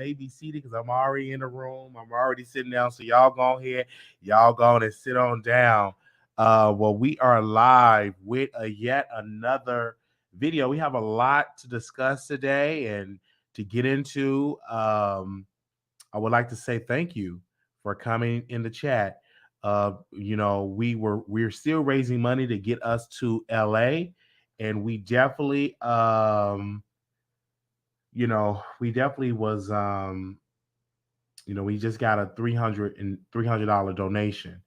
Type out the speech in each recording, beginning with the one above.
may be seated because I'm already in the room. I'm already sitting down. So y'all go ahead. Y'all go on and sit on down. Well, we are live with a yet another video. We have a lot to discuss today and to get into. I would like to say thank you for coming in the chat. We're still raising money to get us to LA, and we definitely we definitely was we just got a $300 donation.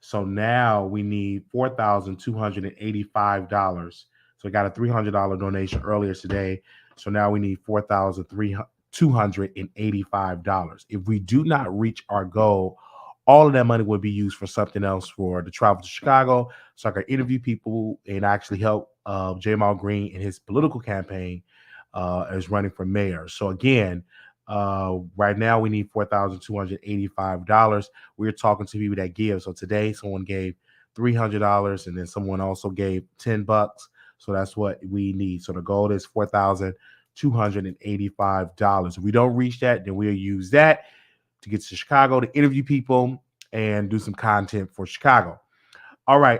So now we need $4,285. So we got a $300 donation earlier today. So now we need $4,285. If we do not reach our goal, all of that money would be used for something else, for the travel to Chicago, so I can interview people and actually help Jamal Green in his political campaign as running for mayor. So again, right now we need $4,285. We're talking to people that give. So today someone gave $300, and then someone also gave $10. So that's what we need. So the goal is $4,285. If we don't reach that, then we'll use that to get to Chicago to interview people and do some content for Chicago. All right.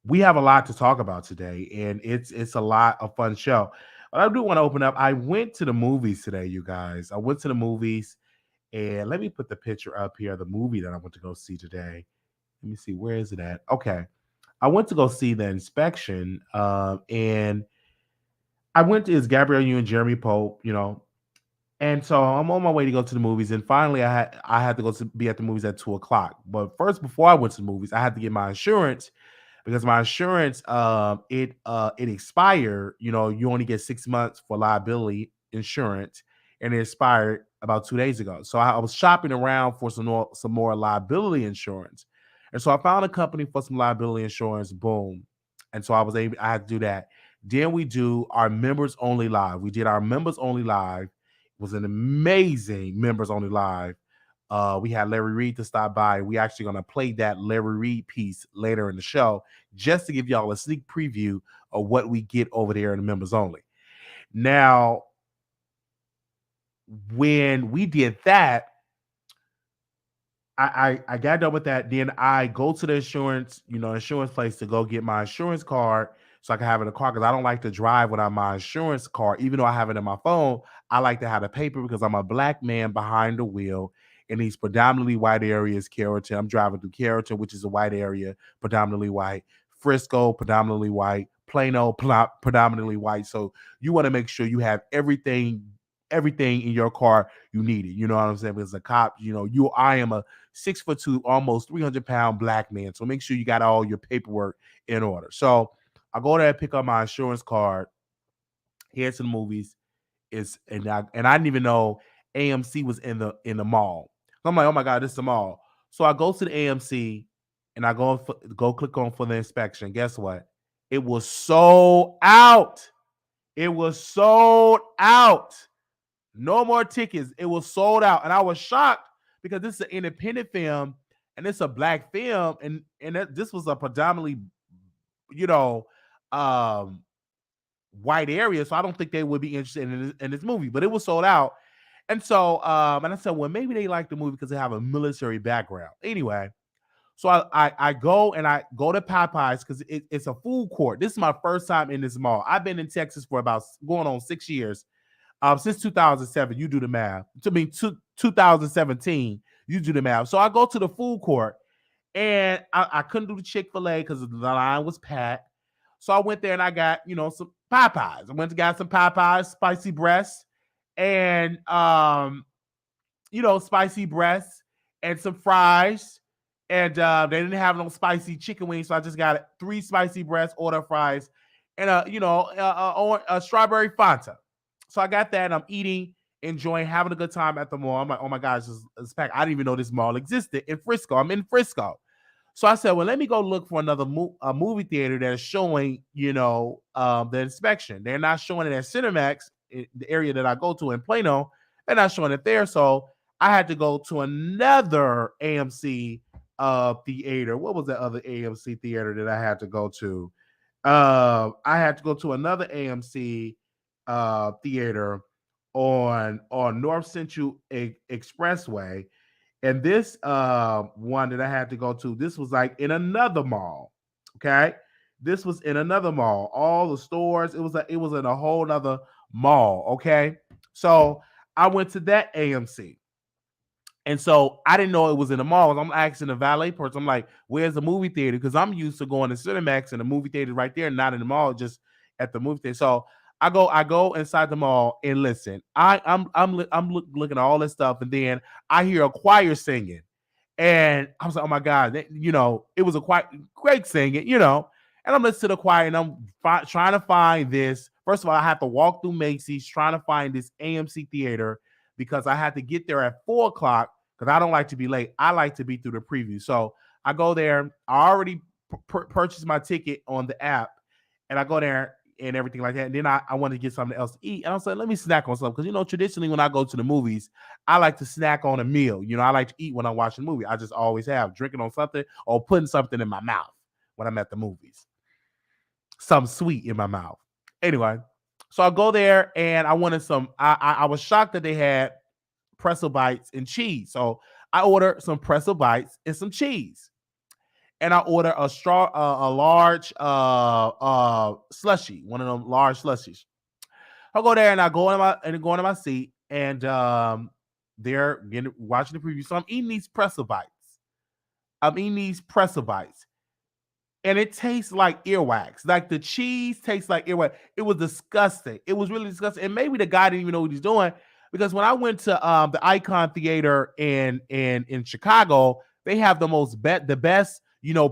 We have a lot to talk about today, and it's a lot of fun show. But I do want to open up. I went to the movies today, you guys. I went to the movies, and let me put the picture up here. The movie that I went to go see today. Let me see, where is it at? Okay, I went to go see The Inspection, and I went to is Gabrielle Union, Jeremy Pope, and so I'm on my way to go to the movies, and finally I had to be at the movies at 2 o'clock. But first, before I went to the movies, I had to get my insurance because my insurance it expired. You only get 6 months for liability insurance, and it expired about 2 days ago. So I was shopping around for some more liability insurance, and so I found a company for some liability insurance. Boom, and so I had to do that. Then we do our members only live. We did our members only live. It was an amazing members only live. We had Larry Reid to stop by. We actually going to play that Larry Reid piece later in the show, just to give y'all a sneak preview of what we get over there in the members only. Now, when we did that, I got done with that. Then I go to the insurance place to go get my insurance card so I can have it in the car, because I don't like to drive without my insurance card. Even though I have it in my phone, I like to have the paper because I'm a black man behind the wheel in these predominantly white areas. Carrollton, I'm driving through Carrollton, which is a white area, predominantly white. Frisco, predominantly white. Plano, predominantly white. So you want to make sure you have everything in your car you need it. You know what I'm saying? Because a cop, I am a 6'2", almost 300-pound black man. So make sure you got all your paperwork in order. So I go there and pick up my insurance card. Here's to the movies. And I didn't even know AMC was in the mall. So I'm like, oh my God, this is the mall. So I go to the AMC and I go click on for the inspection. Guess what? It was sold out. It was sold out. No more tickets. It was sold out. And I was shocked because this is an independent film and it's a black film. And this was a predominantly, white area. So I don't think they would be interested in this movie, but it was sold out. And so, and I said, well, maybe they like the movie because they have a military background. Anyway, so I go to Popeyes because it's a food court. This is my first time in this mall. I've been in Texas for about going on 6 years. Since 2007, you do the math. 2017, you do the math. So I go to the food court, and I couldn't do the Chick-fil-A because the line was packed. So I went there and I got, some Popeyes. I went to got some Popeyes, spicy breasts, and spicy breasts and some fries. And they didn't have no spicy chicken wings, so I just got 3 spicy breasts, order fries, and a strawberry Fanta. So I got that, and I'm eating, enjoying, having a good time at the mall. I'm like, oh my gosh, it's packed. I didn't even know this mall existed in Frisco. I'm in Frisco. So I said, well, let me go look for another movie theater that's showing, the inspection. They're not showing it at Cinemax, the area that I go to in Plano. They're not showing it there. So I had to go to another AMC theater. What was the other AMC theater that I had to go to? I had to go to another AMC theater on North Central Expressway. And this one that I had to go to, this was like in another mall. Okay. This was in another mall. All the stores, it was in a whole other mall. Okay. So I went to that AMC. And so I didn't know it was in the mall. I'm asking the valet person, I'm like, where's the movie theater? Because I'm used to going to Cinemax and the movie theater right there, not in the mall, just at the movie theater. So I go inside the mall and listen. Looking at all this stuff, and then I hear a choir singing. And I was like, oh my God, it was a quite great singing, And I'm listening to the choir and I'm trying to find this. First of all, I have to walk through Macy's trying to find this AMC theater because I had to get there at 4 o'clock because I don't like to be late. I like to be through the preview. So I go there. I already purchased my ticket on the app, and I go there and everything like that. And then I wanted to get something else to eat. And I was like, let me snack on something. Because, traditionally when I go to the movies, I like to snack on a meal. I like to eat when I'm watching a movie. I just always have drinking on something or putting something in my mouth when I'm at the movies. Something sweet in my mouth. Anyway, so I go there and I wanted some. I was shocked that they had pretzel bites and cheese. So I ordered some pretzel bites and some cheese. And I order a large slushy, one of them large slushies. I go there and I go into my seat, and they're watching the preview. So I'm eating these pretzel bites. And it tastes like earwax. Like the cheese tastes like earwax. It was disgusting. It was really disgusting. And maybe the guy didn't even know what he's doing, because when I went to the Icon Theater in Chicago, they have the best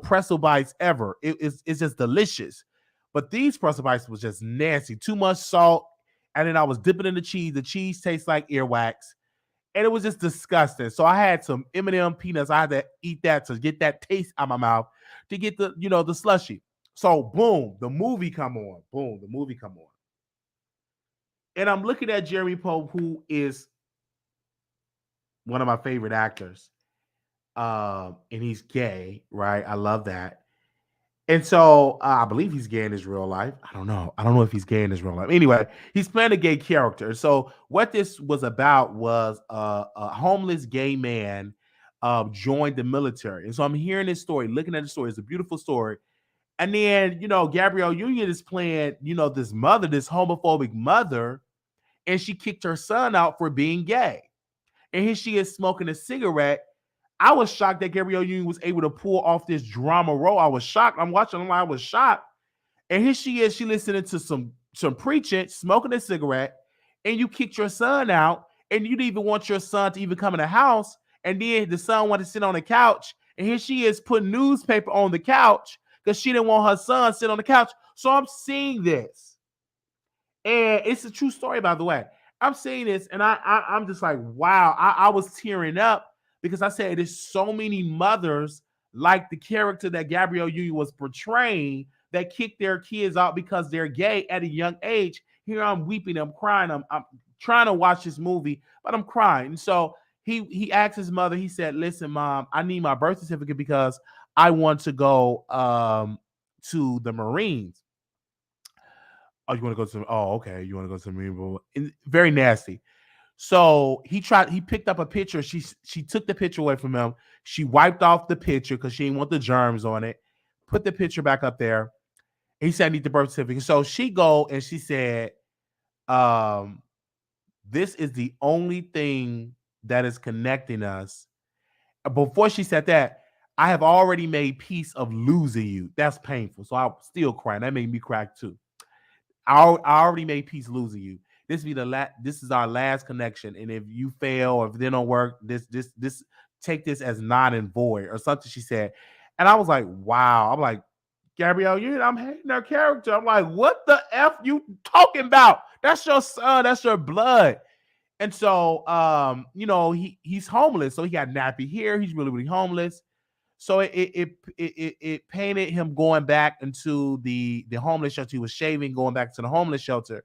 pretzel bites ever. It's just delicious. But these pretzel bites was just nasty. Too much salt, and then I was dipping in the cheese. The cheese tastes like earwax, and it was just disgusting. So I had some M&M peanuts. I had to eat that to get that taste out of my mouth to get the slushy. So boom, the movie come on. Boom, the movie come on. And I'm looking at Jeremy Pope, who is one of my favorite actors. And he's gay, right? I love that. And so I believe he's gay in his real life. I don't know. I don't know if he's gay in his real life. Anyway, he's playing a gay character. So what this was about was a homeless gay man joined the military. And so I'm hearing this story, looking at the story. It's a beautiful story. And then, Gabrielle Union is playing, this mother, this homophobic mother, and she kicked her son out for being gay. And here she is smoking a cigarette. I was shocked that Gabrielle Union was able to pull off this drama role. I was shocked. I'm watching online. I was shocked. And here she is. She listening to some preaching, smoking a cigarette, and you kicked your son out, and you didn't even want your son to even come in the house. And then the son wanted to sit on the couch. And here she is putting newspaper on the couch because she didn't want her son to sit on the couch. So I'm seeing this. And it's a true story, by the way. I'm seeing this, and I'm just like, wow. I was tearing up because I said there's so many mothers like the character that Gabrielle Union was portraying that kick their kids out because they're gay at a young age. Here I'm weeping, I'm crying, I'm trying to watch this movie, but I'm crying. And so he asked his mother, he said, listen, Mom, I need my birth certificate because I want to go to the Marines. Oh, you want to go to? Oh, okay. You want to go to the Marine? Very nasty. So he picked up a picture. She took the picture away from him. She wiped off the picture because she didn't want the germs on it. Put the picture back up there. He said, I need the birth certificate. So she go and she said, this is the only thing that is connecting us. Before she said that, I have already made peace of losing you. That's painful. So I'm still crying. That made me cry too. I already made peace losing you. This is our last connection. And if you fail or if they don't work, this take this as non and void or something she said. And I was like, wow. I'm like, Gabrielle, I'm hating her character. I'm like, what the F you talking about? That's your son, that's your blood. And so he's homeless. So he got nappy hair. He's really, really homeless. So it painted him going back into the homeless shelter. He was shaving, going back to the homeless shelter.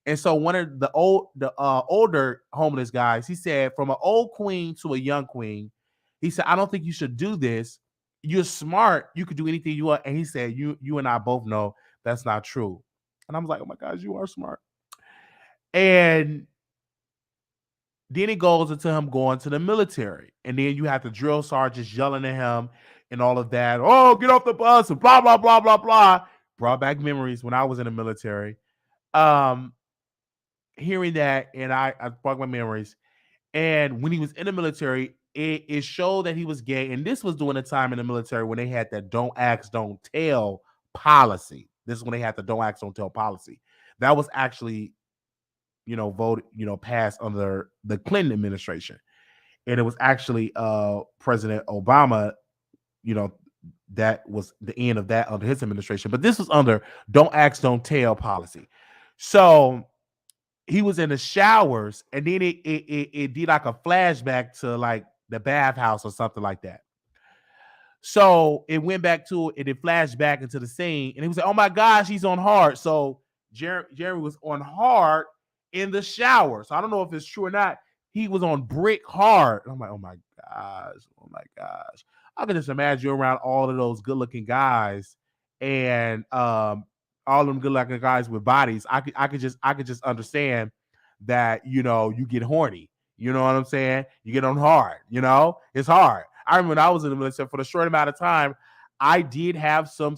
And so one of the older homeless guys, he said, from an old queen to a young queen, he said, I don't think you should do this. You're smart. You could do anything you want. And he said, you and I both know that's not true. And I was like, oh my gosh, you are smart. And Then it goes into him going to the military. And then you have the drill sergeants yelling at him and all of that. Oh, get off the bus and blah, blah, blah, blah, blah. Brought back memories when I was in the military. Um, Hearing that, and I brought my memories. And when he was in the military, it showed that he was gay. And this was during a time in the military when they had that don't ask, don't tell policy. This is when they had the don't ask, don't tell policy. That was actually, voted, passed under the Clinton administration. And it was actually President Obama, you know, that was the end of that under his administration. But this was under don't ask, don't tell policy. So he was in the showers, and then it did like a flashback to like the bathhouse or something like that. So it went back to it, it flashed back into the scene, and he was like, "Oh my gosh, he's on hard." So Jerry was on hard in the shower. So I don't know if it's true or not. He was on brick hard. And I'm like, "Oh my gosh, oh my gosh!" I can just imagine you around all of those good-looking guys, and all them good-looking guys with bodies. I could just understand that you get horny. You know what I'm saying? You get on hard. It's hard. I remember when I was in the military for the short amount of time, I did have some.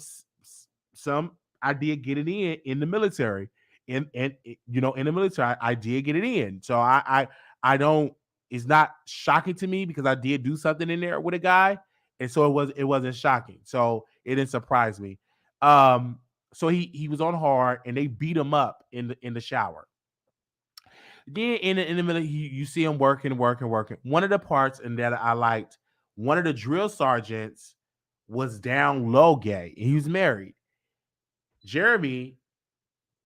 I did get it in the military, in the military, I did get it in. So I don't. It's not shocking to me because I did do something in there with a guy, and so it wasn't shocking. So it didn't surprise me. So he was on hard, and they beat him up in the shower. Then in the middle, you see him working, working, working. One of the parts and that I liked, one of the drill sergeants was down low gay, and he was married. Jeremy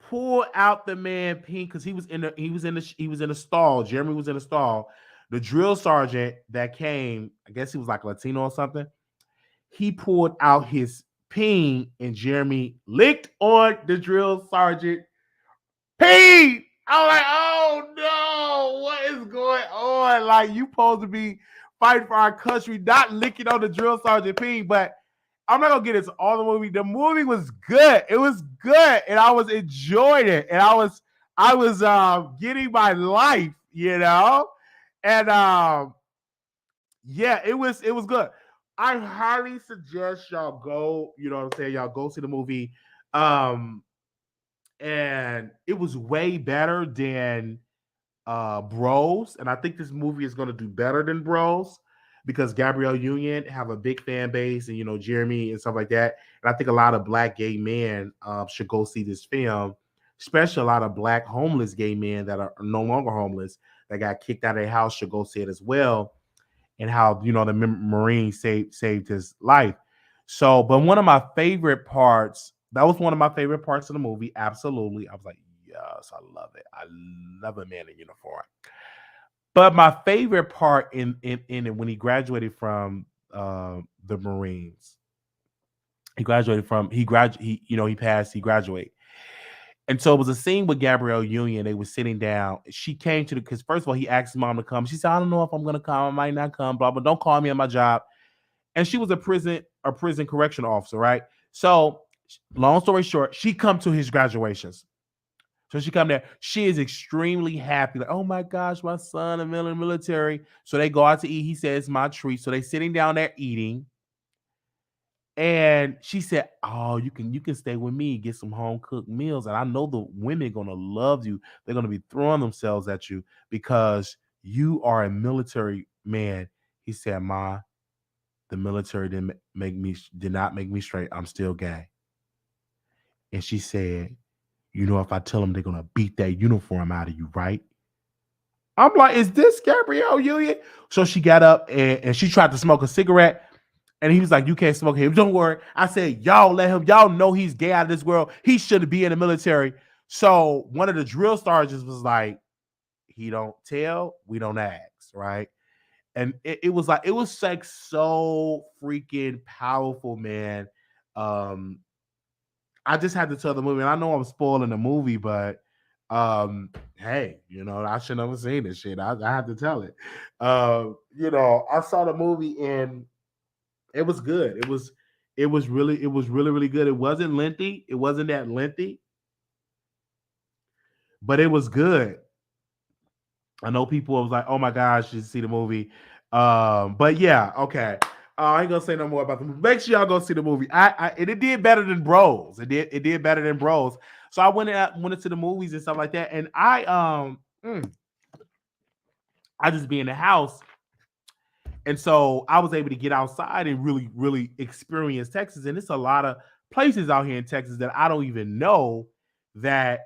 pulled out the man pink because he was in the stall. Jeremy was in the stall. The drill sergeant that came, I guess he was like Latino or something. He pulled out his ping, and Jeremy licked on the drill sergeant Pete. I'm like, oh no, what is going on? Like, you supposed to be fighting for our country, not licking on the drill sergeant Pete. But I'm not gonna get into all the movie. The movie was good. It was good, and I was enjoying it, and I was getting my life. And yeah, it was good. I highly suggest y'all go. You know what I'm saying? Y'all go see the movie. Um, and it was way better than Bros. And I think this movie is going to do better than Bros because Gabrielle Union have a big fan base, and Jeremy and stuff like that. And I think a lot of black gay men should go see this film, especially a lot of black homeless gay men that are no longer homeless that got kicked out of their house should go see it as well. And how the Marine saved his life. So, but one of my favorite parts, that was one of my favorite parts of the movie. Absolutely. I was like, yes, I love it. I love a man in uniform. But my favorite part in it when he graduated from the Marines, he passed, he graduated. And so it was a scene with Gabrielle Union. They were sitting down. She came to because first of all, he asked his mom to come. She said, I don't know if I'm gonna come, I might not come, blah, but don't call me on my job. And she was a prison correction officer, right? So long story short, she come to his graduations. So she come there. She is extremely happy. Like, oh my gosh, my son in the military. So they go out to eat. He says, it's my treat. So they sitting down there eating. And she said, oh, you can stay with me, get some home cooked meals. And I know the women gonna love you. They're gonna be throwing themselves at you because you are a military man. He said, Ma, the military did not make me straight. I'm still gay. And she said, if I tell them they're gonna beat that uniform out of you, right? I'm like, is this Gabrielle Union? So she got up and she tried to smoke a cigarette. And he was like, you can't smoke him. Don't worry. I said, y'all let him. Y'all know he's gay out of this world. He shouldn't be in the military. So one of the drill sergeants was like, he don't tell, we don't ask, right? And it was like so freaking powerful, man. Um, I just had to tell the movie, and I know I'm spoiling the movie, but hey, I should never seen this shit. I had to tell it. I saw the movie and it was good. It was really, really good. It wasn't lengthy. It wasn't that lengthy, but it was good. I know people was like, "Oh my gosh, you should see the movie." But yeah, okay. I ain't gonna say no more about the movie. Make sure y'all go see the movie. It did better than Bros. It did better than Bros. So I went into the movies and stuff like that, and I just be in the house, and so I was able to get outside and really really experience Texas. And it's a lot of places out here in Texas that I don't even know that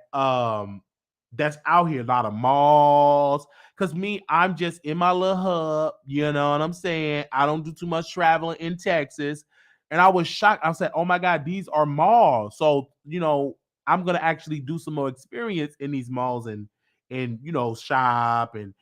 that's out here. A lot of malls. Cause me, I'm just in my little hub. You know what I'm saying? I don't do too much traveling in Texas. And I was shocked. I said, "Oh my God, these are malls." So I'm gonna actually do some more experience in these malls and shop and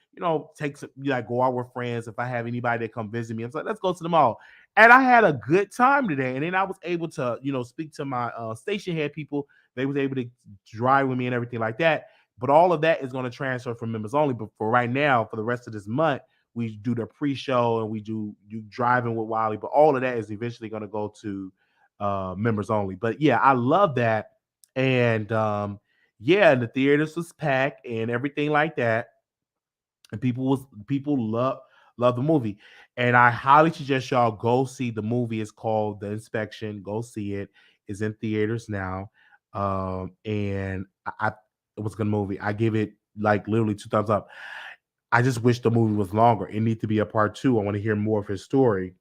take some, like, go out with friends. If I have anybody that come visit me, I'm like, let's go to the mall. And I had a good time today. And then I was able to speak to my station head people. They was able to drive with me and everything like that. But all of that is going to transfer from members only. But for right now, for the rest of this month, we do the pre-show and we do driving with Wiley. But all of that is eventually going to go to members only. But yeah, I love that. And yeah, the theaters was packed and everything like that. And people love the movie. And I highly suggest y'all go see the movie. It's called The Inspection. Go see it. It's in theaters now. And it was a good movie. I give it like literally two thumbs up. I just wish the movie was longer. It needs to be a part two. I want to hear more of his story.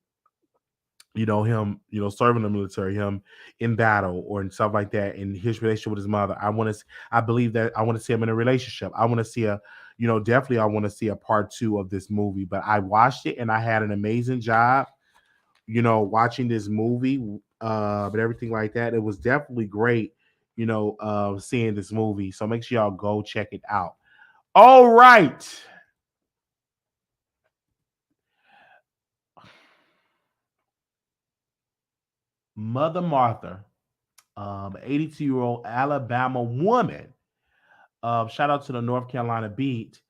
Him, serving the military, him in battle or and stuff like that, and his relationship with his mother. I believe that I want to see him in a relationship. I want to see definitely I want to see a part two of this movie. But I watched it and I had an amazing job, watching this movie, but everything like that. It was definitely great, seeing this movie. So make sure y'all go check it out. All right. Mother Martha, 82-year-old Alabama woman. Shout out to the North Carolina beat.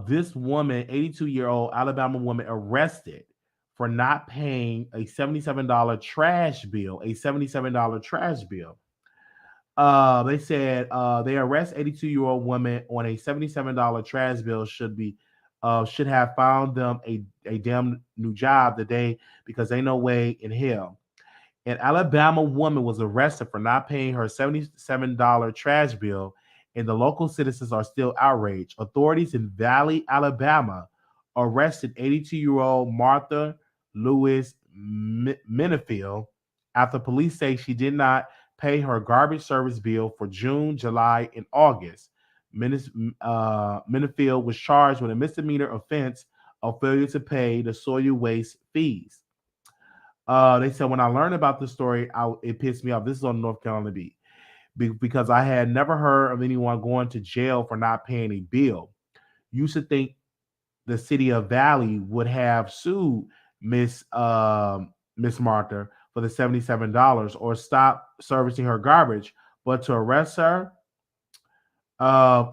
This woman, 82-year-old Alabama woman, arrested for not paying a $77 trash bill. A $77 trash bill. They said they arrest 82-year-old woman on a $77 trash bill should have found them a damn new job today because ain't no way in hell. An Alabama woman was arrested for not paying her $77 trash bill, and the local citizens are still outraged. Authorities in Valley, Alabama, arrested 82-year-old Martha Lewis Minifield after police say she did not pay her garbage service bill for June, July, and August. Minifield was charged with a misdemeanor offense of failure to pay the soil waste fees. They said when I learned about this story, it pissed me off. This is on North Carolina beat because I had never heard of anyone going to jail for not paying a bill. You should think the city of Valley would have sued Miss Martha for the $77 or stop servicing her garbage, but to arrest her,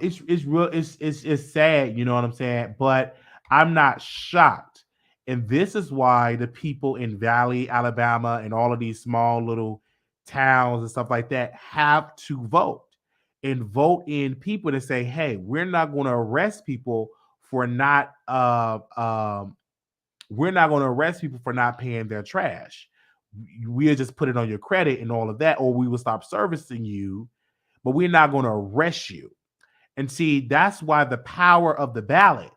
it's real. It's sad. You know what I'm saying? But I'm not shocked. And this is why the people in Valley, Alabama, and all of these small little towns and stuff like that have to vote and vote in people to say, "Hey, we're not going to arrest people for not. We're not going to arrest people for not paying their trash. We'll just put it on your credit and all of that, or we will stop servicing you, but we're not going to arrest you." And see, that's why the power of the ballot.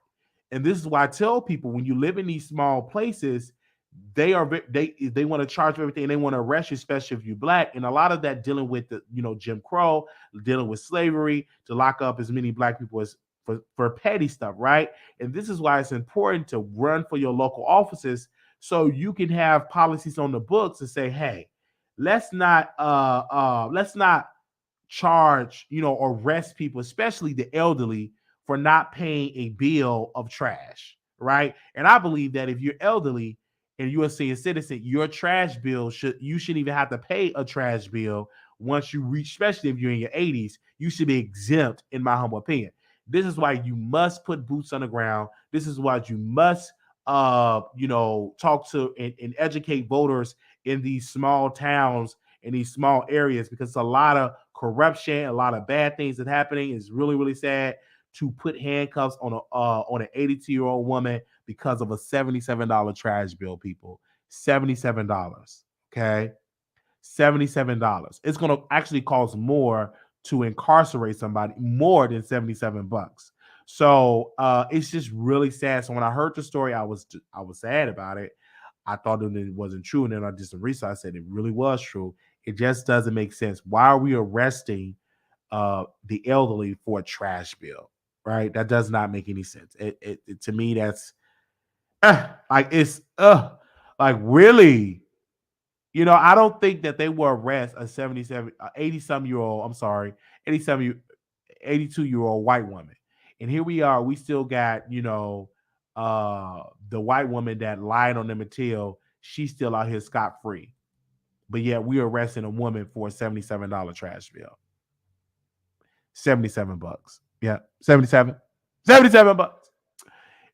And this is why I tell people when you live in these small places, they want to charge for everything and they want to arrest you, especially if you're black. And a lot of that dealing with the Jim Crow, dealing with slavery, to lock up as many black people as for petty stuff, right? And this is why it's important to run for your local offices so you can have policies on the books and say, hey, let's not charge, arrest people, especially the elderly, for not paying a bill of trash, right? And I believe that if you're elderly and you're a senior citizen, your trash bill you shouldn't even have to pay a trash bill once you reach, especially if you're in your 80s, you should be exempt, in my humble opinion. This is why you must put boots on the ground. This is why you must talk to and educate voters in these small towns, in these small areas, because it's a lot of corruption, a lot of bad things that happening. Is really, really sad. to put handcuffs on an 82-year-old woman because of a $77 trash bill, people. $77. Okay. $77. It's going to actually cost more to incarcerate somebody, more than 77 bucks. So it's just really sad. So when I heard the story, I was sad about it. I thought that it wasn't true, and then I did some research. I said it really was true. It just doesn't make sense. Why are we arresting the elderly for a trash bill? Right? That does not make any sense. To me, that's like like really. I don't think that they will arrest a 77, 80 some year old, I'm sorry, 87, 82-year-old white woman. And here we are, we still got, the white woman that lied on them until she's still out here scot free. But yet we're arresting a woman for a $77 trash bill. 77 bucks. Yeah, 77. 77 bucks.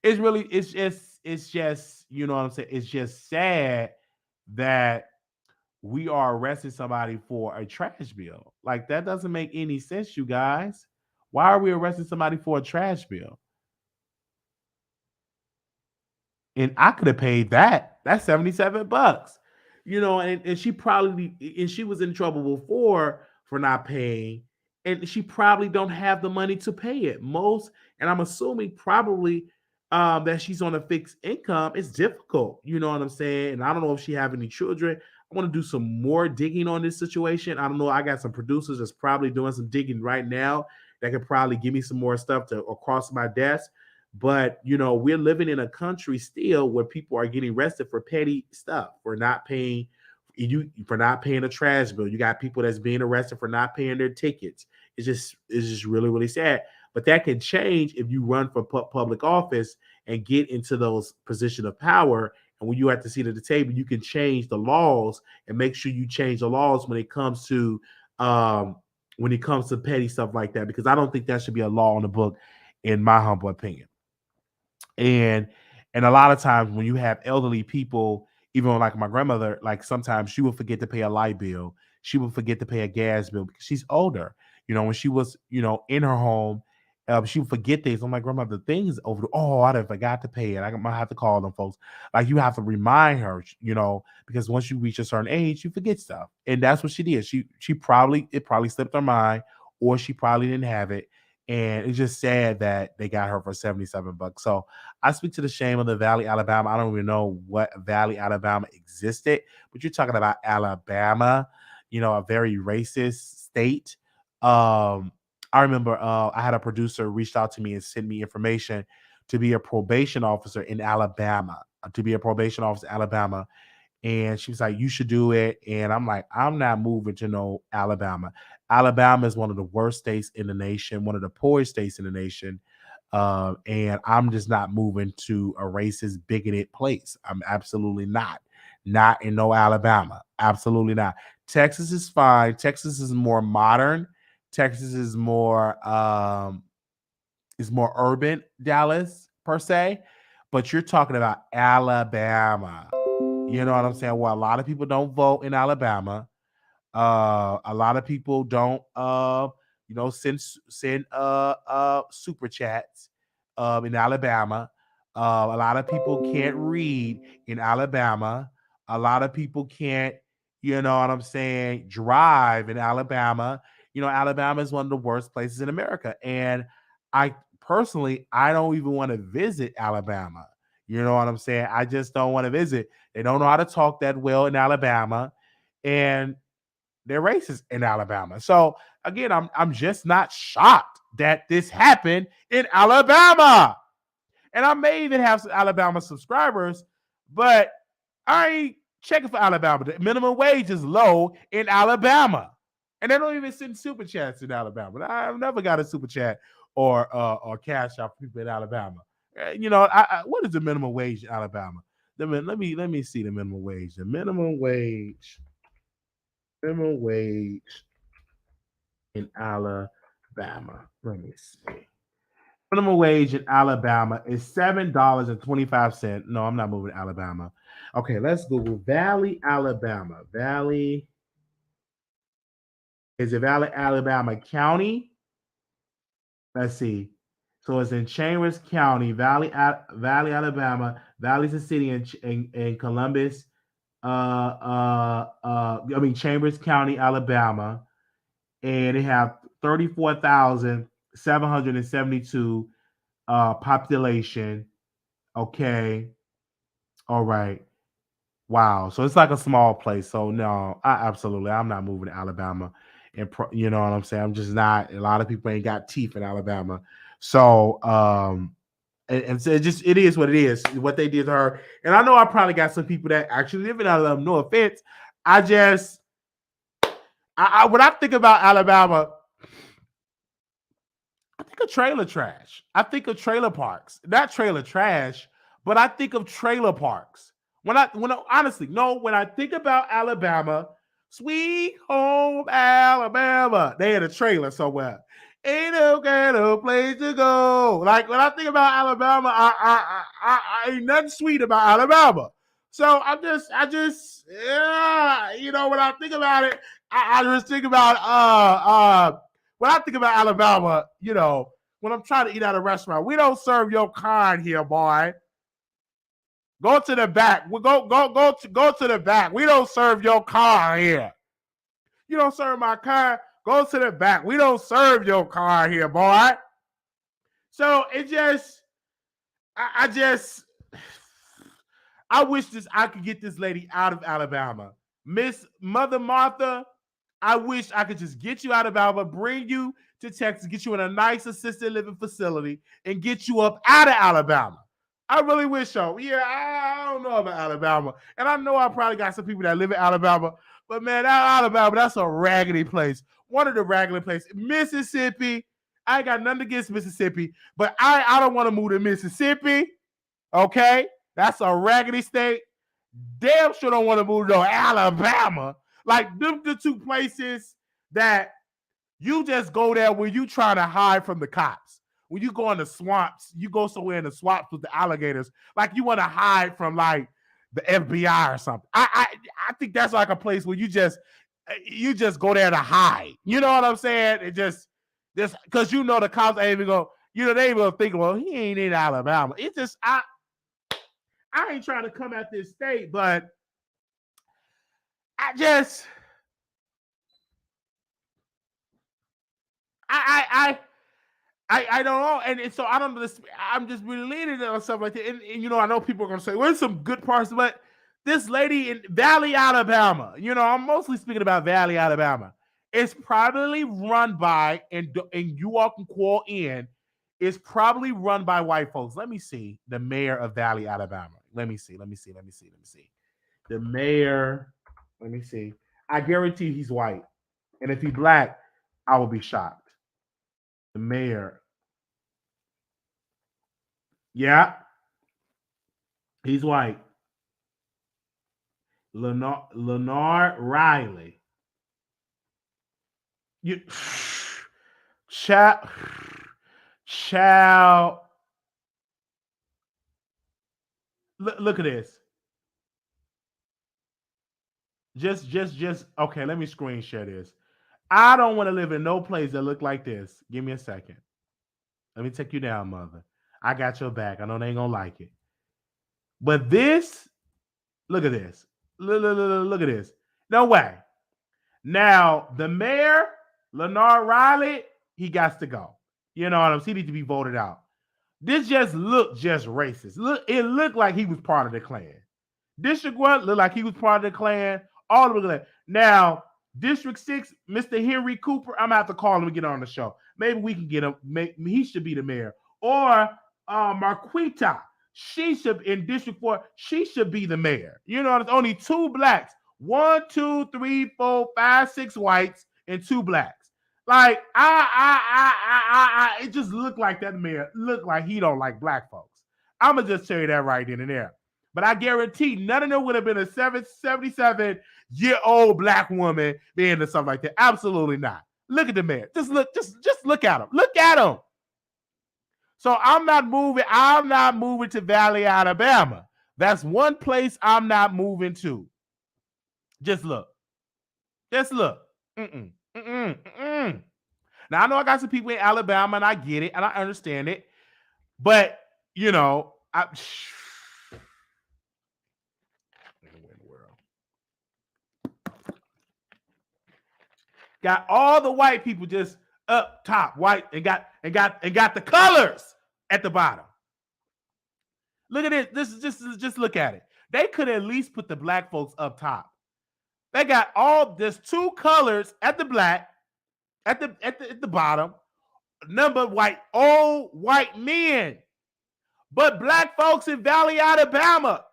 It's just, you know what I'm saying? It's just sad that we are arresting somebody for a trash bill. Like, that doesn't make any sense, you guys. Why are we arresting somebody for a trash bill? And I could have paid that. That's 77 bucks. And she was in trouble before for not paying, and she probably don't have the money to pay it. And I'm assuming probably that she's on a fixed income. It's difficult, you know what I'm saying? And I don't know if she have any children. I want to do some more digging on this situation. I don't know. I got some producers that's probably doing some digging right now that could probably give me some more stuff to across my desk. But we're living in a country still where people are getting arrested for petty stuff, for not paying a trash bill. You got people that's being arrested for not paying their tickets. It's just really, really sad. But that can change if you run for public office and get into those position of power. And when you have to sit at the table, you can change the laws and make sure you change the laws when it comes to petty stuff like that. Because I don't think that should be a law on the book, in my humble opinion. And a lot of times when you have elderly people, even like my grandmother, like sometimes she will forget to pay a light bill. She will forget to pay a gas bill because she's older. When she was, in her home, she would forget things. I'm like, grandmother, things over. Oh, I done forgot to pay it. I might have to call them folks. Like, you have to remind her, because once you reach a certain age, you forget stuff. And that's what she did. It probably slipped her mind, or she probably didn't have it. And it's just sad that they got her for 77 bucks. So I speak to the shame of the Valley, Alabama. I don't even know what Valley, Alabama existed, but you're talking about Alabama, a very racist state. I remember I had a producer reached out to me and sent me information to be a probation officer in Alabama, And she was like, you should do it. And I'm like, I'm not moving to no Alabama. Alabama is one of the worst states in the nation, one of the poorest states in the nation. And I'm just not moving to a racist, bigoted place. I'm absolutely not. Not in no Alabama. Absolutely not. Texas is fine. Texas is more modern. Texas is more urban, Dallas per se. But you're talking about Alabama. You know what I'm saying? Well, a lot of people don't vote in Alabama. A lot of people don't send super chats in Alabama. A lot of people can't read in Alabama. A lot of people can't, you know what I'm saying, drive in Alabama. Alabama is one of the worst places in America. And I personally, I don't even want to visit Alabama. You know what I'm saying? I just don't want to visit. They don't know how to talk that well in Alabama. And they're racist in Alabama. So again, I'm just not shocked that this happened in Alabama. And I may even have some Alabama subscribers, but I ain't checking for Alabama. The minimum wage is low in Alabama. And they don't even send super chats in Alabama. I've never got a super chat or cash out for people in Alabama. What is the minimum wage in Alabama? Let me see the minimum wage. The minimum wage in Alabama. Let me see. Minimum wage in Alabama is $7.25. No, I'm not moving to Alabama. Okay, let's Google Valley, Alabama. Is it Valley, Alabama County? Let's see. So it's in Chambers County, Valley, Alabama. Valley's a city in Columbus. I mean Chambers County, Alabama, and they have 34,772 population. Okay, all right. Wow. So it's like a small place. So no, I'm not moving to Alabama. And you know what I'm saying? I'm just not. A lot of people ain't got teeth in Alabama. So and so it is what it is. What they did to her. And I know I probably got some people that actually live in Alabama. No offense. I just when I think about Alabama, I think of trailer trash. I think of trailer parks. Not trailer trash, but I think of trailer parks. Honestly, no, when I think about Alabama, sweet home Alabama, they had a trailer somewhere. Ain't no kind of place to go. Like when I think about Alabama, I ain't nothing sweet about Alabama. So yeah, when I think about it, I just think about when I think about Alabama, when I'm trying to eat at a restaurant, we don't serve your kind here, boy. Go to the back. We go to the back. We don't serve your car here. You don't serve my car. Go to the back. We don't serve your car here, boy. So it just, I wish I could get this lady out of Alabama. Miss Mother Martha, I wish I could just get you out of Alabama, bring you to Texas, get you in a nice assisted living facility, and get you up out of Alabama. I really wish so. Yeah, I don't know about Alabama. And I know I probably got some people that live in Alabama, but man, Alabama, that's a raggedy place. One of the raggedy places. Mississippi, I ain't got nothing against Mississippi, but I don't want to move to Mississippi. Okay? That's a raggedy state. Damn sure don't want to move to Alabama. Like, them the two places that you just go there when you trying to hide from the cops. When you go in the swamps, you go somewhere in the swamps with the alligators, like you want to hide from like the FBI or something. I think that's like a place where you just go there to hide. You know what I'm saying? It just because the cops ain't even go. They even think, well, he ain't in Alabama. It's just I ain't trying to come at this state, but I just I don't know, and so I don't. I'm just related or something like that. And I know people are gonna say, "Well, there's some good parts," but this lady in Valley, Alabama. I'm mostly speaking about Valley, Alabama. It's probably run by, and you all can call in. It's probably run by white folks. Let me see the mayor of Valley, Alabama. Let me see. The mayor. Let me see. I guarantee he's white, and if he's black, I will be shocked. The mayor. Yeah, he's white. Lenard Riley. You child, child. Look at this. Just okay. Let me screen share this. I don't want to live in no place that look like this. Give me a second. Let me take you down, mother. I got your back. I know they ain't gonna like it. But this, look at this. Look at this. No way. Now, the mayor, Lenard Riley, he got to go. You know what I'm saying? He needs to be voted out. This just looked just racist. It looked like he was part of the Klan. District 1 looked like he was part of the Klan. All of the Now, District 6, Mr. Henry Cooper, I'm going to have to call him and get on the show. Maybe we can get him. He should be the mayor. Or Marquita, she should, in District 4, she should be the mayor. There's only 2 blacks. 1, 2, 3, 4, 5, 6 whites and 2 blacks. Like, it just looked like that mayor looked like he don't like black folks. I'm going to just tell you that right in and there. But I guarantee none of them would have been a 77-year-old black woman being or something like that. Absolutely not. Look at the man. Just look at him. Look at him. So I'm not moving to Valley, Alabama. That's one place I'm not moving to. Just look. Now, I know I got some people in Alabama, and I get it, and I understand it. But you know, got all the white people just up top, white, and got the colors at the bottom. Look at it. This is just look at it. They could at least put the black folks up top. They got there's two colors at the black, at the bottom. Number white, old white men. But black folks in Valley, Alabama,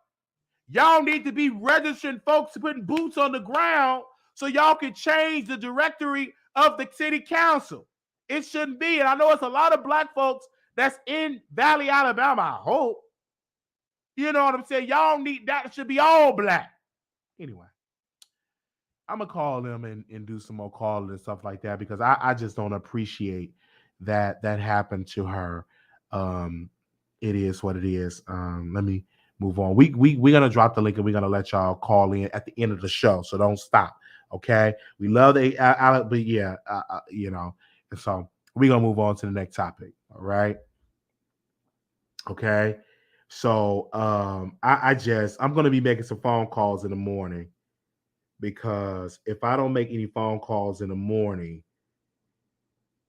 y'all need to be registering folks, putting boots on the ground so y'all can change the directory of the city council. It shouldn't be. And I know it's a lot of black folks that's in Valley, Alabama, I hope. You know what I'm saying? Y'all need that. It should be all black. Anyway, I'm going to call them and do some more calling and stuff like that because I just don't appreciate that happened to her. It is what it is. Let me move on. We're gonna drop the link and we're gonna let y'all call in at the end of the show. So don't stop. Okay. We love the but yeah, you know, and so we're gonna move on to the next topic. All right. Okay. So I'm gonna be making some phone calls in the morning because if I don't make any phone calls in the morning,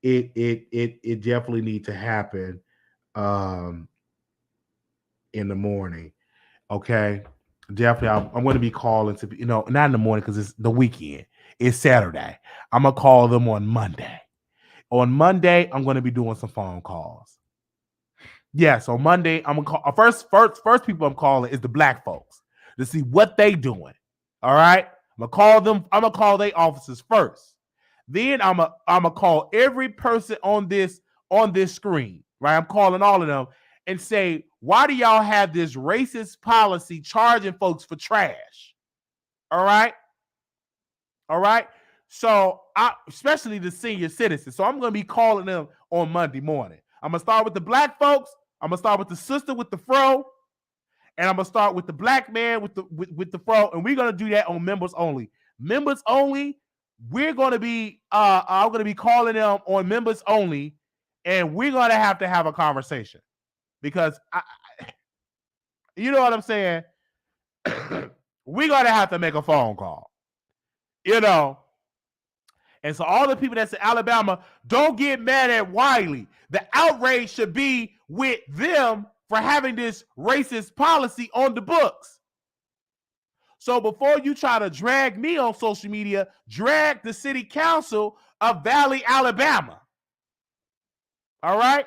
it definitely need to happen in the morning. Okay. Definitely. I'm going to be calling to, not in the morning because it's the weekend. It's Saturday. I'm going to call them on Monday. On Monday, I'm going to be doing some phone calls. Yeah. So Monday, I'm going to call first people I'm calling is the black folks to see what they doing. All right. I'm going to call them. I'm going to call their officers first. Then I'm going to call every person on this screen. Right. I'm calling all of them and say, why do y'all have this racist policy charging folks for trash? All right. All right. So especially the senior citizens. So I'm going to be calling them on Monday morning. I'm going to start with the black folks. I'm going to start with the sister with the fro. And I'm going to start with the black man with the fro. And we're going to do that on members only. Members only. We're going to be, I'm going to be calling them on members only. And we're going to have a conversation. Because, you know what I'm saying? We're going to have to make a phone call. And so all the people that's in Alabama, don't get mad at Wiley. The outrage should be with them for having this racist policy on the books. So before you try to drag me on social media, drag the city council of Valley, Alabama. All right?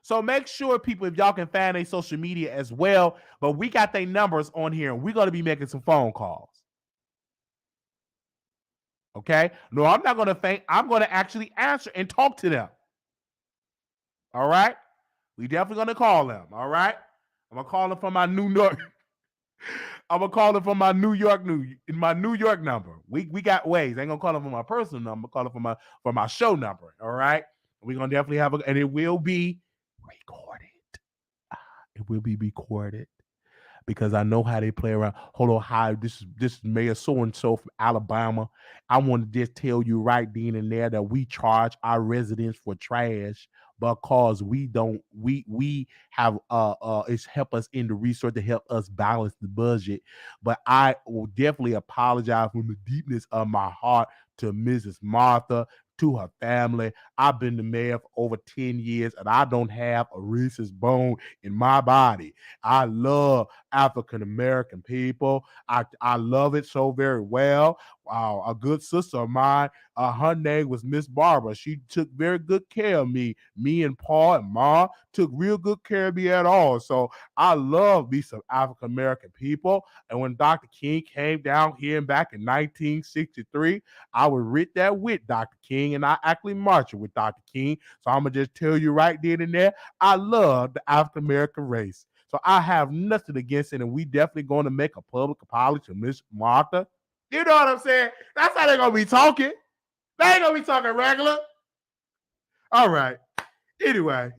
So make sure, people, if y'all can find their social media as well. But we got their numbers on here, and we're going to be making some phone calls. Okay? No, I'm not going to faint. I'm going to actually answer and talk to them. All right? We definitely going to call them. All right? I'm going to call them from my New York. I'm going to call them from my New York number. We got ways. I ain't going to call them from my personal number. I'm going to call them from my show number. All right? We're going to definitely and it will be recorded. It will be recorded. Because I know how they play around. Hold on, hi, this is Mayor so-and-so from Alabama. I want to just tell you right then and there that we charge our residents for trash because we have it's help us in the resource to help us balance the budget. But I will definitely apologize from the deepness of my heart to Mrs. Martha, to her family. I've been the mayor for over 10 years and I don't have a racist bone in my body. I love African American people. I love it so very well. A good sister of mine, her name was Miss Barbara. She took very good care of me. Me and Paul and Ma took real good care of me at all. So I love me some African American people. And when Dr. King came down here back in 1963, I was with that with Dr. King, and I actually marched with Dr. King. So I'm gonna just tell you right then and there, I love the African American race. So I have nothing against it, and we definitely going to make a public apology to Miss Martha. You know what I'm saying? That's how they're gonna be talking. They ain't gonna be talking regular. All right. Anyway.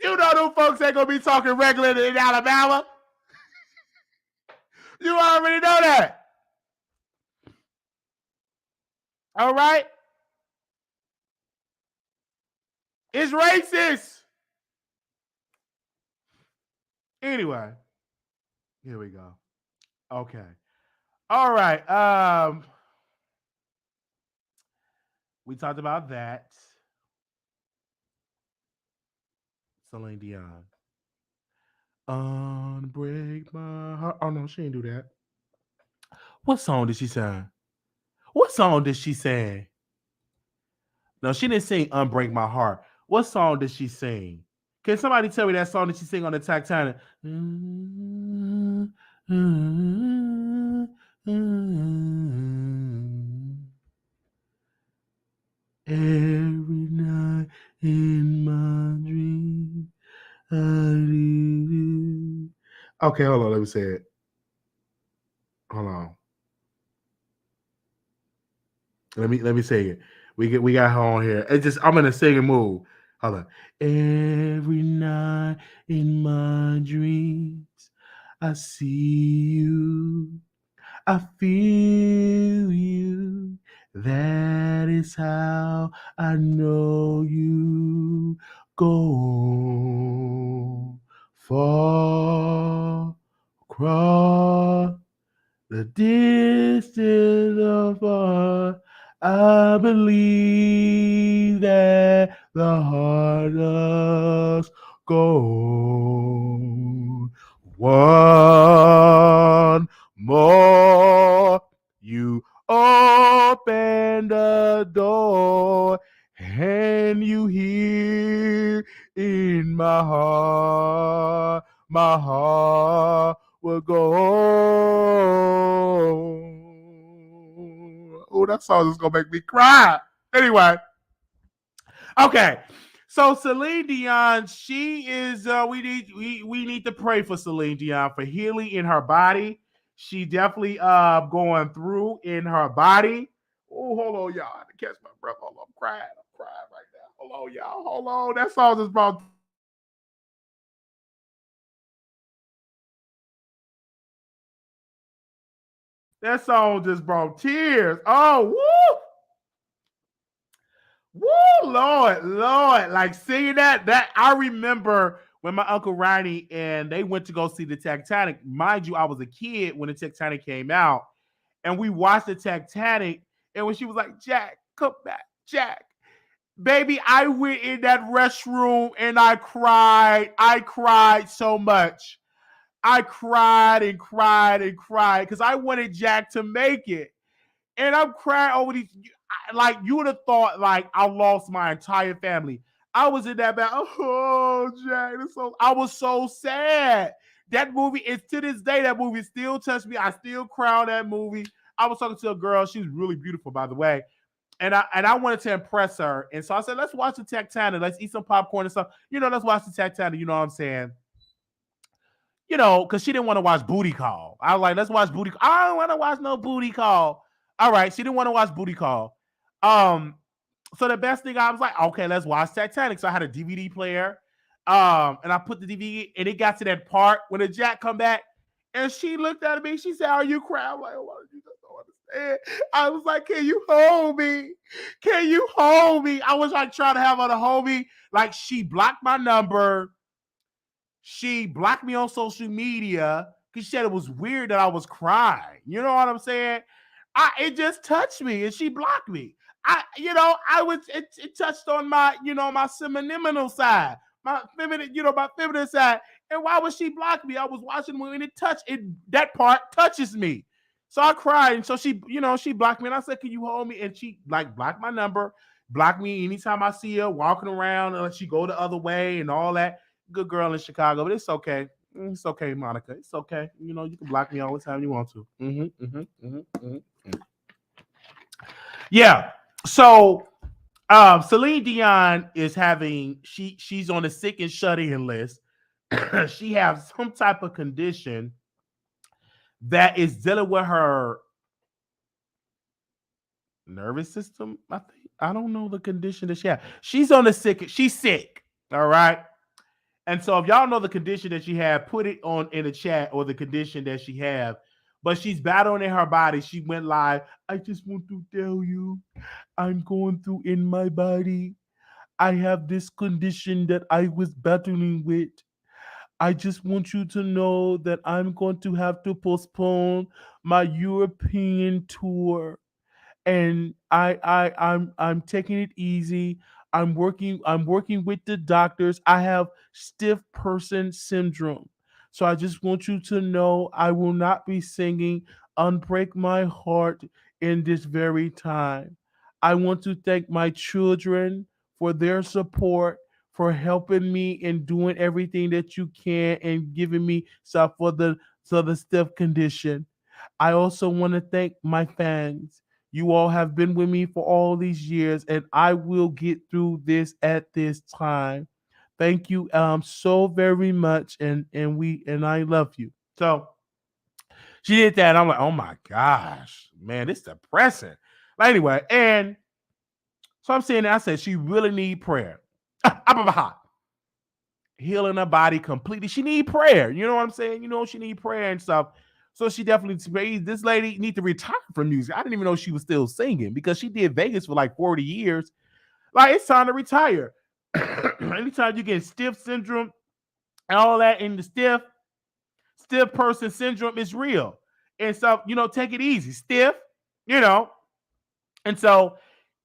You know them folks ain't gonna be talking regular in Alabama. You already know that. All right. It's racist. Anyway, here we go. Okay. All right. We talked about that. Celine Dion. Unbreak my heart. Oh no, she didn't do that. What song did she sing? What song did she sing? No, she didn't sing Unbreak My Heart. What song did she sing? Can somebody tell me that song that she sing on the Titanic? Every night in my dreams, I need you. Okay, hold on. Let me say it. Hold on. Let me say it. We got her on here. It's just I'm in a singing mood. Hold on. Every night in my dreams, I see you. I feel you. That is how I know you go far across the distance of our. I believe that the heart does go. One more, you open the door, and you hear in my heart will go. Oh, that song is gonna make me cry. Anyway, okay. So Celine Dion, she is. We need to pray for Celine Dion for healing in her body. She definitely going through in her body. Oh, hold on, y'all. I had to catch my breath. Hold on, I'm crying. I'm crying right now. Hold on, y'all. Hold on. That song just brought. That song just brought tears. Oh, woo! Woo, Lord, Lord. Like seeing that I remember when my Uncle Ronnie and they went to go see the Titanic. Mind you, I was a kid when the Titanic came out, and we watched the Titanic. And when she was like, Jack, come back, Jack. Baby, I went in that restroom and I cried. I cried so much. I cried and cried and cried because I wanted Jack to make it. And I'm crying over these. Like you would have thought, like I lost my entire family. I was in that bad. Oh, Jack, so I was so sad. That movie is to this day. That movie still touched me. I still cry on that movie. I was talking to a girl. She was really beautiful, by the way. And I wanted to impress her. And so I said, let's watch the Titanic. Let's eat some popcorn and stuff. Let's watch the Titanic. You know what I'm saying? Because she didn't want to watch Booty Call. I was like, let's watch Booty Call. I don't want to watch no Booty Call. All right, she didn't want to watch Booty Call. So the best thing I was like, okay, let's watch Titanic. So I had a DVD player. And I put the DVD, and it got to that part when the Jack come back, and she looked at me. She said, "Are you crying?" I'm like, "Oh, you just don't understand." I was like, "Can you hold me? Can you hold me?" I was like trying to have her to hold me. Like she blocked my number. She blocked me on social media because she said it was weird that I was crying. You know what I'm saying? It just touched me, and she blocked me. It touched on my, my seminal side, my feminine side. And why would she block me? I was watching the movie and it touched it. That part touches me. So I cried. And so she blocked me. And I said, "Can you hold me?" And she like blocked my number, blocked me anytime I see her walking around, and she go the other way and all that. Good girl in Chicago, but it's okay. It's okay, Monica. It's okay. You can block me all the time you want to. Yeah. So Celine Dion is having she's on the sick and shut in list. She has some type of condition that is dealing with her nervous system. I don't know the condition that she has. She's on the sick. She's sick. All right. And so if y'all know the condition that she had, put it on in the chat or the condition that she have. But she's battling in her body. She went live. I just want to tell you, I'm going through in my body. I have this condition that I was battling with. I just want you to know that I'm going to have to postpone my European tour, and I'm taking it easy. I'm working with the doctors. I have stiff person syndrome. So I just want you to know I will not be singing Unbreak My Heart in this very time. I want to thank my children for their support, for helping me in doing everything that you can and giving me stuff for the stiff condition. I also want to thank my fans. You all have been with me for all these years, and I will get through this at this time. Thank you so very much, and I love you. So she did that. And I'm like, oh my gosh, man, this is depressing. But anyway, and so I'm saying that I said she really need prayer. Healing her body completely. She need prayer. You know what I'm saying? You know, she need prayer and stuff. So she definitely, this lady need to retire from music. I didn't even know she was still singing because she did Vegas for like 40 years. Like, it's time to retire. Anytime you get stiff syndrome and all that, and the stiff person syndrome is real. And so, take it easy. Stiff, you know. And so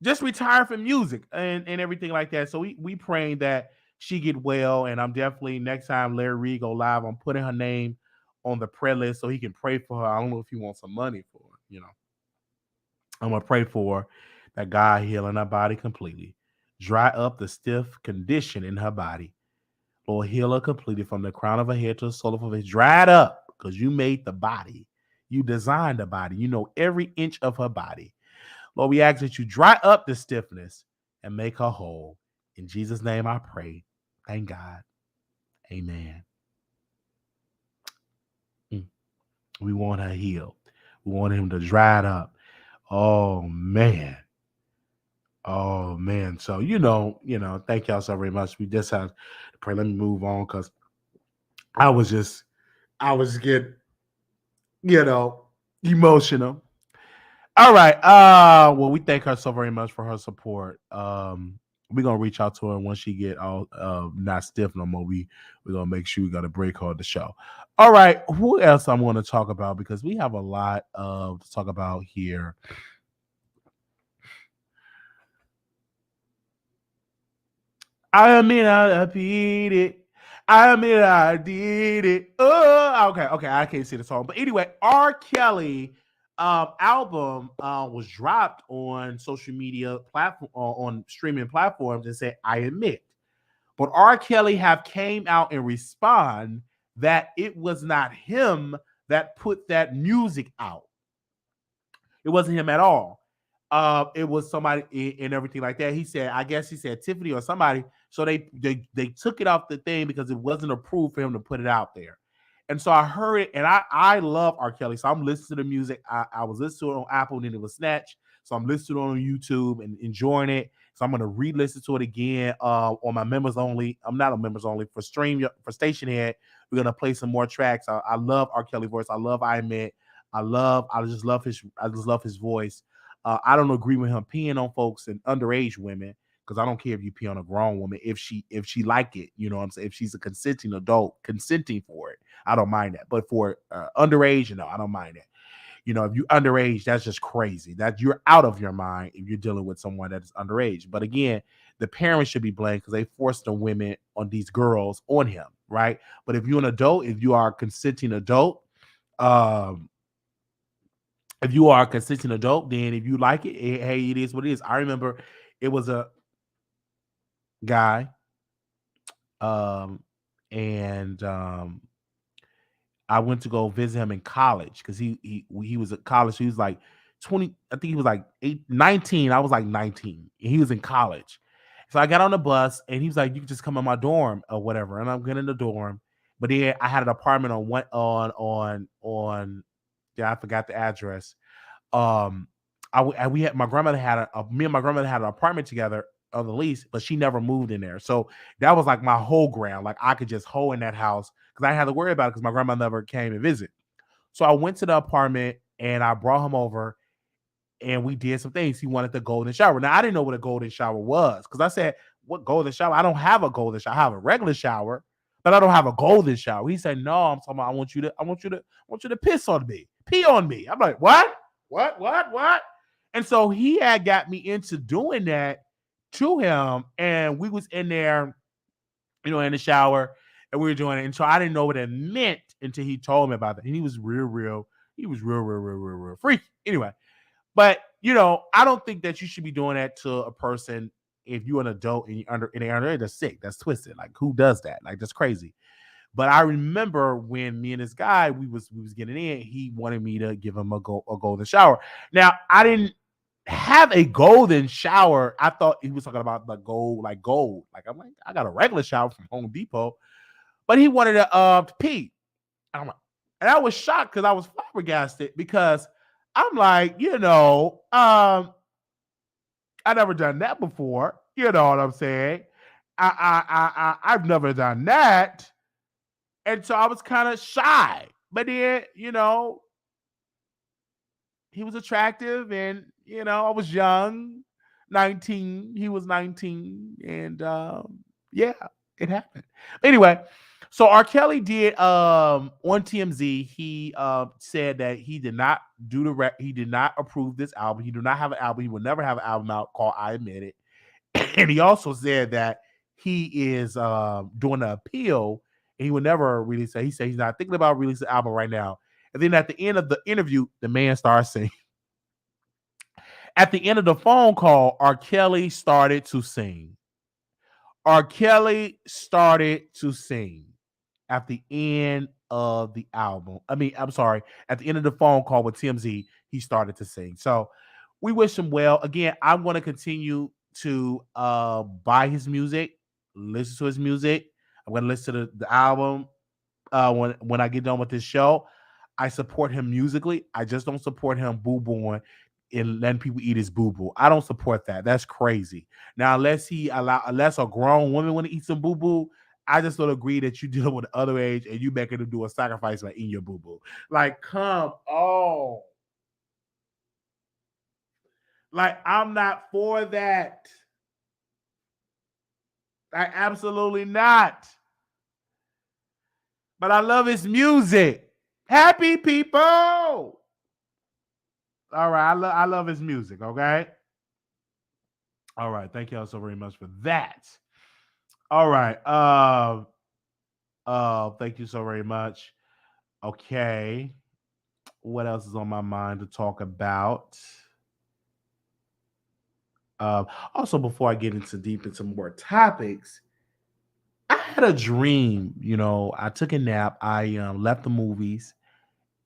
just retire from music and everything like that. So we praying that she get well. And I'm definitely, next time Larry Reid go live, I'm putting her name on the prayer list so he can pray for her. I don't know if he wants some money for her. I'm gonna pray for her, that God healing her body completely. Dry up the stiff condition in her body. Lord, heal her completely from the crown of her head to the sole of her feet. Dry it up because you made the body. You designed the body. You know every inch of her body. Lord, we ask that you dry up the stiffness and make her whole. In Jesus' name I pray. Thank God. Amen. Mm. We want her healed. We want him to dry it up. Oh man. Oh man. So thank y'all so very much. We just have to pray. Let me move on because I was just I was getting, emotional. All right. Well, we thank her so very much for her support. We're gonna reach out to her once she get all not stiff no more. We're gonna make sure we got to break her the show. All right. Who else I'm gonna talk about? Because we have a lot of to talk about here. I admit I beat it. I admit I did it. Oh, okay. I can't see the song. But anyway, R. Kelly album was dropped on social media platform on streaming platforms and said, I admit. But R. Kelly have came out and respond that it was not him that put that music out. It wasn't him at all. It was somebody and everything like that. I guess he said Tiffany or somebody. So they took it off the thing because it wasn't approved for him to put it out there. And so I heard it, and I love R. Kelly. So I'm listening to the music. I was listening to it on Apple, and then it was snatched. So I'm listening on YouTube and enjoying it. So I'm gonna re-listen to it again on my members only. I'm not on members only for Station Head. We're gonna play some more tracks. I love R. Kelly voice. I love I Admit. I just love his voice. I don't agree with him peeing on folks and underage women because I don't care if you pee on a grown woman if she like it, you know what I'm saying? If she's a consenting adult consenting for it, I don't mind that. But for underage, I don't mind that. If you underage, that's just crazy. That you're out of your mind if you're dealing with someone that is underage. But again, the parents should be blamed because they forced the women on these girls on him, right? But if you're an adult, if you are a consenting adult, um, if you are a consistent adult, then if you like it, hey, it is what it is. I remember it was a guy, um, and I went to go visit him in college because he was at college. He was like 20, I think he was like 19. I was like 19, and he was in college. So I got on the bus, and he was like, "You can just come in my dorm or whatever." And I'm getting in the dorm, but then I had an apartment on one on. Yeah, I forgot the address. We had my grandmother had me and my grandmother had an apartment together on the lease, but she never moved in there. So that was like my whole ground. Like I could just hoe in that house because I didn't have to worry about it because my grandma never came and visit. So I went to the apartment and I brought him over and we did some things. He wanted the golden shower. Now I didn't know what a golden shower was because I said, what golden shower? I don't have a golden shower. I have a regular shower, but I don't have a golden shower. He said, no, I'm talking about I want you to piss on me, pee on me. I'm like, what? What? And so he had got me into doing that to him, and we was in there, in the shower, and we were doing it. And so I didn't know what it meant until he told me about that. And he was real freaky. Anyway, but I don't think that you should be doing that to a person if you're an adult and they're underage. That's sick. That's twisted. Like, who does that? Like, that's crazy. But I remember when me and this guy we was getting in, he wanted me to give him a golden shower. Now I didn't have a golden shower. I thought he was talking about the gold, like gold. Like, I'm like, I got a regular shower from Home Depot, but he wanted to pee. And I was shocked because I was flabbergasted because I'm like, I never done that before. You know what I'm saying? I've never done that. And so I was kind of shy. But then, he was attractive and, I was young, 19. He was 19. And yeah, it happened. Anyway, so R. Kelly did on TMZ, he said that he did not he did not approve this album. He do not have an album. He will never have an album out called I Admit It. And he also said that he is doing an appeal and he will never release it. He said he's not thinking about releasing the album right now. And then at the end of the interview, the man starts singing. At the end of the phone call, R. Kelly started to sing. R. Kelly started to sing at the end of the album. I'm sorry, at the end of the phone call with TMZ, he started to sing. So we wish him well. Again, I'm going to continue to buy his music, listen to his music. I'm going to listen to the album when I get done with this show. I support him musically. I just don't support him boo-booing and letting people eat his boo-boo. I don't support that. That's crazy. Now, unless a grown woman want to eat some boo-boo, I just don't agree that you deal with the other age and you making them do a sacrifice by eating your boo-boo. Like, come on. Like, I'm not for that. Like, absolutely not. But I love his music. Happy people. All right, I love his music, okay? All right, thank y'all so very much for that. All right. Thank you so very much. Okay. What else is on my mind to talk about? Also, before I get deep into more topics, I had a dream. I took a nap. I left the movies,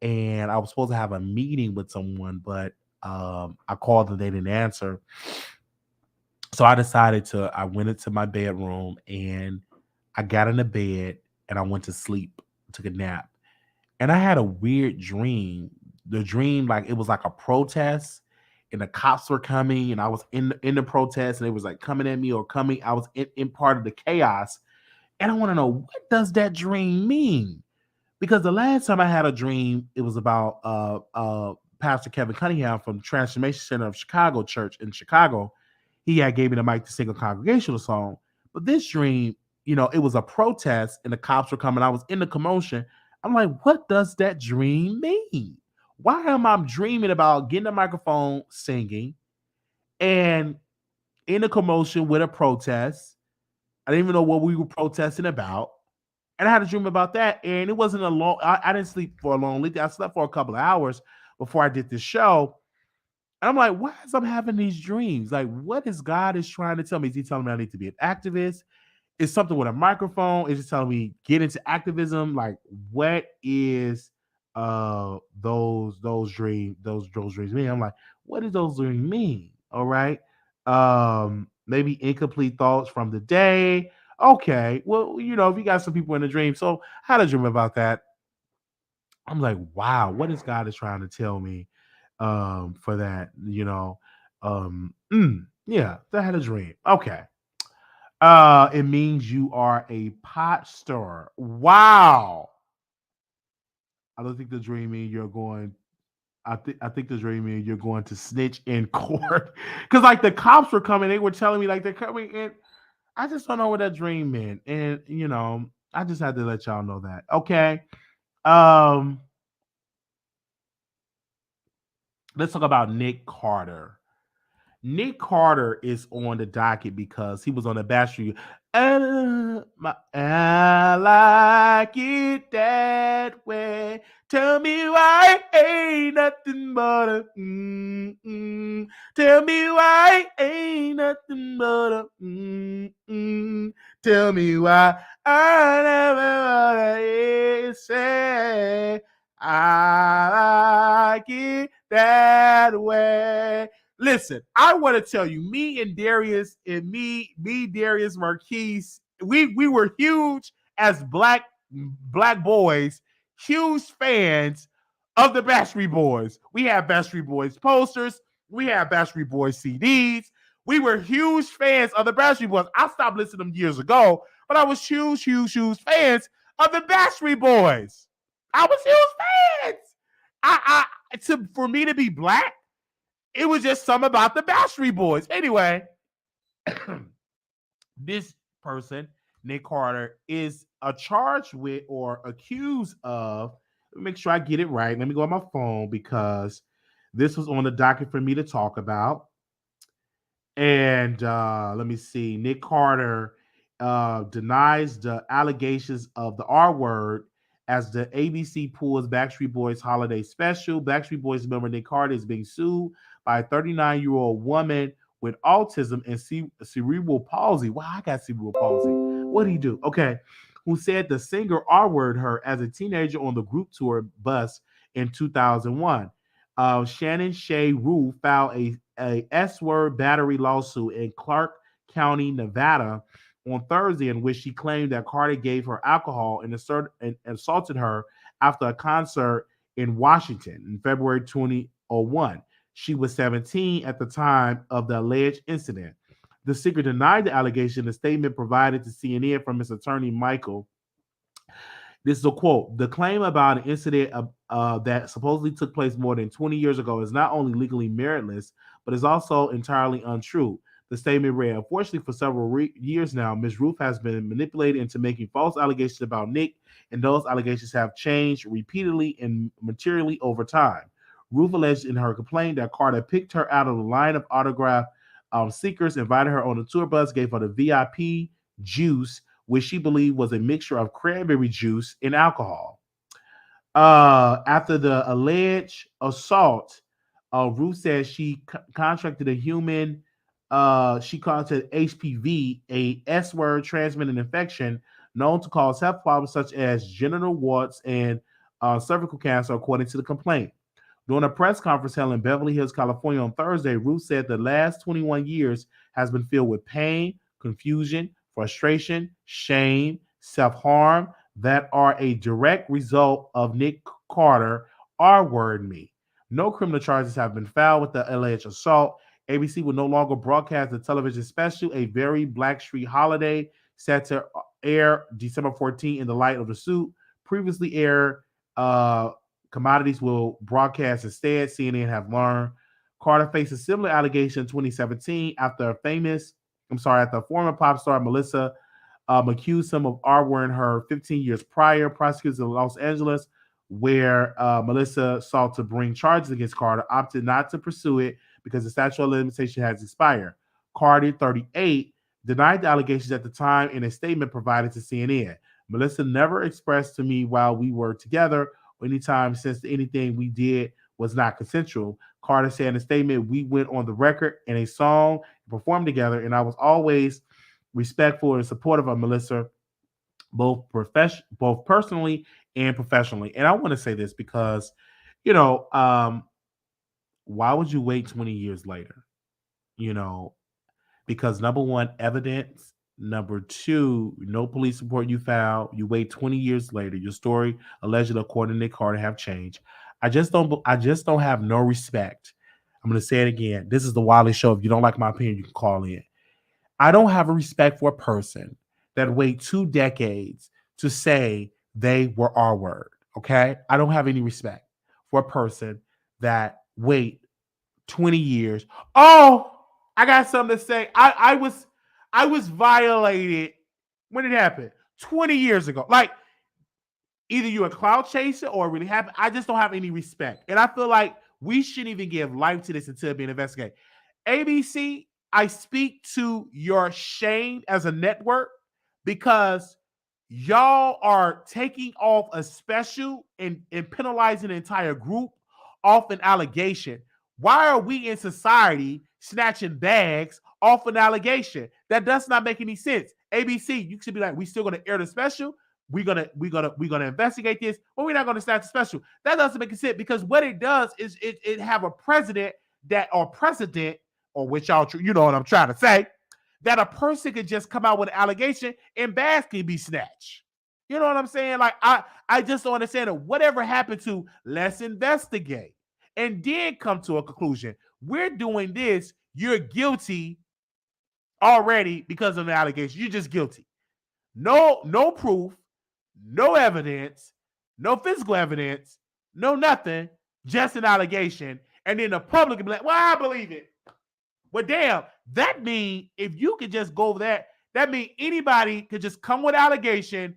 and I was supposed to have a meeting with someone, but I called and they didn't answer. So I went into my bedroom and I got in the bed and I went to sleep, took a nap. And I had a weird dream. The dream, like, it was like a protest and the cops were coming and I was in the protest and it was like coming at me or coming. I was in part of the chaos. And I want to know, what does that dream mean? Because the last time I had a dream, it was about Pastor Kevin Cunningham from Transformation Center of Chicago Church in Chicago. He had gave me the mic to sing a congregational song. But this dream, it was a protest and the cops were coming. I was in the commotion. I'm like, what does that dream mean? Why am I dreaming about getting a microphone, singing, and in a commotion with a protest? I didn't even know what we were protesting about. And I had a dream about that. And it wasn't a long, I didn't sleep for a long week. I slept for a couple of hours before I did this show. And I'm like, why is I'm having these dreams? Like, what is God is trying to tell me? Is he telling me I need to be an activist? Is something with a microphone? Is he telling me get into activism? Like, what is those dreams mean? I'm like, what does those dreams mean? All right. Maybe incomplete thoughts from the day. Okay. Well, if you got some people in the dream. So I had a dream about that. I'm like, wow, what is God is trying to tell me for that? Yeah, I had a dream. Okay. It means you are a pot stirrer. Wow. I don't think the dream means you're going. I think the dream means you're going to snitch in court. Because like the cops were coming, they were telling me like they're coming in. I just don't know what that dream meant. And I just had to let y'all know that. Okay. Um, let's talk about Nick Carter. Nick Carter is on the docket because he was on the Bachelor. I like it that way. Tell me why ain't nothing but a Tell me why ain't nothing but a Tell me why I never wanna say I like it that way. Listen, I want to tell you, me and Darius and Darius Marquise, we were huge as black boys, huge fans of the Backstreet Boys. We had Backstreet Boys posters, we had Backstreet Boys CDs. We were huge fans of the Backstreet Boys. I stopped listening to them years ago, but I was huge fans of the Backstreet Boys. I was huge fans. For me to be black, it was just something about the Backstreet Boys. Anyway, this person, Nick Carter, is charged with or accused of. Let me make sure I get it right. Let me go on my phone because this was on the docket for me to talk about. And let me see. Nick Carter denies the allegations of the R word as the ABC pulls Backstreet Boys holiday special. Backstreet Boys member Nick Carter is being sued by a 39-year-old woman with autism and cerebral palsy. Wow, I got cerebral palsy. What did he do? Okay. Who said the singer R word her as a teenager on the group tour bus in 2001. Shannon Shea Rue filed a S-word battery lawsuit in Clark County, Nevada on Thursday, in which she claimed that Cardi gave her alcohol and assaulted her after a concert in Washington in February 2001. She was 17 at the time of the alleged incident. The singer denied the allegation in a statement provided to CNN from his attorney, Michael. This is a quote. The claim about an incident that supposedly took place more than 20 years ago is not only legally meritless, but is also entirely untrue. The statement read, unfortunately, for several years now, Ms. Ruth has been manipulated into making false allegations about Nick, and those allegations have changed repeatedly and materially over time. Ruth alleged in her complaint that Carter picked her out of the line of autograph seekers, invited her on the tour bus, gave her the VIP juice, which she believed was a mixture of cranberry juice and alcohol. After the alleged assault, Ruth says she contracted a human. She contracted HPV, a S-word transmitted infection known to cause health problems such as genital warts and cervical cancer, according to the complaint. During a press conference held in Beverly Hills, California on Thursday, Ruth said the last 21 years has been filled with pain, confusion, frustration, shame, self-harm that are a direct result of Nick Carter R-word me. No criminal charges have been filed with the alleged assault. ABC will no longer broadcast the television special, A Very Black Street Holiday, set to air December 14 in the light of the suit. Previously aired commodities will broadcast instead, CNN have learned. Carter faced a similar allegation in 2017 after after a former pop star Melissa accused him of R-wording her 15 years prior. Prosecutors in Los Angeles, where Melissa sought to bring charges against Carter, opted not to pursue it because the statute of limitation has expired. Cardi, 38, denied the allegations at the time in a statement provided to CNN. Melissa never expressed to me while we were together or anytime since anything we did was not consensual. Carter said in a statement, we went on the record in a song, performed together, and I was always respectful and supportive of Melissa, both personally and professionally. And I want to say this because, you know, why would you wait 20 years later? You know, because number one, evidence. Number two, no police report you filed. You wait 20 years later. Your story, allegedly according to Nick Carter, have changed. I just don't have no respect. I'm gonna say it again. This is the Wiley Show. If you don't like my opinion, you can call in. I don't have a respect for a person that wait 2 decades to say they were R word. Okay. I don't have any respect for a person that wait 20 years. Oh, I got something to say. I was violated when it happened 20 years ago. Like, either you're a cloud chaser or it really happened. I just don't have any respect. And I feel like we shouldn't even give life to this until being investigated. ABC, I speak to your shame as a network because y'all are taking off a special and penalizing an entire group off an allegation. Why are we in society snatching bags off an allegation? That does not make any sense. ABC, you should be like, we still gonna air the special. We're gonna investigate this, but we're not gonna snatch the special. That doesn't make sense because what it does is it have a precedent or which y'all you know what I'm trying to say, that a person could just come out with an allegation and bags can be snatched. You know what I'm saying? Like I just don't understand it. Whatever happened to let's investigate and then come to a conclusion. We're doing this. You're guilty already because of the allegation. You're just guilty. No proof, no evidence, no physical evidence, no nothing, just an allegation. And then the public can be like, well, I believe it. Well, damn, that means if you could just go over that means anybody could just come with an allegation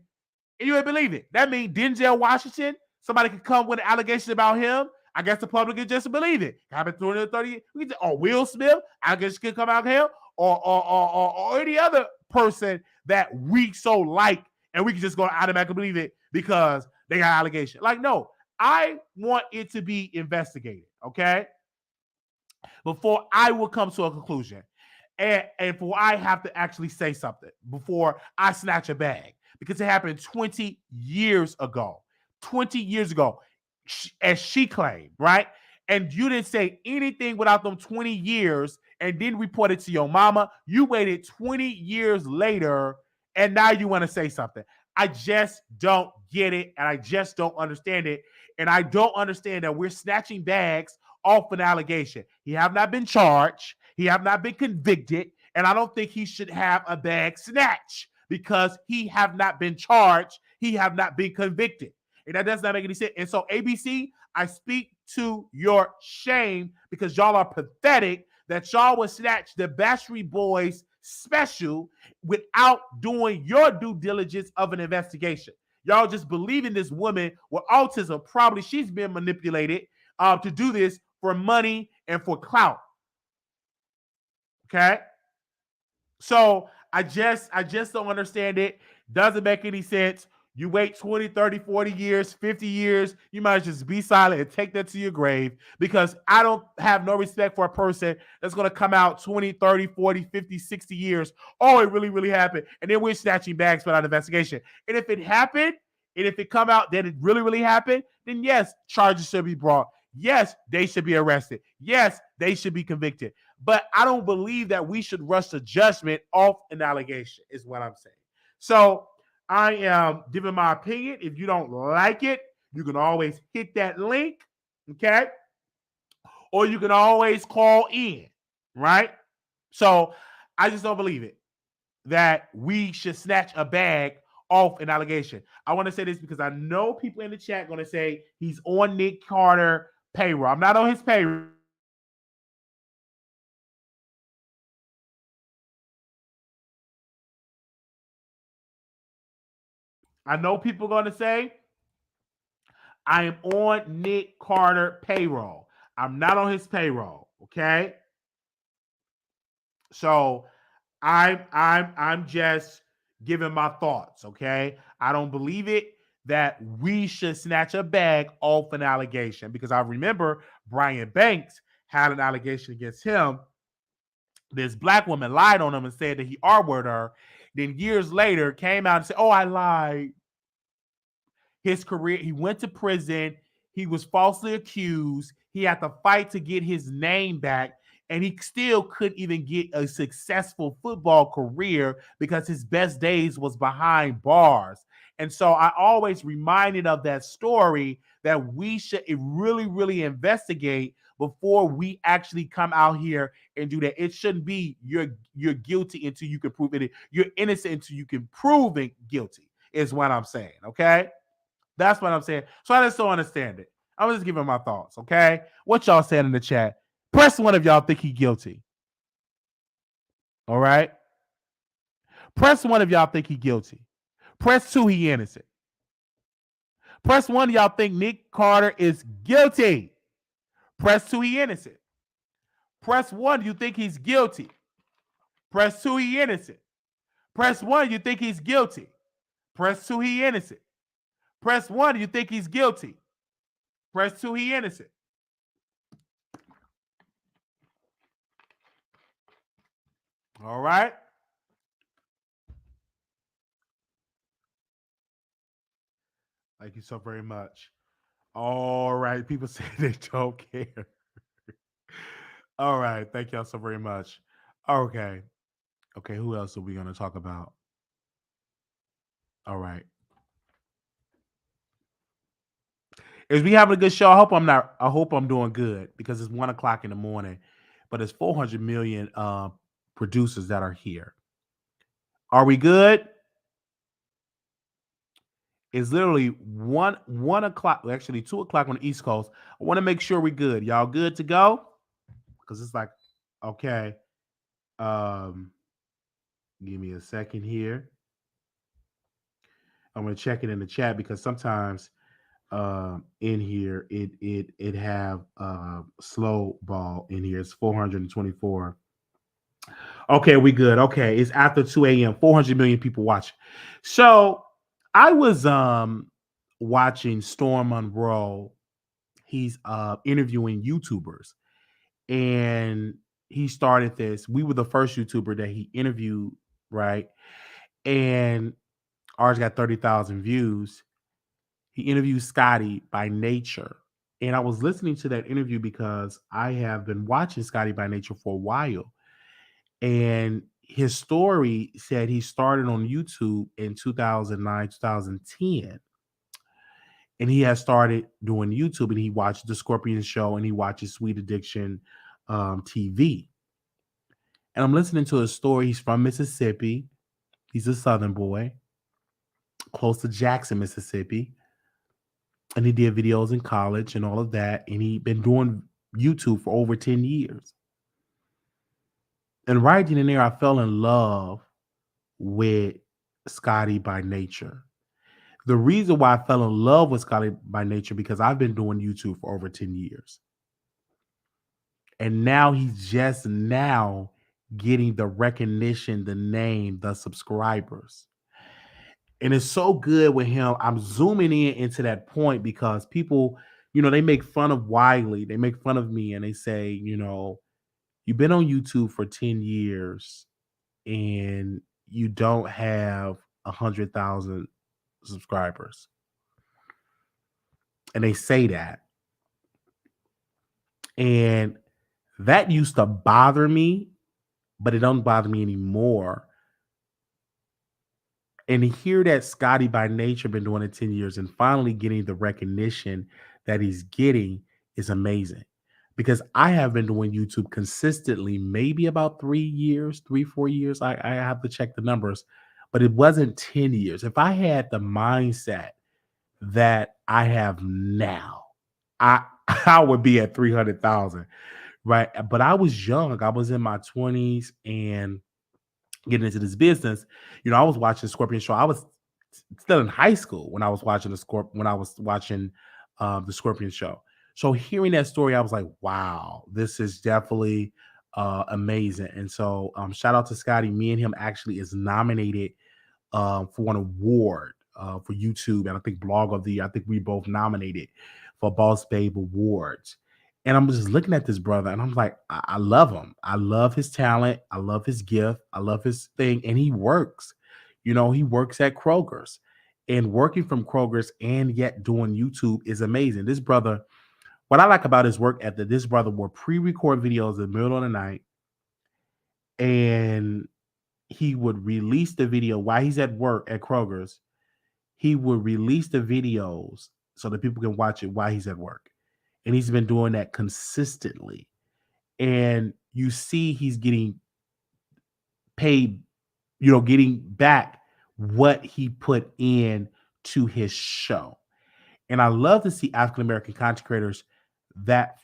and you would believe it. That means Denzel Washington, somebody could come with an allegation about him. I guess the public could just believe it. Happened 20 or 30 years. Or Will Smith, I guess could come out here. Or any other person that we so like, and we can just go automatically believe it because they got allegation. Like, no, I want it to be investigated, okay? Before I will come to a conclusion. And before I have to actually say something, before I snatch a bag. Because it happened 20 years ago. 20 years ago, as she claimed, right? And you didn't say anything without them 20 years and then report it to your mama. You waited 20 years later and now you want to say something. I just don't get it and I just don't understand it. And I don't understand that we're snatching bags off an allegation. He have not been charged. He have not been convicted. And I don't think he should have a bag snatch because he have not been charged. He have not been convicted. And that does not make any sense. And so ABC, I speak to your shame because y'all are pathetic that y'all would snatch the Backstreet Boys special without doing your due diligence of an investigation. Y'all just believe in this woman with autism. Probably she's been manipulated to do this for money and for clout. Okay? So I just don't understand it. Doesn't make any sense. You wait 20, 30, 40 years, 50 years, you might just be silent and take that to your grave because I don't have no respect for a person that's going to come out 20, 30, 40, 50, 60 years. Oh, it really, really happened. And then we're snatching bags without investigation. And if it happened, and if it come out that it really, really happened, then yes, charges should be brought. Yes, they should be arrested. Yes, they should be convicted. But I don't believe that we should rush to judgment off an allegation is what I'm saying. So I am giving my opinion. If you don't like it, you can always hit that link, okay? Or you can always call in, right? So I just don't believe it that we should snatch a bag off an allegation. I want to say this because I know people in the chat going to say he's on Nick Carter payroll. I'm not on his payroll. I know people are going to say I am on Nick Carter payroll. I'm not on his payroll, okay? So I'm just giving my thoughts, okay? I don't believe it that we should snatch a bag off an allegation because I remember Brian Banks had an allegation against him. This black woman lied on him and said that he R-worded her. Then years later came out and said, oh, I lied. His career, he went to prison. He was falsely accused. He had to fight to get his name back. And he still couldn't even get a successful football career because his best days was behind bars. And so I always reminded of that story that we should really, really investigate before we actually come out here and do that. It shouldn't be you're guilty until you can prove it. You're innocent until you can prove it guilty is what I'm saying, okay? That's what I'm saying. So I just don't understand it. I'm just giving my thoughts, okay? What y'all saying in the chat? Press one if y'all think he's guilty. All right? Press 1 if y'all think he guilty. Press 2, he innocent. Press 1 y'all think Nick Carter is guilty. Press 2, he innocent. Press 1, you think he's guilty. Press 2, he innocent. Press 1, you think he's guilty. Press 2, he innocent. Press 1, you think he's guilty. Press 2, he innocent. All right. Thank you so very much. All right. People say they don't care. All right. Thank y'all so very much. Okay. Okay. Who else are we going to talk about? All right. Is we having a good show? I hope I'm doing good because it's 1:00 in the morning, but it's 400 million producers that are here. Are we good? It's literally 1:00, actually 2:00 on the East Coast. I want to make sure we're good. Y'all good to go? Because it's like, okay. Give me a second here. I'm gonna check it in the chat because sometimes in here it have slow ball in here. It's 424. Okay, we good. Okay, it's after 2 a.m. 400 million people watching. So I was watching Storm Monroe. He's interviewing YouTubers, and he started this. We were the first YouTuber that he interviewed, right? And ours got 30,000 views. He interviewed Scotty by Nature. And I was listening to that interview because I have been watching Scotty by Nature for a while. And his story said he started on YouTube in 2009, 2010. And he has started doing YouTube, and he watched The Scorpion Show, and he watches Sweet Addiction TV. And I'm listening to his story. He's from Mississippi. He's a Southern boy, close to Jackson, Mississippi. And he did videos in college and all of that. And he'd been doing YouTube for over 10 years. And right then and there, I fell in love with Scotty by Nature. The reason why I fell in love with Scotty by Nature because I've been doing YouTube for over 10 years. And now he's just now getting the recognition, the name, the subscribers. And it's so good with him. I'm zooming in into that point because people, they make fun of Wiley. They make fun of me and they say, you've been on YouTube for 10 years and you don't have 100,000 subscribers. And they say that. And that used to bother me, but it don't bother me anymore. And to hear that Scotty by Nature been doing it 10 years and finally getting the recognition that he's getting is amazing. Because I have been doing YouTube consistently, maybe about 3 years, 4 years. I have to check the numbers, but it wasn't 10 years. If I had the mindset that I have now, I would be at 300,000, right? But I was young. I was in my 20s and getting into this business. I was watching Scorpion Show. I was still in high school when I was watching the Scorpion Show. So hearing that story, I was like, wow, this is definitely amazing. And so shout out to Scotty. Me and him actually is nominated for an award for YouTube. And I think Blog of the Year. I think we both nominated for Boss Babe Awards. And I'm just looking at this brother and I'm like, I love him. I love his talent. I love his gift. I love his thing. And he works. He works at Kroger's. And working from Kroger's and yet doing YouTube is amazing. This brother, what I like about his work ethic, this brother will pre-record videos in the middle of the night. And he would release the video while he's at work at Kroger's. He would release the videos so that people can watch it while he's at work. And he's been doing that consistently. And you see he's getting paid, getting back what he put in to his show. And I love to see African-American content creators that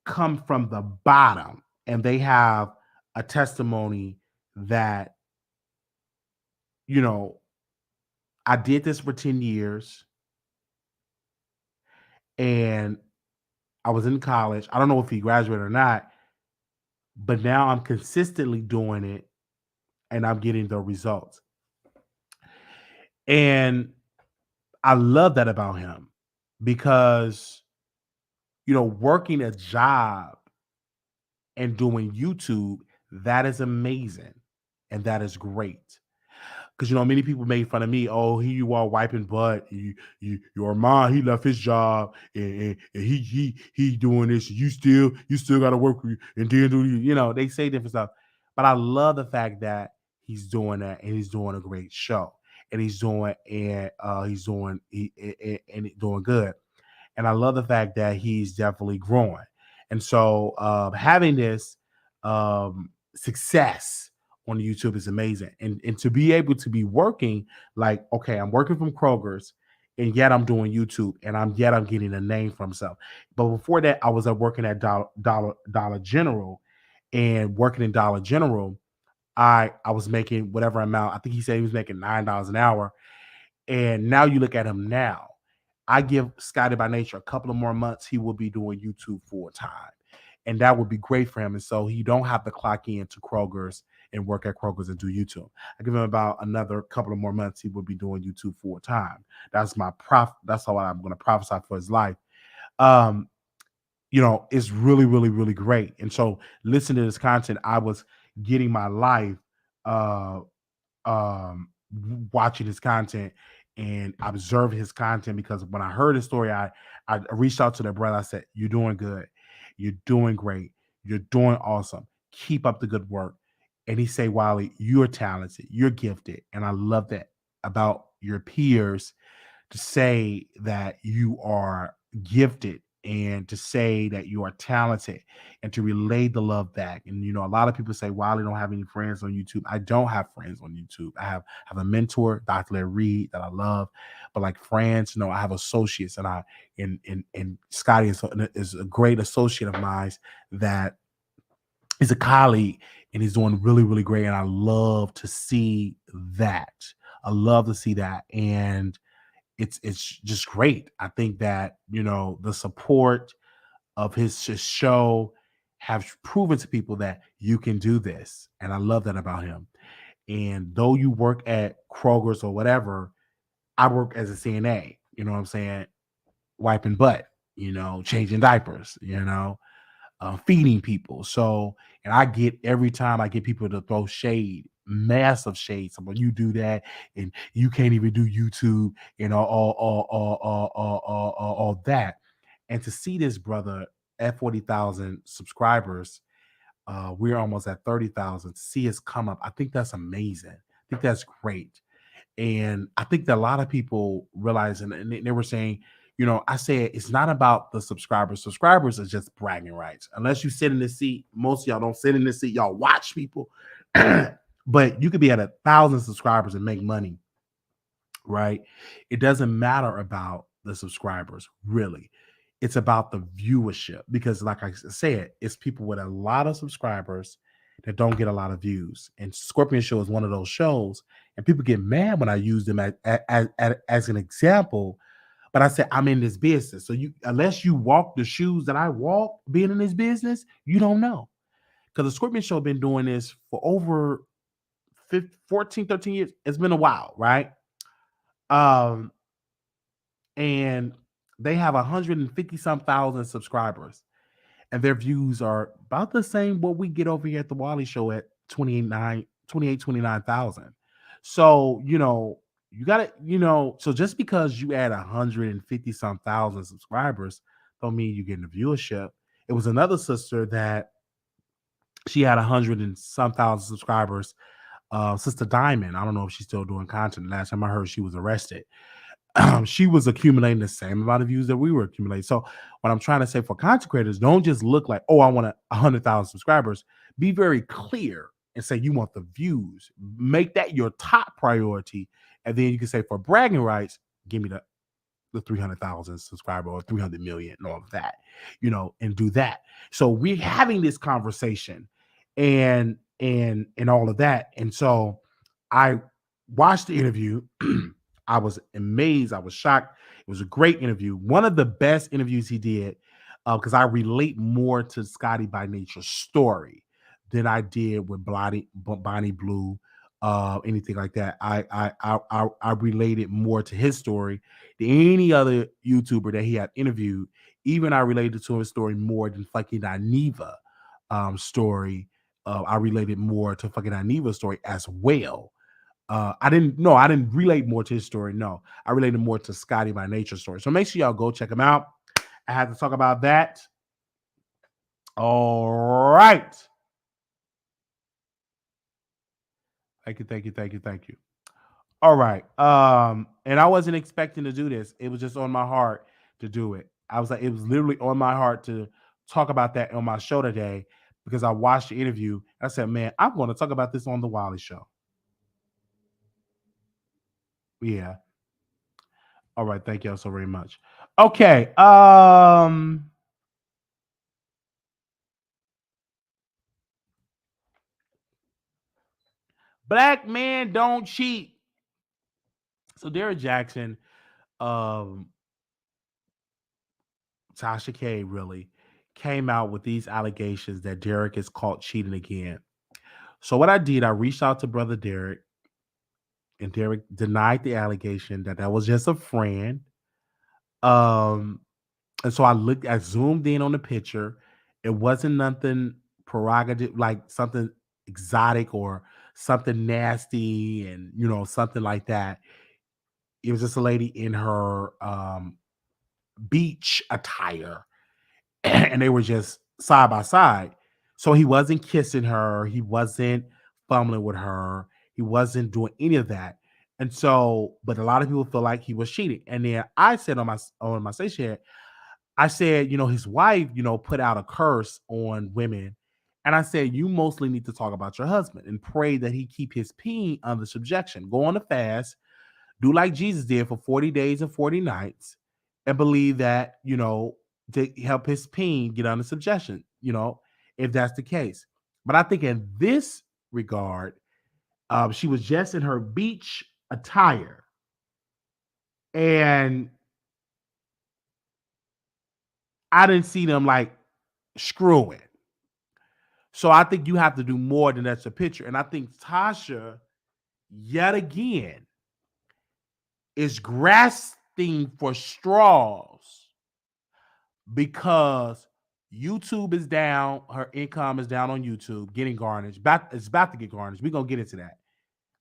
come from the bottom and they have a testimony that you know, I did this for 10 years and I was in college. I don't know if he graduated or not, but now I'm consistently doing it and I'm getting the results. And I love that about him because, working a job and doing YouTube, that is amazing and that is great. Because many people made fun of me. Oh, here you are wiping butt. Your mom, he left his job and he doing this. You still got to work and then do they say different stuff. But I love the fact that he's doing that and he's doing a great show and he's doing doing good. And I love the fact that he's definitely growing. And so having this success on YouTube is amazing. And to be able to be working like, okay, I'm working from Kroger's and yet I'm doing YouTube and I'm getting a name for himself. But before that, I was working at Dollar General, and working in Dollar General, I was making whatever amount. I think he said he was making $9 an hour. And now you look at him now. I give Scotty by Nature a couple of more months, he will be doing YouTube full time. And that would be great for him. And so he don't have to clock in to Kroger's and work at Kroger's and do YouTube. I give him about another couple of more months, he will be doing YouTube full time. That's that's how I'm going to prophesy for his life. It's really, really, really great. And so listening to this content, I was getting my life watching his content and observed his content, because when I heard his story, I reached out to the brother. I said, "You're doing good. You're doing great. You're doing awesome. Keep up the good work." And he say, "Wiley, you're talented. You're gifted." And I love that about your peers, to say that you are gifted and to say that you are talented and to relay the love back. And a lot of people say, Wiley don't have any friends on YouTube. I don't have friends on YouTube. I have a mentor, Dr. Reid, that I love, but like friends, I have associates, and Scotty is a great associate of mine that is a colleague, and he's doing really, really great. And I love to see that. I love to see that. And it's just great. I think that the support of his show have proven to people that you can do this, and I love that about him. And though you work at Kroger's or whatever, I work as a CNA. You know what I'm saying? Wiping butt. Changing diapers. Feeding people. So, and I get, every time I get people to throw shade, massive shade. Someone, you do that, and you can't even do YouTube, and all that. And to see this brother at 40,000 subscribers, we're almost at 30,000. To see his come up, I think that's amazing. I think that's great. And I think that a lot of people realize, and they were saying, I said it's not about the subscribers. Subscribers are just bragging rights. Unless you sit in the seat, most of y'all don't sit in the seat. Y'all watch people. But you could be at 1,000 subscribers and make money, right? It doesn't matter about the subscribers, really. It's about the viewership, because like I said, it's people with a lot of subscribers that don't get a lot of views. And Scorpion Show is one of those shows, and people get mad when I use them as an example. But I said, I'm in this business. So unless you walk the shoes that I walk being in this business, you don't know. Because the Scorpion Show been doing this for over 14, 13 years. It's been a while, right? And they have 150 some thousand subscribers, and their views are about the same what we get over here at the Wiley Show at 29,000. So, you got to, so just because you add 150 some thousand subscribers don't mean you're getting the viewership. It was another sister that she had 100 and some thousand subscribers, Sister Diamond. I don't know if she's still doing content. Last time I heard, she was arrested. She was accumulating the same amount of views that we were accumulating. So what I'm trying to say for content creators, don't just look like, oh, I want 100,000 subscribers. Be very clear and say you want the views. Make that your top priority. And then you can say, for bragging rights, give me the 300,000 subscriber or 300 million and all of that, and do that. So we're having this conversation and all of that. And so I watched the interview. I was amazed. I was shocked. It was a great interview. One of the best interviews he did, because I relate more to Scotty by Nature's story than I did with Bonnie Blue, anything like that. I related more to his story than any other YouTuber that he had interviewed. Even I related to his story more than fucking Aniva story. I related more to fucking Aniva's story as well. I didn't relate more to his story. No, I related more to Scotty by Nature's story. So make sure y'all go check him out. I had to talk about that. All right. Thank you. All right. And I wasn't expecting to do this. It was just on my heart to do it. I was like, it was literally on my heart to talk about that on my show today because I watched the interview. I said, man, I'm going to talk about this on the Wiley Show. Yeah. All right. Thank y'all so very much. Okay. Black men don't cheat. So Derrick Jaxn, um, Tasha K really came out with these allegations that Derrick is caught cheating again. So what I did, I reached out to brother Derrick, and Derrick denied the allegation that was just a friend. Um, and so I zoomed in on the picture. It wasn't nothing prerogative, like something exotic or something nasty, and something like that. It was just a lady in her beach attire, and they were just side by side. So he wasn't kissing her, he wasn't fumbling with her, he wasn't doing any of that. And so, but a lot of people feel like he was cheating. And then I said on my station, I said, his wife, put out a curse on women. And I said, you mostly need to talk about your husband and pray that he keep his peen under subjection. Go on a fast, do like Jesus did for 40 days and 40 nights, and believe that, to help his pain get under subjection, if that's the case. But I think in this regard, she was just in her beach attire, and I didn't see them like screwing. So I think you have to do more than that's a picture. And I think Tasha, yet again, is grasping for straws because YouTube is down. Her income is down on YouTube, getting garnished. It's about to get garnished. We're going to get into that.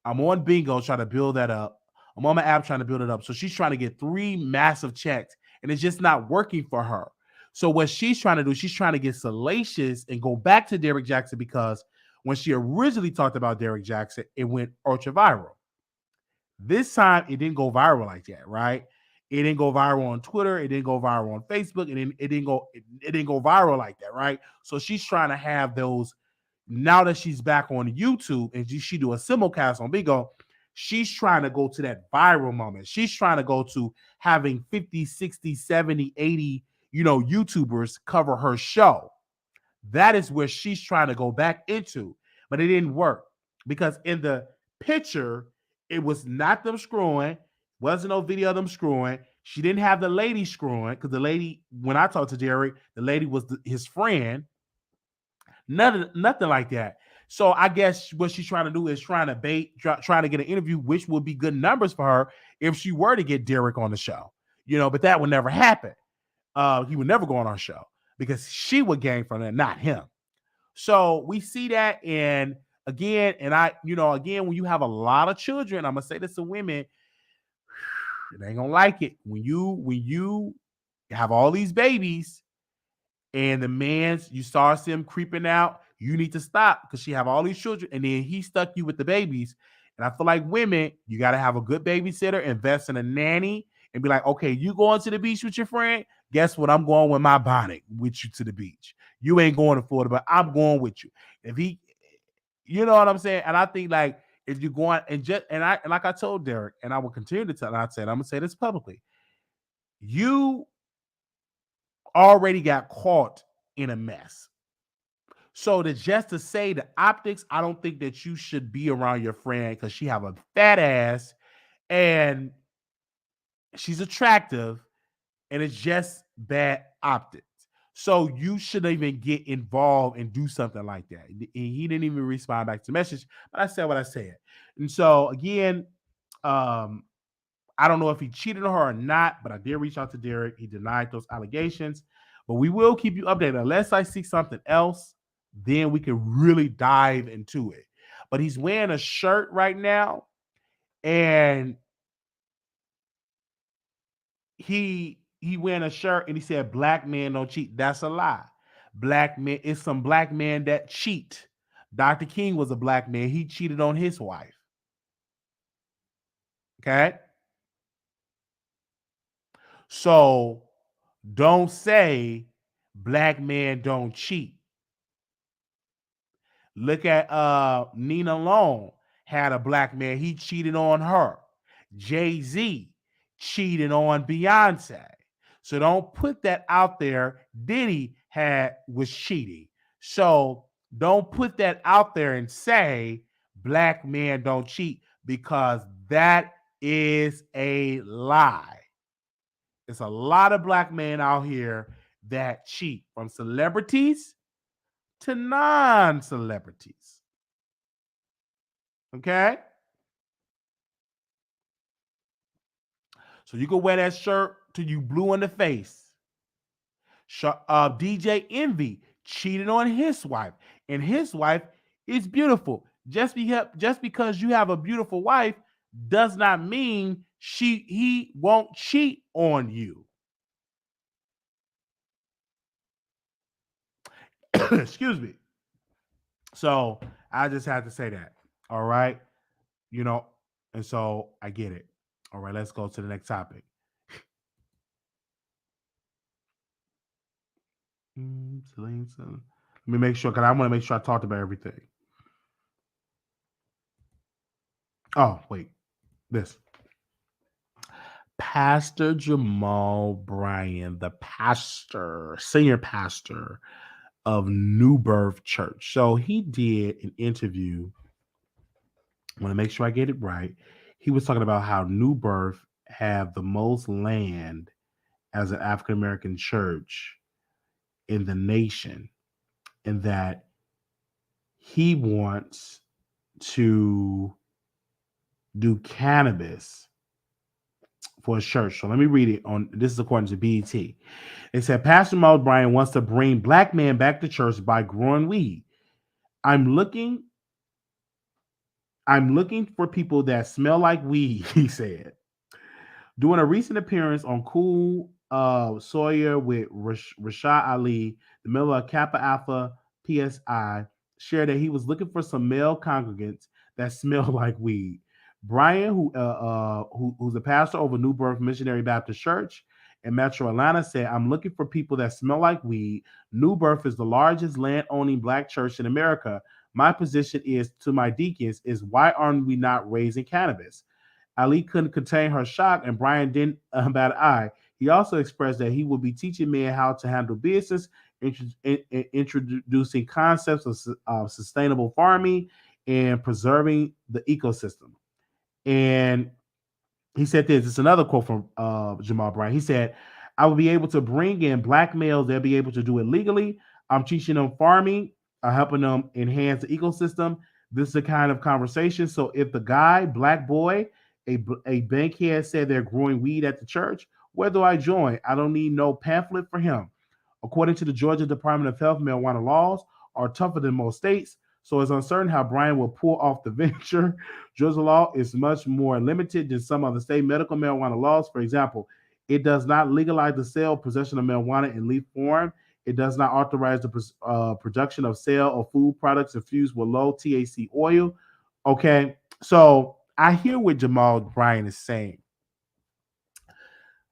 I'm on Bingo trying to build that up. I'm on my app trying to build it up. So she's trying to get 3 massive checks, and it's just not working for her. So what she's trying to do, she's trying to get salacious and go back to Derrick Jaxn, because when she originally talked about Derrick Jaxn, it went ultra viral. This time it didn't go viral like that, right? It didn't go viral on Twitter. It didn't go viral on Facebook. It didn't go viral like that, right? So she's trying to have those. Now that she's back on YouTube and she do a simulcast on Bingo, she's trying to go to that viral moment. She's trying to go to having 50, 60, 70, 80, YouTubers cover her show. That is where she's trying to go back into, but it didn't work because in the picture, it was not them screwing. Wasn't no video of them screwing. She didn't have the lady screwing because the lady, when I talked to Derrick, the lady was his friend. Nothing like that. So I guess what she's trying to do is trying to get an interview, which would be good numbers for her if she were to get Derrick on the show. But that would never happen. He would never go on our show because she would gain from it, not him. So we see that, and again, when you have a lot of children, I'm gonna say this to women, they ain't gonna like it when you have all these babies and the man's you start seeing him creeping out. You need to stop because she have all these children, and then he stuck you with the babies. And I feel like women, you got to have a good babysitter, invest in a nanny, and be like, okay, you going to the beach with your friend? Guess what? I'm going with my bonnet with you to the beach. You ain't going to Florida, but I'm going with you. If he, you know what I'm saying? And I think like if you're going and like I told Derrick, and I will continue to tell, and I said I'm gonna say this publicly. You already got caught in a mess. So just to say the optics, I don't think that you should be around your friend because she have a fat ass and she's attractive and it's just bad optics. So you shouldn't even get involved and do something like that. And he didn't even respond back to the message, but I said what I said. And so again, um, I don't know if he cheated on her or not, but I did reach out to Derrick. He denied those allegations. But we will keep you updated. Unless I see something else, then we can really dive into it. But he's wearing a shirt right now, and he wearing a shirt and he said black men don't cheat. That's a lie. Black men, it's some black men that cheat. Dr. King was a black man. He cheated on his wife. Okay. So don't say black men don't cheat. Look at Nina Long had a black man. He cheated on her. Jay-Z cheated on Beyonce. So don't put that out there. Diddy was cheating. So don't put that out there and say black men don't cheat because that is a lie. It's a lot of black men out here that cheat, from celebrities to non-celebrities. Okay? So you can wear that shirt till you blue in the face. DJ Envy cheated on his wife, and his wife is beautiful. Just because you have a beautiful wife does not mean he won't cheat on you. Excuse me. So I just had to say that. All right. And so I get it. All right, let's go to the next topic. Celine. Let me make sure, because I want to make sure I talked about everything. Oh, wait. This. Pastor Jamal Bryant, the senior pastor of New Birth Church. So he did an interview. I want to make sure I get it right. He was talking about how New Birth have the most land as an African American church in the nation, and that he wants to do cannabis for a church. So let me read it. This is according to BET. It said Pastor Jamal Bryant wants to bring black men back to church by growing weed. I'm looking for people that smell like weed, he said. Doing a recent appearance on Cool Sawyer with Rashad Ali, the member of Kappa Alpha PSI, shared that he was looking for some male congregants that smell like weed. Brian, who's a pastor over New Birth Missionary Baptist Church in Metro Atlanta, said, I'm looking for people that smell like weed. New Birth is the largest land-owning black church in America. My position is to my deacons is, why aren't we not raising cannabis? Ali couldn't contain her shock, and Brian didn't bat an eye. He also expressed that he will be teaching men how to handle business, introducing concepts of sustainable farming and preserving the ecosystem. And he said this. It's another quote from Jamal Bryant. He said, I will be able to bring in black males. They'll be able to do it legally. I'm teaching them farming, helping them enhance the ecosystem. This is the kind of conversation. So if the guy, black boy, a bankhead said they're growing weed at the church, where do I join? I don't need no pamphlet for him. According to the Georgia Department of Health, marijuana laws are tougher than most states, so it's uncertain how Brian will pull off the venture. Georgia law is much more limited than some other state medical marijuana laws. For example, it does not legalize the sale, possession of marijuana in leaf form. It does not authorize the production of sale of food products infused with low THC oil. Okay, so I hear what Jamal Bryant is saying,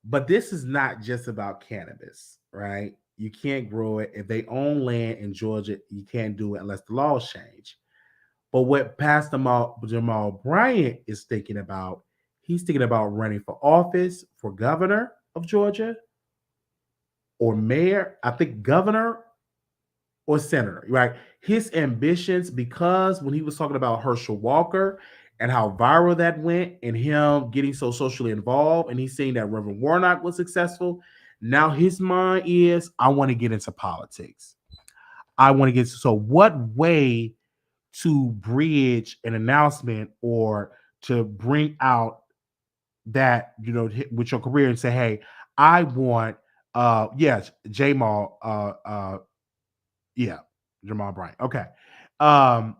but this is not just about cannabis, right? You can't grow it. If they own land in Georgia, you can't do it unless the laws change. But what Pastor Jamal Bryant is thinking about, he's thinking about running for office for governor of Georgia or mayor. I think governor or senator, right? His ambitions, because when he was talking about Herschel Walker and how viral that went and him getting so socially involved, and he's saying that Reverend Warnock was successful, now his mind is, I want to get into politics. I want to get, so what way to bridge an announcement or to bring out that, with your career and say, hey, I want, yes, Jamal, yeah, Jamal Bryant. Okay. Um,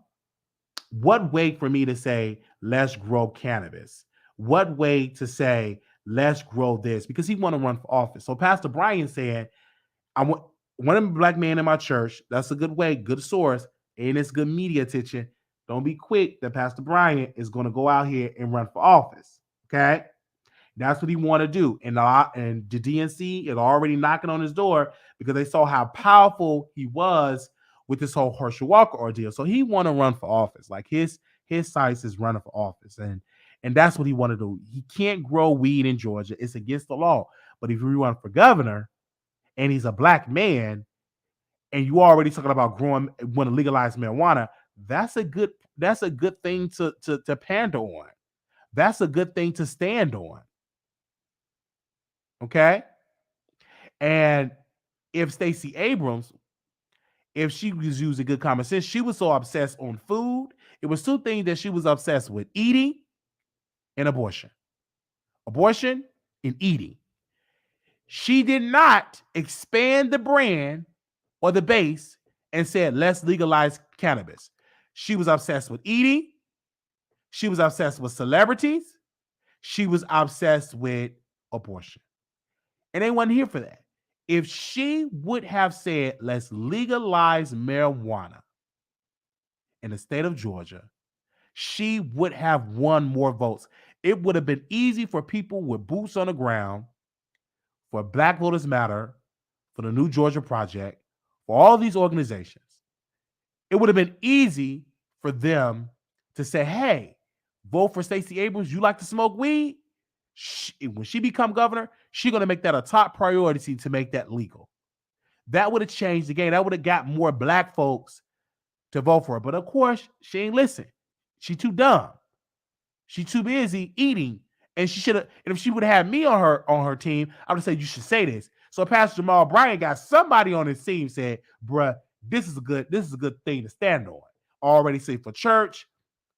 what way for me to say, let's grow cannabis? What way to say, let's grow this? Because he want to run for office. So Pastor Brian said, I want one black man in my church. That's a good way, good source, and it's good media attention. Don't be quick that Pastor Bryant is going to go out here and run for office. Okay. That's what he want to do. And the DNC is already knocking on his door because they saw how powerful he was with this whole Herschel Walker ordeal. So he want to run for office. Like his sights is running for office. And that's what he want to do. He can't grow weed in Georgia. It's against the law. But if you run for governor and he's a black man and you already talking about growing, want to legalize marijuana, that's a good thing to pander on. That's a good thing to stand on. Okay. And if Stacey Abrams, if she was using good common sense, she was so obsessed on food. It was two things that she was obsessed with: eating and abortion. Abortion and eating. She did not expand the brand or the base and said, let's legalize cannabis. She was obsessed with eating. She was obsessed with celebrities. She was obsessed with abortion. And they wasn't here for that. If she would have said, let's legalize marijuana in the state of Georgia, she would have won more votes. It would have been easy for people with boots on the ground, for Black Voters Matter, for the New Georgia Project, for all these organizations. It would have been easy for them to say, hey, vote for Stacey Abrams. You like to smoke weed? When she become governor, she's going to make that a top priority to make that legal. That would have changed the game. That would have got more black folks to vote for her. But of course, she ain't listen. She too dumb. She too busy eating. And she should have, and if she would have had me on her team, I would have said, you should say this. So Pastor Jamal Bryant got somebody on his team said, bruh, this is a good thing to stand on. Already say for church,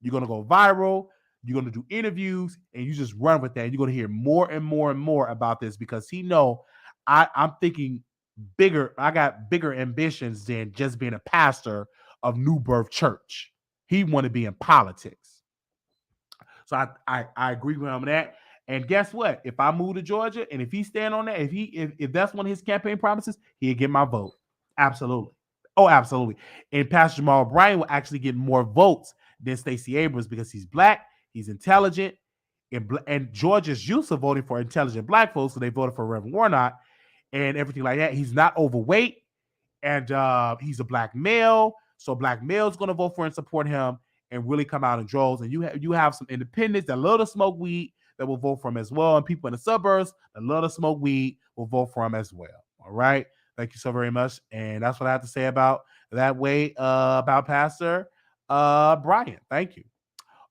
you're gonna go viral, you're gonna do interviews, and you just run with that. And you're gonna hear more and more and more about this because he know I'm thinking bigger. I got bigger ambitions than just being a pastor of New Birth Church. He want to be in politics. So I agree with him on that. And guess what? If I move to Georgia and if he stand on that, if that's one of his campaign promises, he'll get my vote. Absolutely. Oh, absolutely. And Pastor Jamal Bryant will actually get more votes than Stacey Abrams because he's black, he's intelligent, and Georgia's used to voting for intelligent black folks, so they voted for Reverend Warnock and everything like that. He's not overweight, and he's a black male, so black males going to vote for and support him and really come out in droves. And you have some independents that love to smoke weed that will vote for him as well, and people in the suburbs that love to smoke weed will vote for him as well. All right. Thank you so very much. And that's what I have to say about that way about Pastor Bryant. Thank you.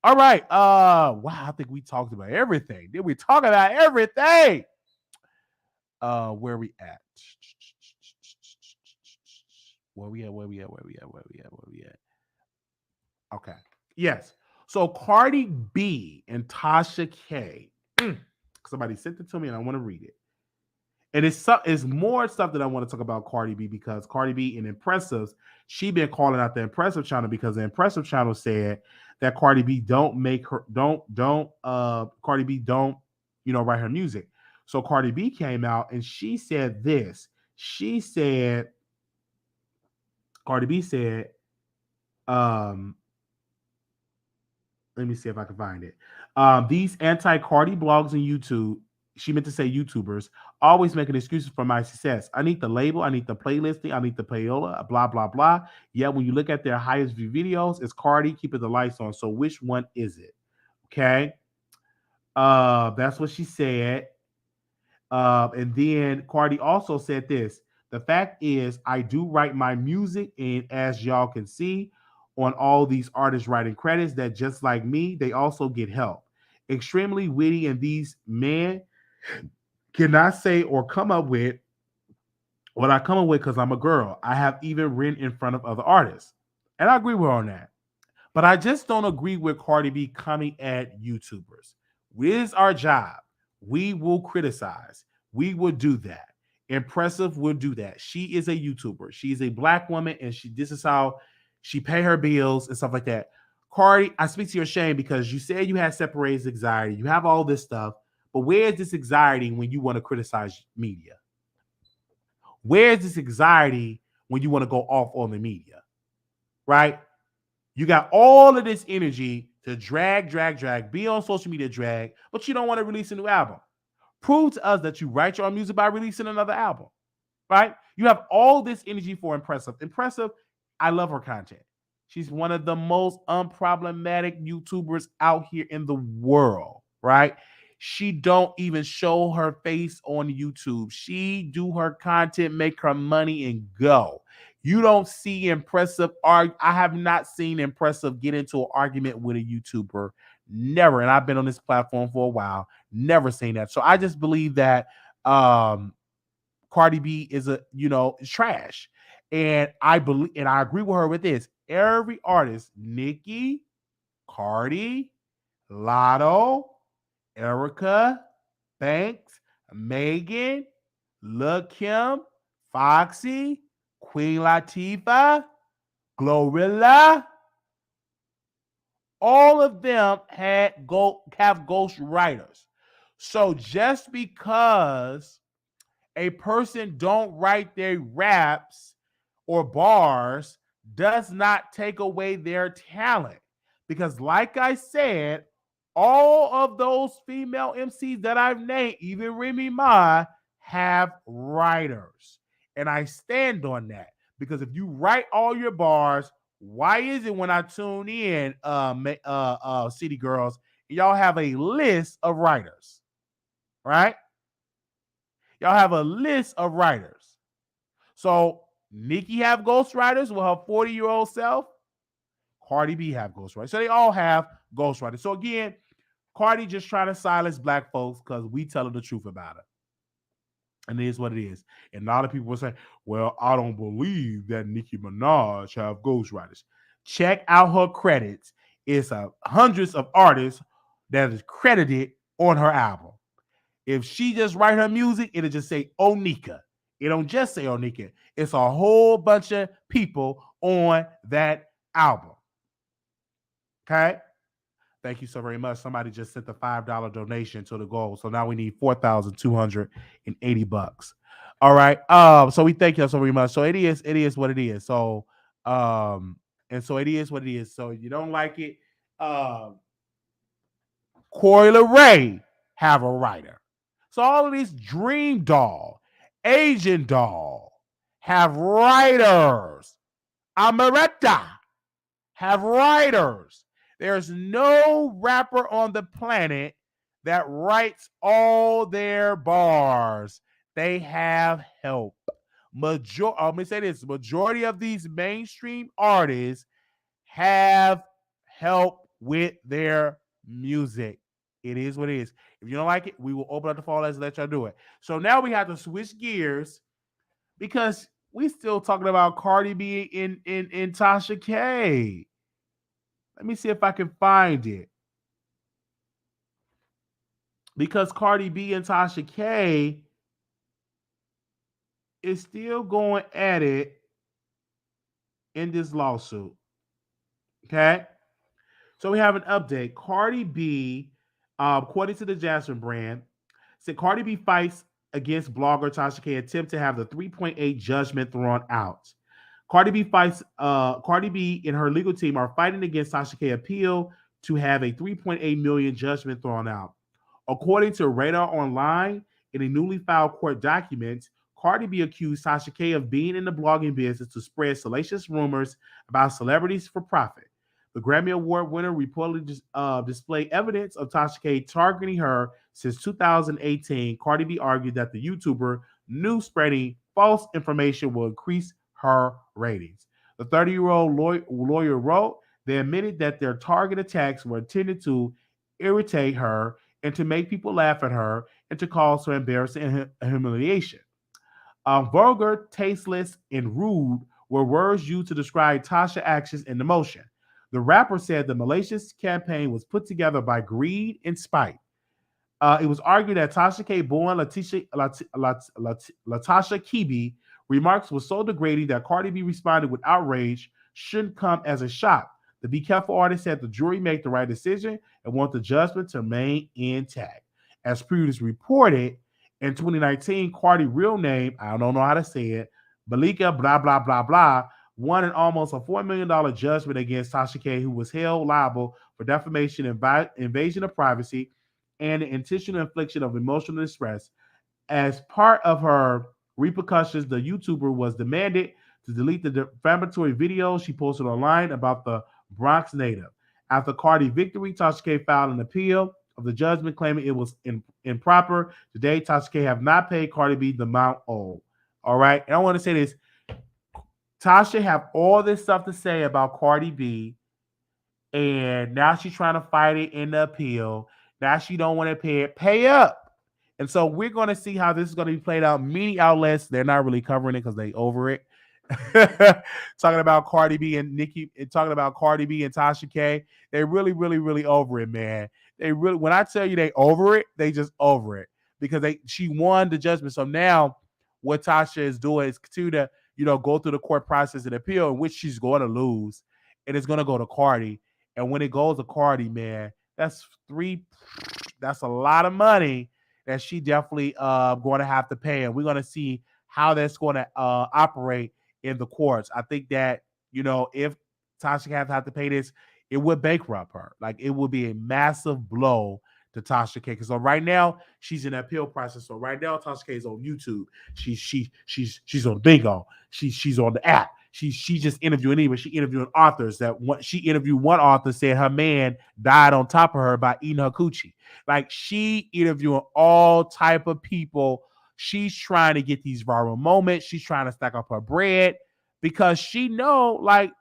All right. Wow, I think we talked about everything. Did we talk about everything? Where we at? Where we at? Okay. Yes. So Cardi B and Tasha K. Somebody sent it to me and I want to read it. And it's more stuff that I want to talk about Cardi B because Cardi B and Empressive, she been calling out the Empressive channel because the Empressive channel said that Cardi B don't write her music. So Cardi B came out and she said this. Cardi B said, let me see if I can find it. These anti-Cardi blogs on YouTube, she meant to say YouTubers, always making excuses for my success. I need the label, I need the playlisting, I need the payola, blah, blah, blah. Yet when you look at their highest view videos, it's Cardi keeping the lights on. So which one is it? Okay. That's what she said. And then Cardi also said this. The fact is, I do write my music, and as y'all can see on all these artists writing credits, that just like me, they also get help. Extremely witty, and these men cannot say or come up with what I come up with because I'm a girl. I have even written in front of other artists. And I agree with her on that. But I just don't agree with Cardi B coming at YouTubers. It is our job. We will criticize. We will do that. Empressive will do that. She is a YouTuber. She's a black woman, and this is how she pay her bills and stuff like that. Cardi, I speak to your shame because you said you had separation anxiety. You have all this stuff, but where is this anxiety when you want to criticize media? Where is this anxiety when you want to go off on the media? Right? You got all of this energy to drag, be on social media, drag, but you don't want to release a new album. Prove to us that you write your own music by releasing another album, right? You have all this energy for Empressive. Empressive, I love her content. She's one of the most unproblematic YouTubers out here in the world, right? She don't even show her face on YouTube. She do her content, make her money, and go. You don't see Empressive I have not seen Empressive get into an argument with a YouTuber. Never. And I've been on this platform for a while. Never seen that. So I just believe that Cardi B is trash. And I believe, and I agree with her with this. Every artist, Nicki, Cardi, Lotto, Erica, Banks, Megan, Lil Kim, Foxy, Queen Latifah, Glorilla, all of them have ghost writers. So just because a person don't write their raps or bars does not take away their talent. Because like I said, all of those female MCs that I've named, even Remy Ma, have writers. And I stand on that. Because if you write all your bars, why is it when I tune in, City Girls, y'all have a list of writers, right? Y'all have a list of writers. So Nicki have ghostwriters with her 40-year-old self. Cardi B have ghostwriters. So they all have ghostwriters. So again, Cardi just trying to silence black folks because we tell her the truth about it. And it is what it is. And a lot of people will say, well, I don't believe that Nicki Minaj have ghostwriters. Check out her credits. It's hundreds of artists that is credited on her album. If she just write her music, it'll just say Onika. It don't just say Onika. It's a whole bunch of people on that album. Okay? Thank you so very much. Somebody just sent the $5 donation to the goal. So now we need $4,280. All right. So we thank you so very much. So it is what it is. So and so it is what it is. So you don't like it. Coi Leray have a writer. So all of these Dream Doll, Asian Doll have writers. Amaretta have writers. There's no rapper on the planet that writes all their bars. They have help. Let me say this. Majority of these mainstream artists have help with their music. It is what it is. If you don't like it, we will open up the phone lines and let y'all do it. So now we have to switch gears because we still talking about Cardi B in Tasha K. Let me see if I can find it. Because Cardi B and Tasha K is still going at it in this lawsuit. Okay? So we have an update. Cardi B, according to the Jaxn brand, said Cardi B fights against blogger Tasha K attempt to have the 3.8 judgment thrown out. Cardi B and her legal team are fighting against Tasha K appeal to have a 3.8 million judgment thrown out. According to Radar Online, in a newly filed court document, Cardi B accused Tasha K of being in the blogging business to spread salacious rumors about celebrities for profit. The Grammy Award winner reportedly displayed evidence of Tasha K targeting her since 2018. Cardi B argued that the YouTuber knew spreading false information will increase her ratings. The 30-year-old lawyer wrote, they admitted that their target attacks were intended to irritate her and to make people laugh at her and to cause her embarrassment and humiliation. Vulgar, tasteless, and rude were words used to describe Tasha's actions and emotion. The rapper said the malicious campaign was put together by greed and spite. It was argued that Tasha K. born Latasha Kibi remarks were so degrading that Cardi B responded with outrage shouldn't come as a shock. The Be Careful artist said the jury made the right decision and want the judgment to remain intact. As previously reported, in 2019, Cardi real name, I don't know how to say it, Balika blah blah blah blah, won an almost a $4 million judgment against Tasha K, who was held liable for defamation, invasion of privacy, and the intentional infliction of emotional distress. As part of her repercussions, the YouTuber was demanded to delete the defamatory video she posted online about the Bronx native. After Cardi's victory, Tasha K filed an appeal of the judgment, claiming it was improper. Today, Tasha K have not paid Cardi B the amount owed. All right, and I want to say this: Tasha have all this stuff to say about Cardi B, and now she's trying to fight it in the appeal. Now she don't want to pay it. Pay up. And so we're going to see how this is going to be played out. Many outlets, they're not really covering it because they over it. Talking about Cardi B and Nicki, and talking about Cardi B and Tasha K, they really, really, really over it, man. They really, when I tell you they over it, they just over it because she won the judgment. So now what Tasha is doing is continue to, go through the court process and appeal, in which she's going to lose, and it's going to go to Cardi. And when it goes to Cardi, man, that's a lot of money that she definitely going to have to pay, and we're going to see how that's going to operate in the courts. I think that, if Tasha have to pay this, it would bankrupt her. Like, it would be a massive blow to Tasha K. So right now she's in the appeal process. So right now Tasha K is on YouTube. She's on Bingo. She's on the app. She just interviewing anyway. She interviewing authors she interviewed one author said her man died on top of her by eating her coochie. Like, she interviewing all type of people. She's trying to get these viral moments. She's trying to stack up her bread because she know, like,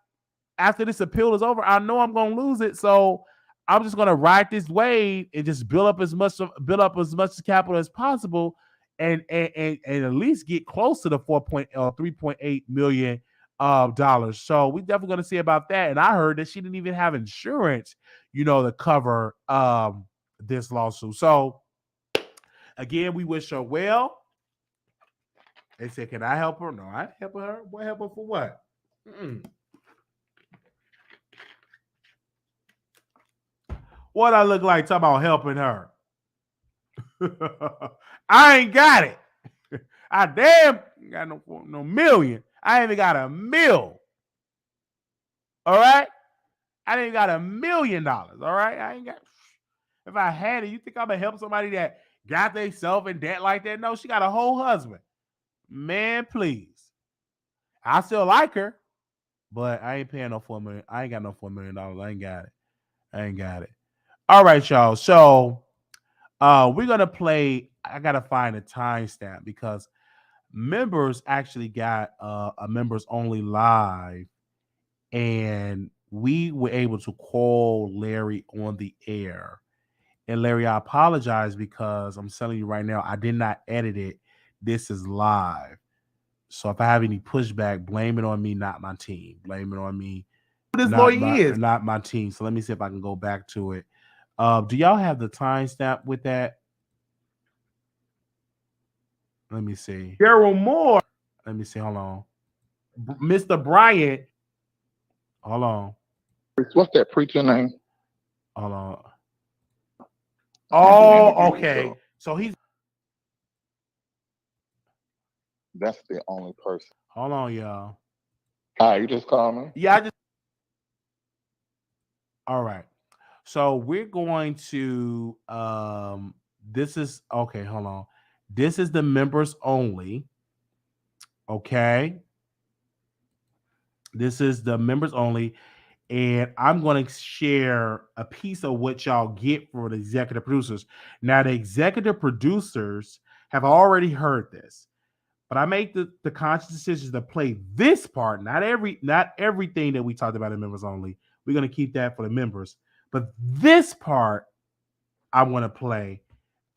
after this appeal is over, I know I'm gonna lose it. So I'm just gonna ride this wave and just build up as much capital as possible, and at least get close to the 3.8 million dollars. So we definitely gonna see about that. And I heard that she didn't even have insurance, to cover this lawsuit. So again, we wish her well. They said, "Can I help her?" No, I ain't helping her. What, help her for what? What I look like talking about helping her? I ain't got it. I damn got no million. I ain't even got a mil. All right? I ain't even got $1 million. All right? I ain't got. If I had it, you think I'm gonna help somebody that got themselves in debt like that? No, she got a whole husband. Man, please. I still like her, but I ain't paying no $4 million. I ain't got no $4 million. I ain't got it. All right, y'all. So we're gonna play. I gotta find a timestamp because members actually got a members only live, and we were able to call Larry on the air. And Larry, I apologize because I'm telling you right now, I did not edit it. This is live. So if I have any pushback, blame it on me, not my team. Blame it on me. This lawyer is not my team. So let me see if I can go back to it. Do y'all have the timestamp with that? Let me see. Daryl Moore. Let me see. Hold on. Mr. Bryant. Hold on. What's that preacher name? Hold on. Oh, okay. So he's. That's the only person. Hold on, y'all. Hi, you just called me? Yeah, I just. All right. So we're going to. This is okay. Hold on. This is the members only. Okay. This is the members only. And I'm going to share a piece of what y'all get for the executive producers. Now, the executive producers have already heard this. But I made the conscious decision to play this part, not everything that we talked about in members only. We're gonna keep that for the members, but this part I want to play.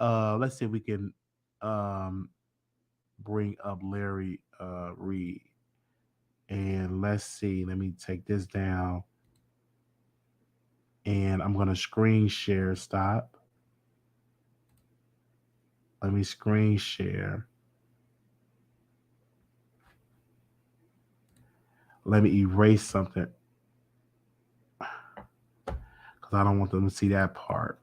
Let's see if we can bring up Larry Reid, and let's see. Let me take this down, and I'm gonna screen share. Stop. Let me screen share. Let me erase something because I don't want them to see that part.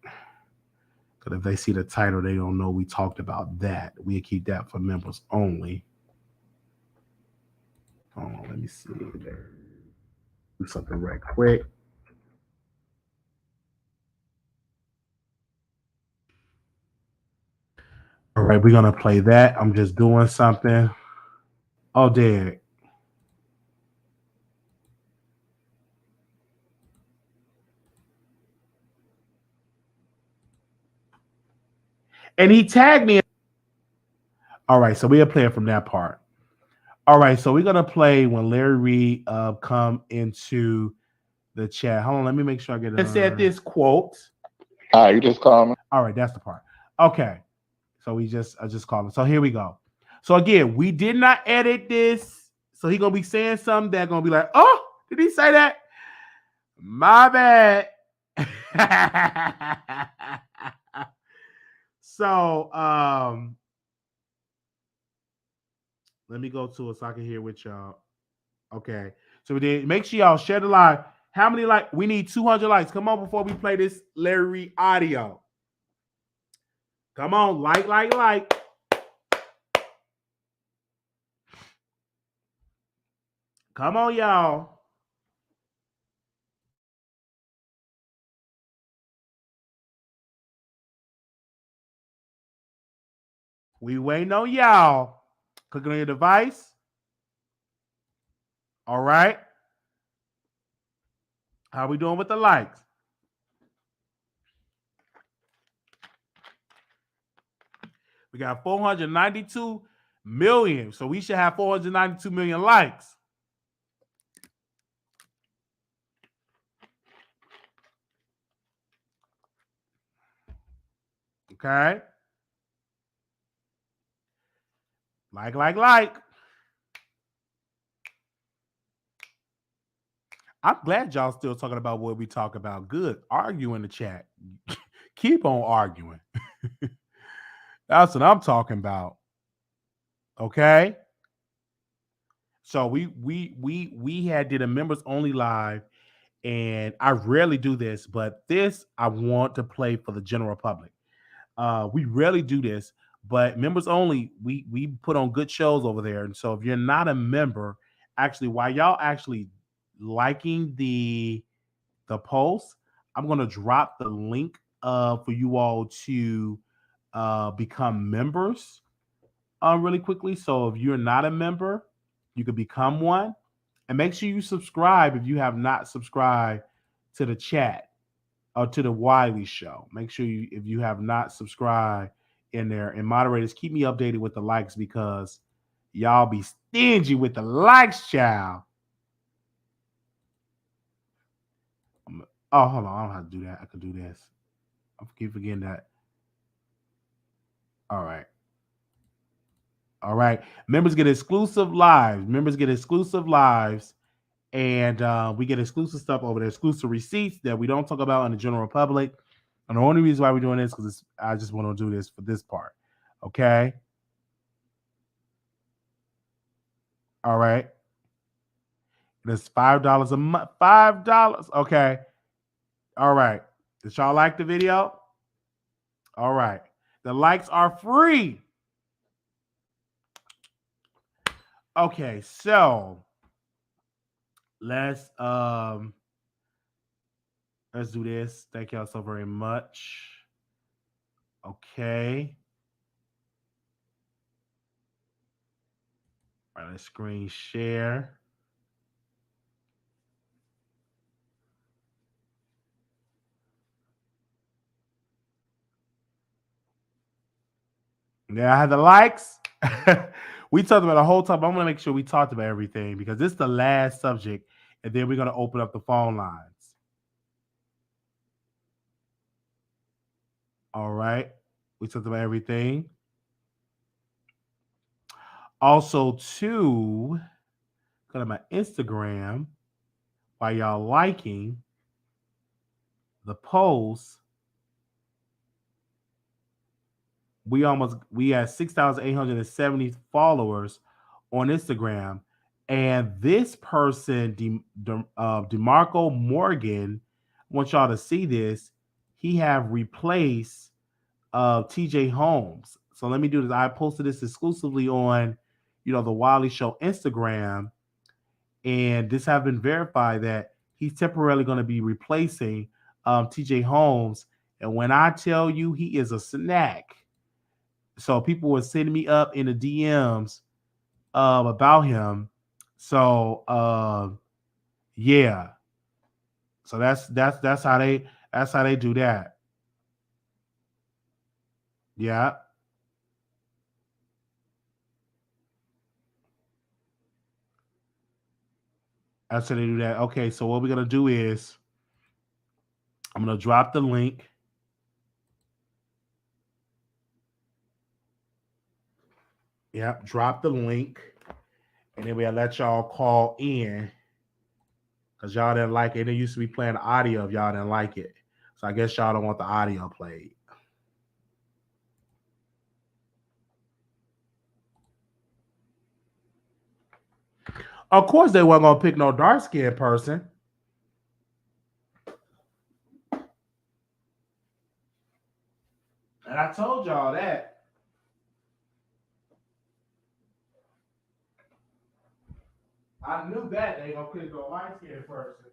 Because if they see the title, they don't know we talked about that. We'll keep that for members only. Hold on, let me see. Do something right quick. All right, we're gonna play that. I'm just doing something. Oh, Derrick. And he tagged me. All right, so we'll play it from that part. All right, so we're gonna play when Larry Reid come into the chat. Hold on, let me make sure I get it. And said this quote. You just called me. All right, that's the part. Okay, so I just called him. So here we go. So again, we did not edit this. So he gonna be saying something that's gonna be like, oh, did he say that? My bad. So let me go to it so I can hear with y'all. Okay. So we did make sure y'all share the live. How many likes? We need 200 likes. Come on before we play this Larry Reid audio. Come on, like. Come on, y'all. We waiting on y'all. Clicking on your device. All right. How we doing with the likes? We got 492 million. So we should have 492 million likes. Okay. Like. I'm glad y'all still talking about what we talk about. Good. Argue in the chat. Keep on arguing. That's what I'm talking about. Okay. So we had did a members only live, and I rarely do this, but this I want to play for the general public. We rarely do this, but members only, we put on good shows over there. And so if you're not a member, actually, while y'all actually liking the post, I'm gonna drop the link for you all to become members really quickly. So if you're not a member, you can become one. And make sure you subscribe if you have not subscribed to the chat or to the Wiley Show. Make sure you, if you have not subscribed in there, and moderators, keep me updated with the likes because y'all be stingy with the likes, child. Oh, hold on. I don't know how to do that. I could do this. I keep forgetting that. All right. All right. Members get exclusive lives. And we get exclusive stuff over there, exclusive receipts that we don't talk about in the general public. And the only reason why we're doing this because I just want to do this for this part. Okay. All right. It's $5 a month. $5. Okay. All right. Did y'all like the video? All right. The likes are free. Okay, so let's do this. Thank y'all so very much. Okay. All right, let's screen share. Yeah, I have the likes. We talked about the whole time. I'm gonna make sure we talked about everything because this is the last subject, and then we're gonna open up the phone lines. All right. We talked about everything. Also, too, go to my Instagram while y'all liking the post. We had 6,870 followers on Instagram, and this person, Demarco Morgan, I want y'all to see this. He have replaced TJ Holmes. So let me do this. I posted this exclusively on, the Wiley Show Instagram, and this have been verified that he's temporarily going to be replacing TJ Holmes. And when I tell you he is a snack, so people were sending me up in the DMs about him. So yeah, so that's how they do that. Yeah, that's how they do that. Okay, so what we're gonna do is I'm gonna drop the link. Yep, drop the link, and then we'll let y'all call in because y'all didn't like it. They used to be playing the audio if y'all didn't like it. So I guess y'all don't want the audio played. Of course, they weren't gonna pick no dark skinned person. And I told y'all that. I knew that they gonna pick no light skinned person.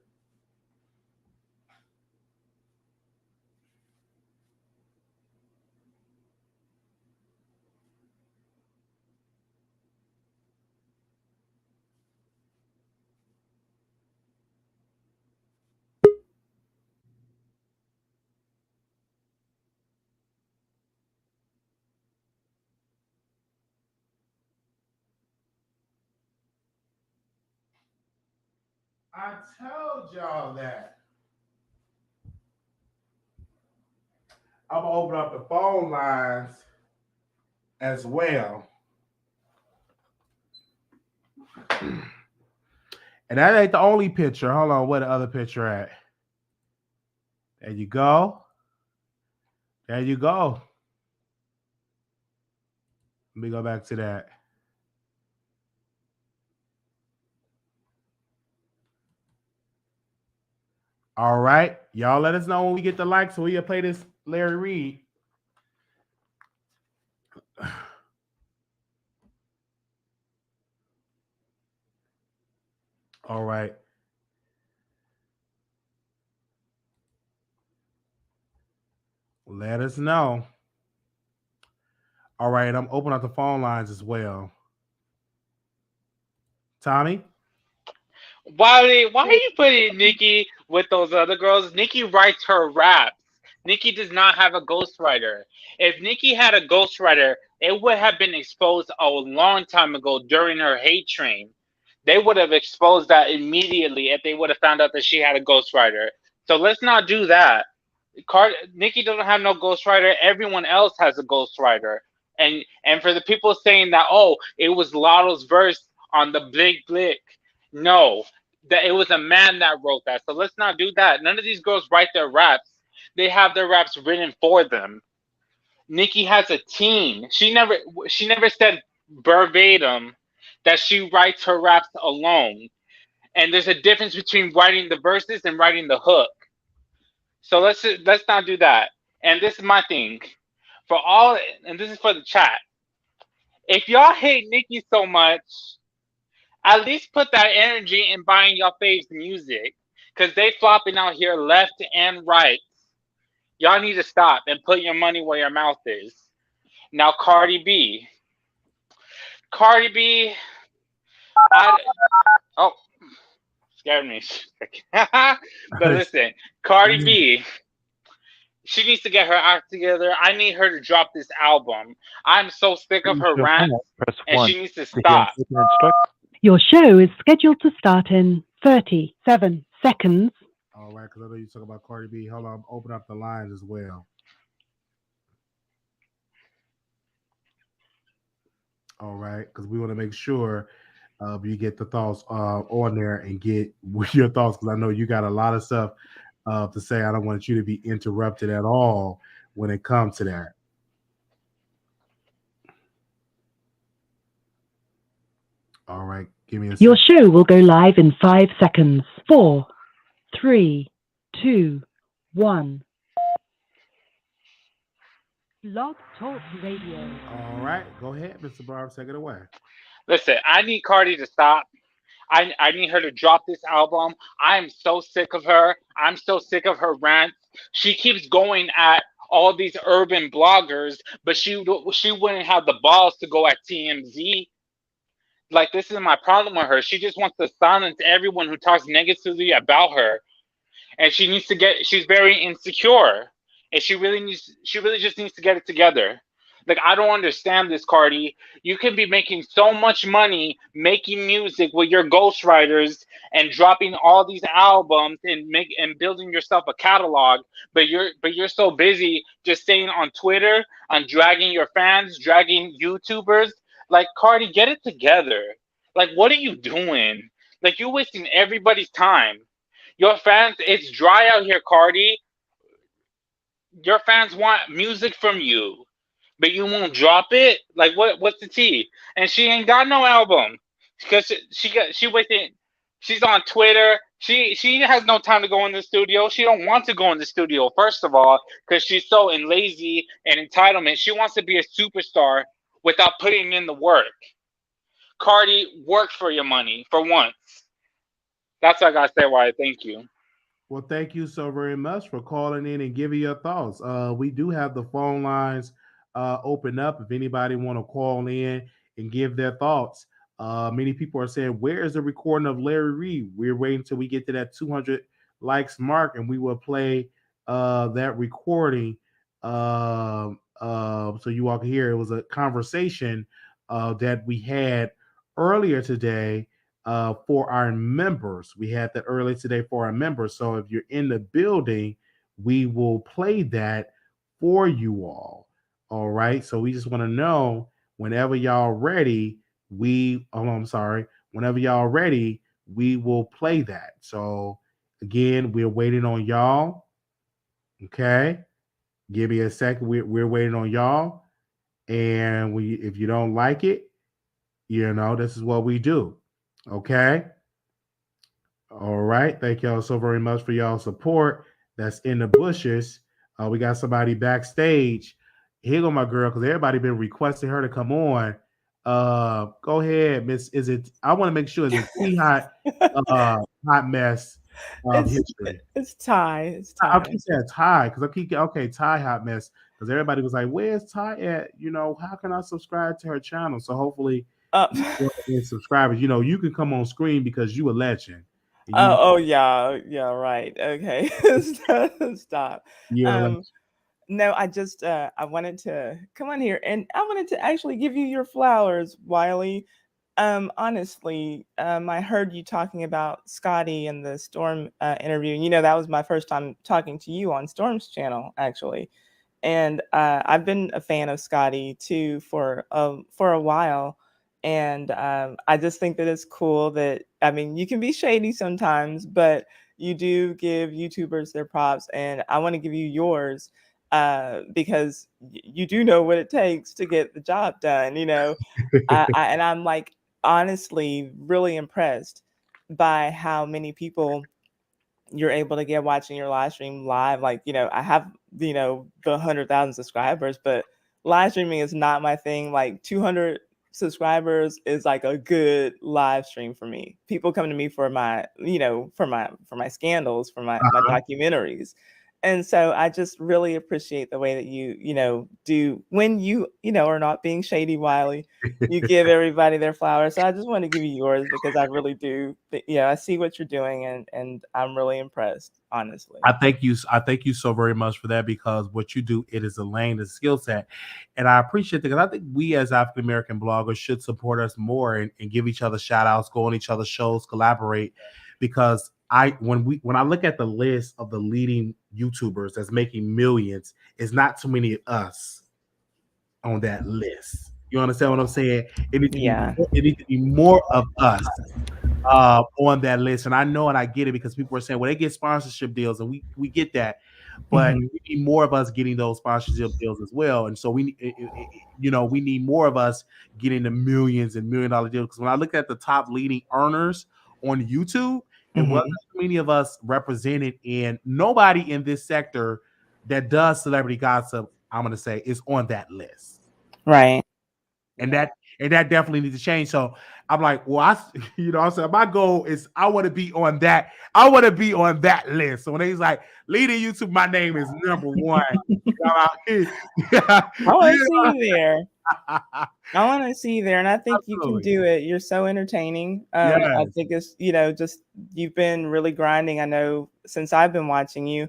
I told y'all that. I'm gonna open up the phone lines as well. And that ain't the only picture. Hold on, where the other picture at? There you go. There you go. Let me go back to that. All right. Y'all let us know when we get the likes so we'll play this Larry Reid. All right. Let us know. All right. I'm opening up the phone lines as well. Tommy? Why are you putting Nikki with those other girls? Nikki writes her raps. Nikki does not have a ghostwriter. If Nikki had a ghostwriter, it would have been exposed a long time ago during her hate train. They would have exposed that immediately if they would have found out that she had a ghostwriter. So let's not do that. Nikki doesn't have no ghostwriter. Everyone else has a ghostwriter. And for the people saying that, oh, it was Lotto's verse on the Blick Blick. No, that it was a man that wrote that. So let's not do that. None of these girls write their raps. They have their raps written for them. Nikki has a team. She never said verbatim that she writes her raps alone. And there's a difference between writing the verses and writing the hook. So let's not do that. And this is my thing. For all and this is for the chat. If y'all hate Nikki so much, at least put that energy in buying y'all faves music. Cause they flopping out here left and right. Y'all need to stop and put your money where your mouth is. Now Cardi B. Cardi B, I oh scared me. But listen, Cardi B, She needs to get her act together. I need her to drop this album. I'm so sick of her rants, Press and 1 she needs to to hear stop. certain instructions. Your show is scheduled to start in 37 seconds. All right, because I know you talk about Cardi B. Hold on, open up the lines as well. All right, because we want to make sure you get the thoughts on there and get your thoughts, because I know you got a lot of stuff to say. I don't want you to be interrupted at all when it comes to that. All right, give me a Your second. show will go live in 5 seconds. 4, 3, 2, 1. Blog Talk Radio. All right, go ahead, Mr. Barb, take it away. Listen, I need Cardi to stop. I need her to drop this album. I am so sick of her. I'm so sick of her rants. She keeps going at all these urban bloggers, but she wouldn't have the balls to go at TMZ. Like, this is my problem with her. She just wants to silence everyone who talks negatively about her, and she's very insecure, and she really just needs to get it together. Like, I don't understand this, Cardi. You can be making so much money making music with your ghostwriters and dropping all these albums and building yourself a catalog, but you're so busy just staying on Twitter, on dragging your fans, dragging YouTubers. Like, Cardi, get it together. Like, what are you doing? Like, you're wasting everybody's time. Your fans, it's dry out here, Cardi. Your fans want music from you, but you won't drop it. Like, what's the tea? And she ain't got no album because she waiting. She's on Twitter. She has no time to go in the studio. She don't want to go in the studio, first of all, because she's so lazy and entitlement. She wants to be a superstar without putting in the work. Cardi, work for your money for once. That's what I gotta say. Why? Thank you. Well, thank you so very much for calling in and giving your thoughts. We do have the phone lines open up if anybody want to call in and give their thoughts. Many people are saying, "Where is the recording of Larry Reid?" We're waiting until we get to that 200 likes mark, and we will play that recording so you all can hear. It was a conversation that we had earlier today for our members. We had that earlier today for our members. So if you're in the building, we will play that for you all. All right. So we just want to know whenever y'all ready, whenever y'all ready, we will play that. So again, we're waiting on y'all. Okay. Give me a second. We're waiting on y'all. And if you don't like it, this is what we do. Okay. All right. Thank y'all so very much for y'all support. That's in the bushes. We got somebody backstage. Here go my girl, because everybody been requesting her to come on. Go ahead, Miss. Is it? I want to make sure it's T hot, hot mess history. It's Ty. It's I Ty. keep saying Ty because Ty hot mess, because everybody was like, "Where's Ty at? How can I subscribe to her channel?" So hopefully, subscribers, you can come on screen because you a legend. Yeah, right. Okay, stop. No, I just I wanted to come on here and I wanted to actually give you your flowers, Wiley. Honestly, I heard you talking about Scotty and the Storm interview. That was my first time talking to you on Storm's channel, actually. And I've been a fan of Scotty too for a while. And I just think that it's cool that, you can be shady sometimes, but you do give YouTubers their props. And I want to give you yours because you do know what it takes to get the job done, and I'm like, honestly, really impressed by how many people you're able to get watching your live stream live. Like, I have, the 100,000 subscribers, but live streaming is not my thing. Like 200 subscribers is like a good live stream for me. People come to me for my, for my scandals, for my documentaries. And so I just really appreciate the way that you do when are not being shady, Wiley. You give everybody their flowers. So I just want to give you yours because I really do. I see what you're doing and I'm really impressed, honestly. I thank you. I thank you so very much for that because what you do, it is a lane, a skill set. And I appreciate it because I think we as African American bloggers should support us more and give each other shout outs, go on each other's shows, collaborate. Because when I look at the list of the leading YouTubers that's making millions, it's not too many of us on that list. You understand what I'm saying? It needs to be more of us on that list. And I know and I get it because people are saying, well, they get sponsorship deals, and we get that. But we need more of us getting those sponsorship deals as well. And so we need more of us getting the millions and $1 million deals. Because when I look at the top leading earners on YouTube, it wasn't many of us represented, and nobody in this sector that does celebrity gossip, I'm going to say, is on that list. Right. And that definitely needs to change. So I'm like, well, I said my goal is I want to be on that. I want to be on that list. So when he's like, leading YouTube, my name is number one. I want to see you there. I want to see you there, and I think you can do it. You're so entertaining. I think it's just you've been really grinding. I know since I've been watching you.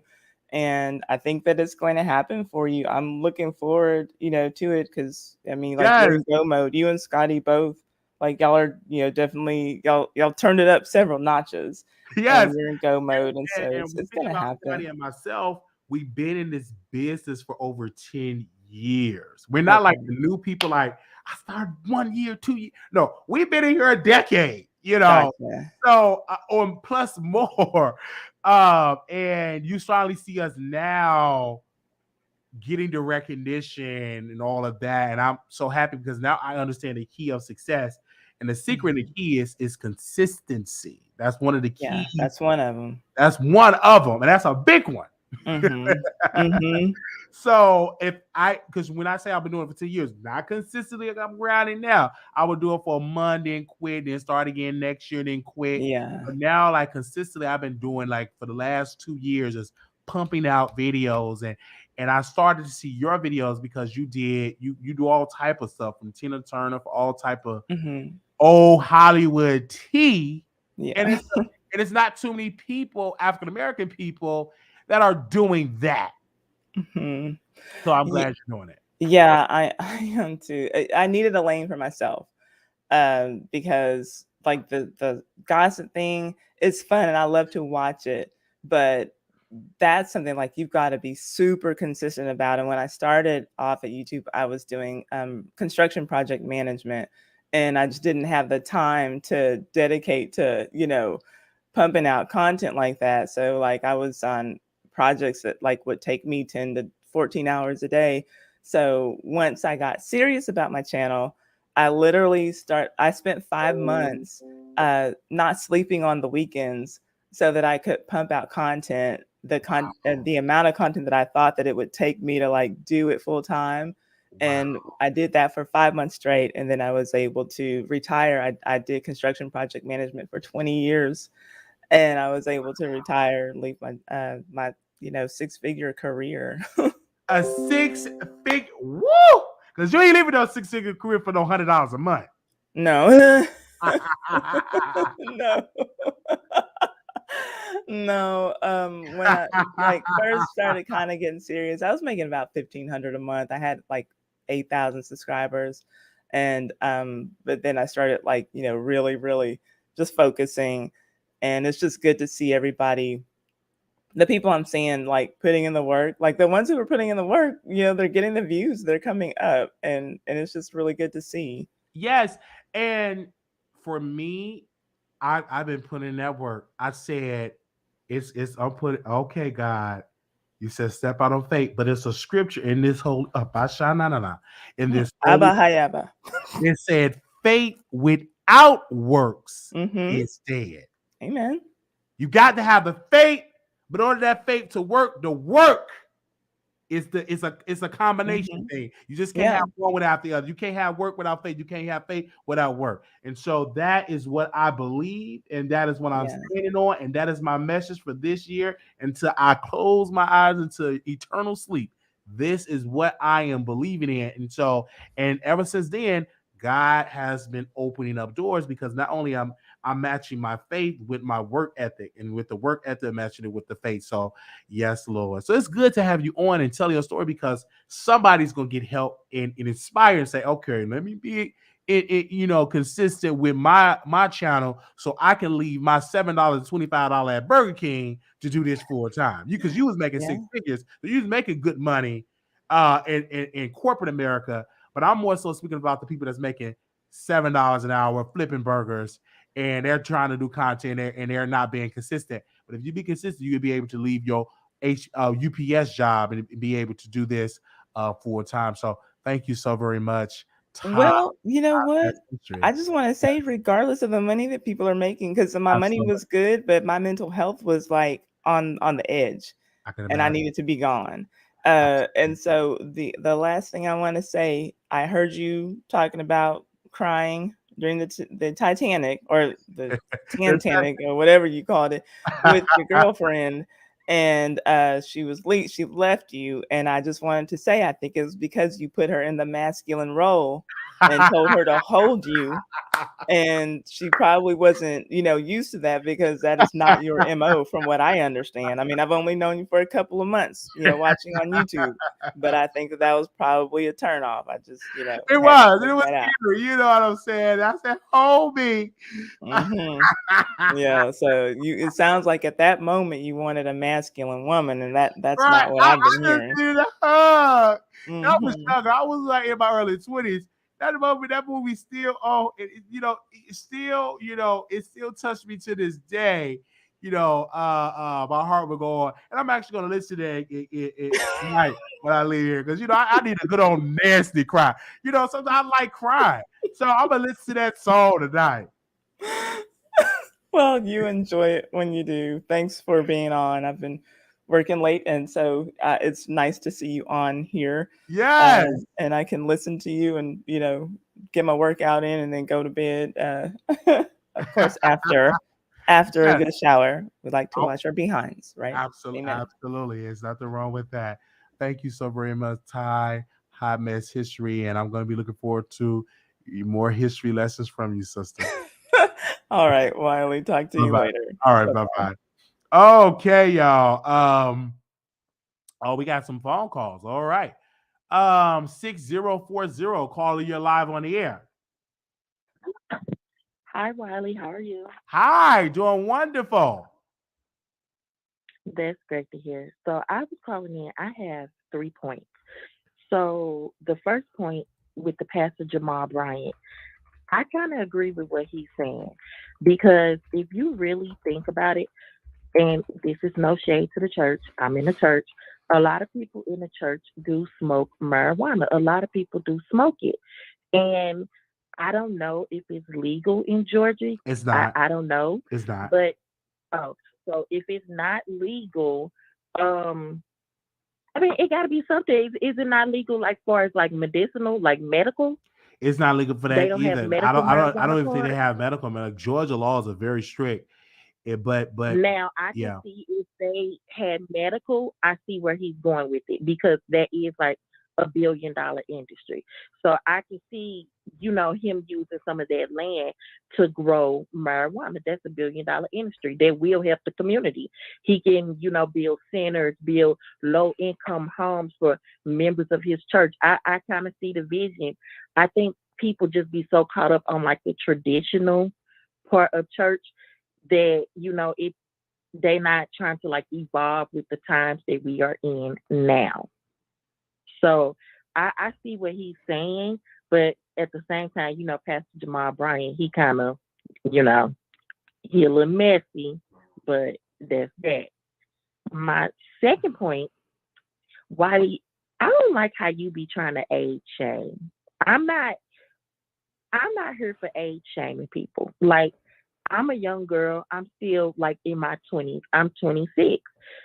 And I think that it's going to happen for you. I'm looking forward, to it because you're in go mode. You and Scotty both, y'all are, definitely y'all turned it up several notches. Yes, you're in go mode, and so it's going to happen. Scotty and myself, we've been in this business for over 10 years. We're not like the new people. Like I started 1 year, 2 years. No, we've been in here a decade. Gotcha. So on plus more. And you finally see us now getting the recognition and all of that. And I'm so happy because now I understand the key of success. And the secret and the key is consistency. That's one of the keys. Yeah, that's one of them. That's one of them. And that's a big one. So because when I say I've been doing it for 10 years, not consistently like I'm grinding now. I would do it for a month, then quit, then start again next year, then quit. Yeah. But now, consistently, I've been doing for the last 2 years, just pumping out videos, and I started to see your videos because you do all type of stuff from Tina Turner for all type of old Hollywood tea. Yeah. And it's not too many people, African American people, that are doing that. So I'm glad you're doing it. Yeah, I am too. I needed a lane for myself because the gossip thing is fun and I love to watch it, but that's something you've got to be super consistent about. And when I started off at YouTube, I was doing construction project management, and I just didn't have the time to dedicate to pumping out content like that. So I was on projects that would take me 10 to 14 hours a day. So once I got serious about my channel, I spent 5 months not sleeping on the weekends so that I could pump out content, the amount of content that I thought that it would take me to do it full time. And I did that for 5 months straight. And then I was able to retire. I did construction project management for 20 years. And I was able to retire and leave my 6-figure career. A 6-figure, woo! Because you ain't leaving no 6-figure career for no $100 a month. No. No. When I first started kind of getting serious, I was making about $1,500 a month. I had 8,000 subscribers, and but then I started really, really just focusing. And it's just good to see everybody, the people I'm seeing, putting in the work, the ones who are putting in the work, they're getting the views, they're coming up, and it's just really good to see. Yes. And for me, I've been putting in that work. I said, okay, God, you said step out on faith, but it's a scripture in this whole, in this, it said faith without works is dead. Amen. You got to have the faith, but in order for that faith to work, the work It's a combination thing. You just can't Yeah. have one without the other. You can't have work without faith. You can't have faith without work. And so that is what I believe, and that is what I'm Yeah. standing on, and that is my message for this year until I close my eyes into eternal sleep. This is what I am believing in. And so, and ever since then, God has been opening up doors because not only I'm matching my faith with my work ethic, and with the work ethic matching it with the faith. So yes, Lord. So it's good to have you on and tell your story because somebody's gonna get help and inspire and say, okay, let me be consistent with my channel so I can leave my $7.25 at Burger King to do this full time. Because you was making Yeah. six figures, so you was making good money in corporate America. But I'm more so speaking about the people that's making $7 an hour flipping burgers, and they're trying to do content and they're not being consistent. But if you be consistent, you could be able to leave your UPS job and be able to do this full time. So thank you so very much, Ty. Well, you know what? I just want to say, regardless of the money that people are making, because my money Absolutely. was good, but my mental health was like on the edge, I can and I imagine. needed to be gone. And so the last thing I want to say, I heard you talking about crying during the Titanic or the Titanic or whatever you called it with your girlfriend, and she left you, and I just wanted to say I think it was because you put her in the masculine role and told her to hold you, and she probably wasn't used to that because that is not your MO from what I understand. I mean, I've only known you for a couple of months watching on YouTube, but I think that was probably a turnoff. I just it had was to point that out. scary, you know what I'm saying? I said, hold me. Yeah, so it sounds like at that moment you wanted a masculine woman, and that's Right. not what I've been I just hearing. needed a hug. I was Mhm. younger. I was like in my early 20s. That movie still, it still, it still touched me to this day. My heart would go on. And I'm actually gonna listen to it tonight when I leave here. Because I need a good old nasty cry. Sometimes I like crying. So I'm gonna listen to that song tonight. Well, you enjoy it when you do. Thanks for being on. I've been working late, and so it's nice to see you on here. Yes. And I can listen to you and get my workout in and then go to bed. Of course, after a Yes. good shower, we like to Oh, wash our behinds, right? absolutely. Amen. Absolutely. There's nothing wrong with that. Thank you so very much, Ty. Hot Mess History. And I'm going to be looking forward to more history lessons from you, sister. All right, Wiley. Talk to you Bye-bye. later. All right. Bye-bye. Bye-bye. Okay, y'all. We got some phone calls. All right. 6040, calling you live on the air. Hi, Wiley. How are you? Hi, doing wonderful. That's great to hear. So I was calling in. I have 3 points. So the first point with the pastor Jamal Bryant, I kind of agree with what he's saying because if you really think about it, and this is no shade to the church, I'm in the church. A lot of people in the church do smoke marijuana. A lot of people do smoke it. And I don't know if it's legal in Georgia. It's not. I don't know. It's not. But oh, so if it's not legal, um, I mean, it got to be something. Is it not legal, like far as like medicinal, like medical? It's not legal for They that don't have either. I medical don't. I don't. I marijuana don't even think they cards. have medical. Georgia laws are very strict. But Now I can yeah, see if they had medical, I see where he's going with it because that is like $1 billion industry. So I can see, him using some of that land to grow marijuana. That's $1 billion industry that will help the community. He can, build centers, build low income homes for members of his church. I kind of see the vision. I think people just be so caught up on like the traditional part of church that they not trying to like evolve with the times that we are in now. So I see what he's saying, but at the same time, Pastor Jamal Bryant, he kind of, he a little messy, but that's that. My second point, why I don't like how you be trying to age shame. I'm not here for age shaming people. Like I'm a young girl. I'm still like in my 20s. I'm 26.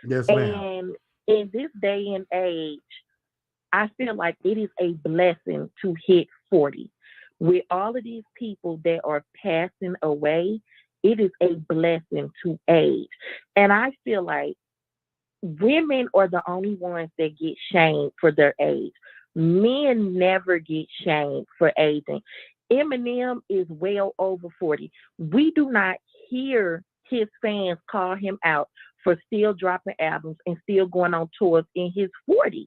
yes, ma'am. And in this day and age, I feel like it is a blessing to hit 40. With all of these people that are passing away, it is a blessing to age. And I feel like women are the only ones that get shamed for their age. Men never get shamed for aging. Eminem is well over 40. We do not hear his fans call him out for still dropping albums and still going on tours in his 40s.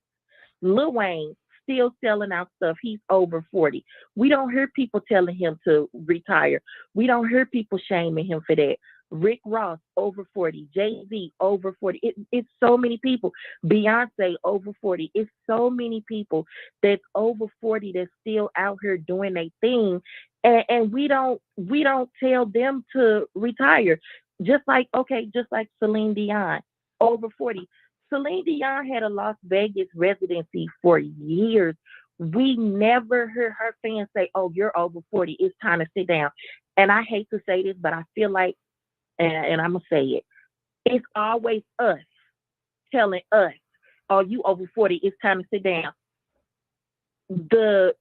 Lil Wayne still selling out stuff. He's over 40. We don't hear people telling him to retire. We don't hear people shaming him for that. Rick Ross over 40. Jay-Z over 40. It's so many people. Beyonce over 40. It's so many people that's over 40 that's still out here doing their thing. And we don't tell them to retire. Just like Celine Dion over 40. Celine Dion had a Las Vegas residency for years. We never heard her fans say, "Oh, you're over 40. It's time to sit down." And I hate to say this, but I feel like, and I'm going to say it, it's always us telling us, "Oh, you over 40. It's time to sit down." The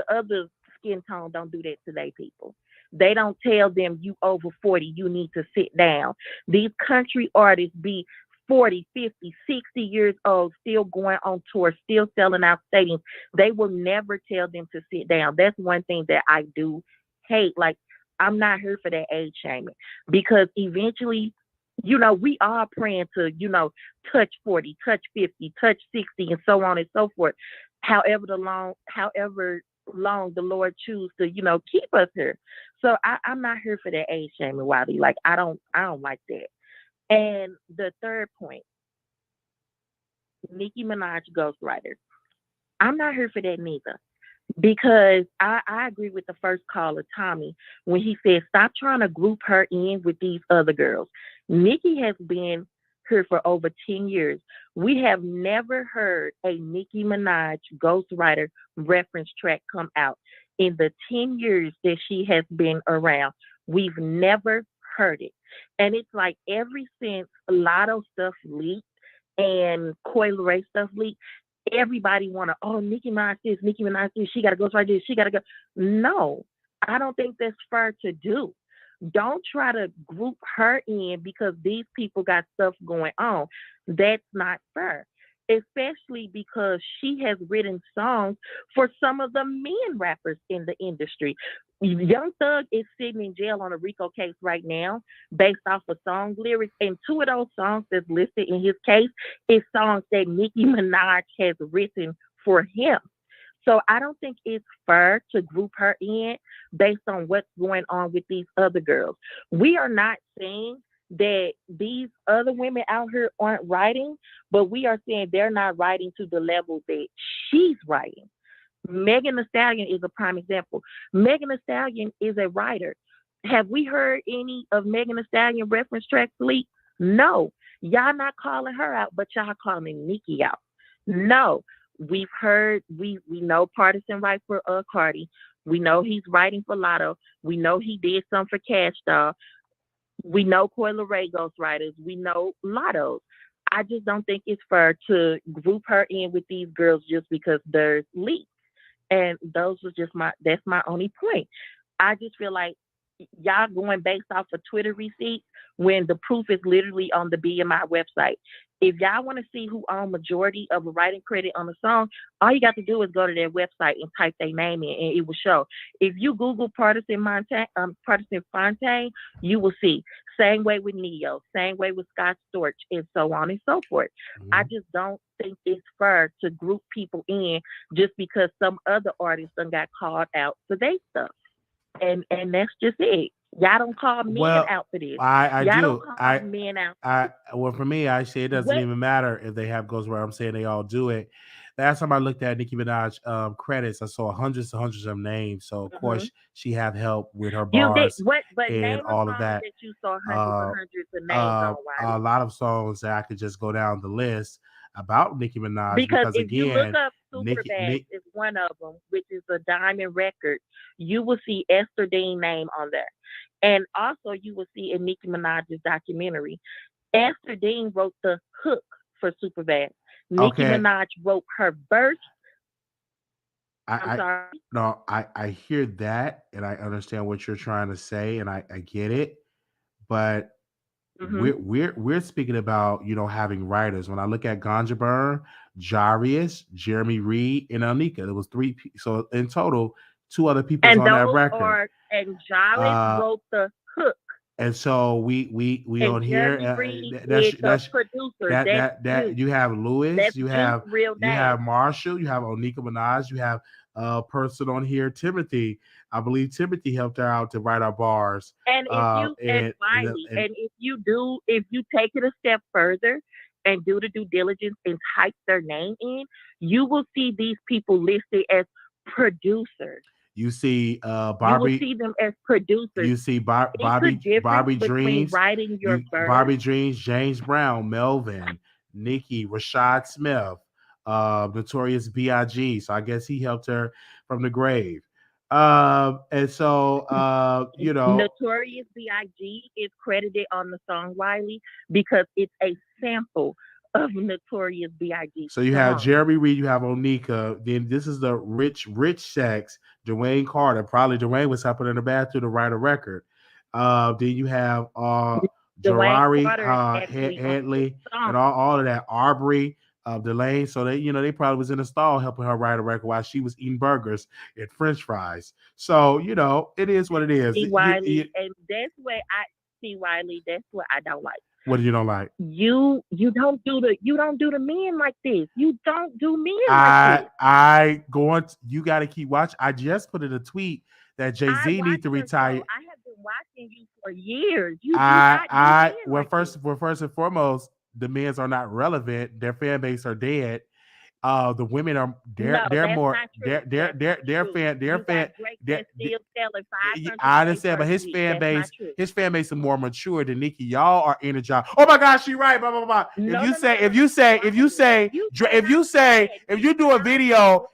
other skin tone don't do that today, people. They don't tell them you over 40, you need to sit down. These country artists be 40, 50, 60 years old, still going on tour, still selling out stadiums. They will never tell them to sit down. That's one thing that I do hate. Like, I'm not here for that age shaming, because eventually, we are praying to, touch 40, touch 50, touch 60, and so on and so forth. However long the Lord choose to, keep us here. So I'm not here for that age shaming, Wiley. Like, I don't like that. And the third point, Nicki Minaj ghostwriter. I'm not here for that neither. Because I agree with the first caller, Tommy, when he said, stop trying to group her in with these other girls. Nicki has been here for over 10 years. We have never heard a Nicki Minaj ghostwriter reference track come out. In the 10 years that she has been around, we've never heard it. And it's like ever since Lotto stuff leaked and Coi Leray stuff leaked, everybody want to, Nicki Minaj this, she got to go right this, she got to go. No, I don't think that's fair to do. Don't try to group her in because these people got stuff going on. That's not fair. Especially because she has written songs for some of the men rappers in the industry. Young Thug is sitting in jail on a RICO case right now based off of song lyrics. And two of those songs that's listed in his case is songs that Nicki Minaj has written for him. So I don't think it's fair to group her in based on what's going on with these other girls. We are not saying that these other women out here aren't writing, but we are saying they're not writing to the level that she's writing. Megan Thee Stallion is a prime example. Megan Thee Stallion is a writer. Have we heard any of Megan Thee Stallion reference tracks leak? No. Y'all not calling her out, but y'all calling Nicki out. No. We've heard, we know Partisan writes for Cardi. We know he's writing for Lotto. We know he did some for Cash Doll. We know Coi Leray ghostwriters. We know Lotto's. I just don't think it's fair to group her in with these girls just because there's leaks. And that's my only point. I just feel like y'all going based off of Twitter receipts when the proof is literally on the BMI website. If y'all want to see who owned majority of a writing credit on the song, all you got to do is go to their website and type their name in, and it will show. If you Google Partisan Fontaine, you will see. Same way with Neo, same way with Scott Storch, and so on and so forth. Mm-hmm. I just don't think it's fair to group people in just because some other artists done got called out for their stuff. And that's just it. Y'all don't call men out for this. I Y'all do. Don't call men out. Well, for me, I say it doesn't even matter if they have ghostwriter. I'm saying they all do it. Last time I looked at Nicki Minaj credits, I saw hundreds of names. So of course she have help with her bars and all of that. You saw hundreds of names on, a lot of songs that I could just go down the list about Nicki Minaj because if again, you look up Superbad is one of them, which is a diamond record, you will see Esther Dean's name on there. And also you will see in Nicki Minaj's documentary, Esther Dean wrote the hook for Superbad. Nicki Okay. Minaj wrote her verse. I'm I sorry. no, I hear that and I understand what you're trying to say and I get it, but Hmm. we're speaking about having writers. When I look at Ganja Burn, Jarius, Jeremy Reed, and Anika, there was so in total, two other people's And on that those record. are, and Jarvis Uh, wrote the hook, and so we and on here. Jeremy Reed That's is the producer. that you have Lewis, That's you Juice have real name. Marshall, you have Onika Minaj, you have a person on here, Timothy. I believe Timothy helped her out to write our bars. And if you and Wiley, and if you take it a step further and do the due diligence and type their name in, you will see these people listed as producers. you see You will Barbie. see them as producers. You see It's a difference Barbie between Dreams, writing your verse. Barbie Dreams, James Brown, Melvin, Nikki, Rashad Smith, Notorious B.I.G. So I guess he helped her from the grave. And so Notorious B.I.G. is credited on the song Wiley because it's a sample of Notorious B.I.G. So you have song. Jeremy Reed, you have Onika. Then this is the rich sex, Dwayne Carter. Probably Dwayne was helping in the bathroom to write a record. Then you have Dwayne Jarari, Carter is actually on this Hadley, song. and all of that. Arbery, Delane. So they probably was in the stall helping her write a record while she was eating burgers and French fries. So it is what it is. See Wiley, and that's what I see Wiley. That's what I don't like. What you don't like? You don't do the men like this. You don't do men like this. You got to keep watching. I just put in a tweet that Jay-Z need to retire. I have been watching you for years. First and foremost, the men's are not relevant. Their fan base are dead. The women are they're more fan. I understand, but his fan base is more mature than Nicki. Y'all are energized. Oh my gosh, she right. Blah blah blah.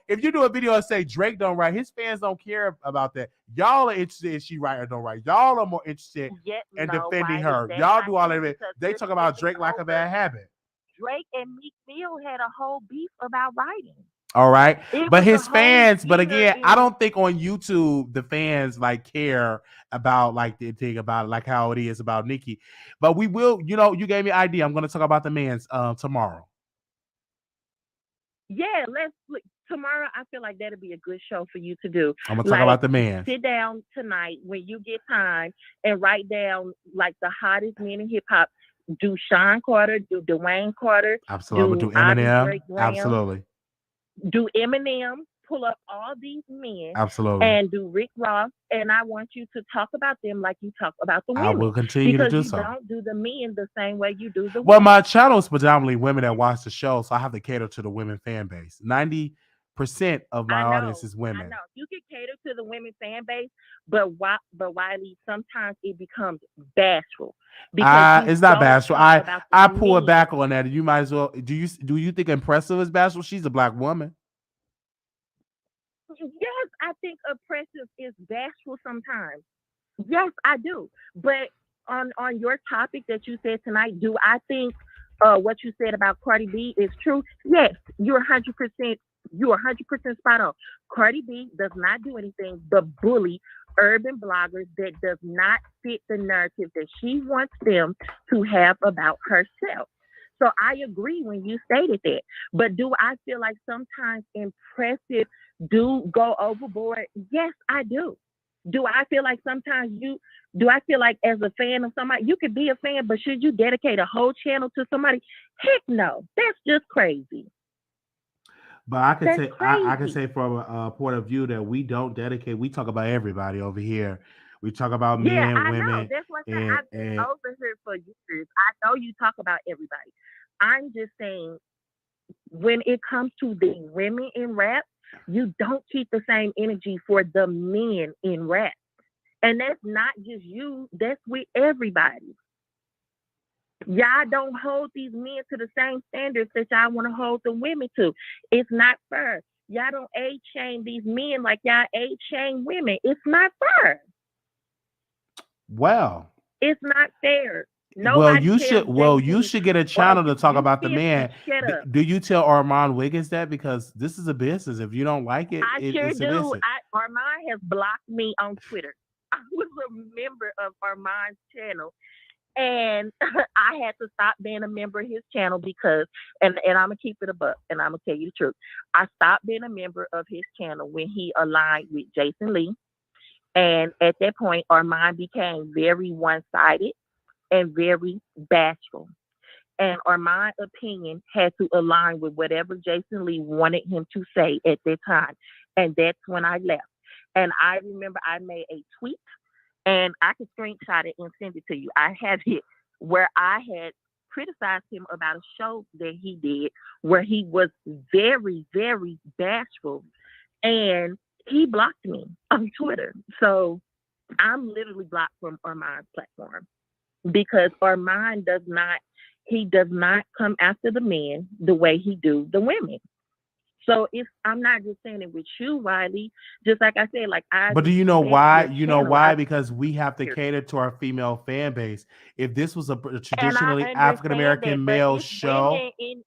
If you do a video and say Drake don't write, his fans don't care about that. Y'all are interested in she right or don't write. Y'all are more interested in defending her. Y'all do all of it. They talk about Drake like a bad habit. Drake and Meek Mill had a whole beef about writing. All right. But his fans, but again, I don't think on YouTube the fans care about the thing about like how it is about Nicki. But we will, you gave me an idea. I'm gonna talk about the men's tomorrow. Yeah, tomorrow I feel like that'll be a good show for you to do. I'm gonna talk about the men. Sit down tonight when you get time and write down the hottest men in hip hop. Do Sean Carter, do Dwayne Carter, absolutely. Do Eminem, absolutely. Do Eminem, pull up all these men, absolutely, and do Rick Ross, and I want you to talk about them like you talk about the women. I will continue to do so. Because you don't do the men the same way you do the women. Well, my channel is predominantly women that watch the show, so I have to cater to the women fan base. 90% of my audience is women. I know you can cater to the women fan base, but Wiley, sometimes it becomes bashful. It's not bashful. I pull it back on that. You might as well. Do you think Empressive is bashful? She's a black woman. Yes, I think Empressive is bashful sometimes. Yes, I do. But on your topic that you said tonight, do I think what you said about Cardi B is true? Yes, you're 100%. You are 100% spot on. Cardi B does not do anything but bully urban bloggers that does not fit the narrative that she wants them to have about herself. So I agree when you stated that. But do I feel like sometimes Empressive do go overboard? Yes, I do. Do I feel like sometimes as a fan of somebody, you could be a fan, but should you dedicate a whole channel to somebody? Heck no. That's just crazy. But I can say from a point of view that we don't dedicate. We talk about everybody over here. We talk about men, women. Know. That's what I've been over here for years. I know you talk about everybody. I'm just saying, when it comes to the women in rap, you don't keep the same energy for the men in rap. And that's not just you. That's with everybody. Y'all don't hold these men to the same standards that y'all want to hold the women to. It's not fair. Y'all don't age shame these men like y'all age shame women. It's not fair. Well, it's not fair. Well, Nobody you tells should. Well, you Jay-Z, should get a or channel to talk you about the 50, man. shut up. Do you tell Armand Wiggins that? Because this is a business. If you don't like it, I sure it's a do. business. Armand has blocked me on Twitter. I was a member of Armand's channel, and I had to stop being a member of his channel because, and I'm gonna keep it a buck, and I'm gonna tell you the truth. I stopped being a member of his channel when he aligned with Jason Lee, and at that point, Armand became very one-sided and very bashful. And Armand's opinion had to align with whatever Jason Lee wanted him to say at that time. And that's when I left. And I remember I made a tweet, and I can screenshot it and send it to you. I have it where I had criticized him about a show that he did where he was very, very bashful. And he blocked me on Twitter. So I'm literally blocked from Armand's platform because Armand does not come after the men the way he do the women. So if I'm not just saying it with you, Wiley, just like I said, like I. But do you know respect why? your You know channel. why? Because we have to cater to our female fan base. If this was a And I traditionally understand African American that, but male it's show, women in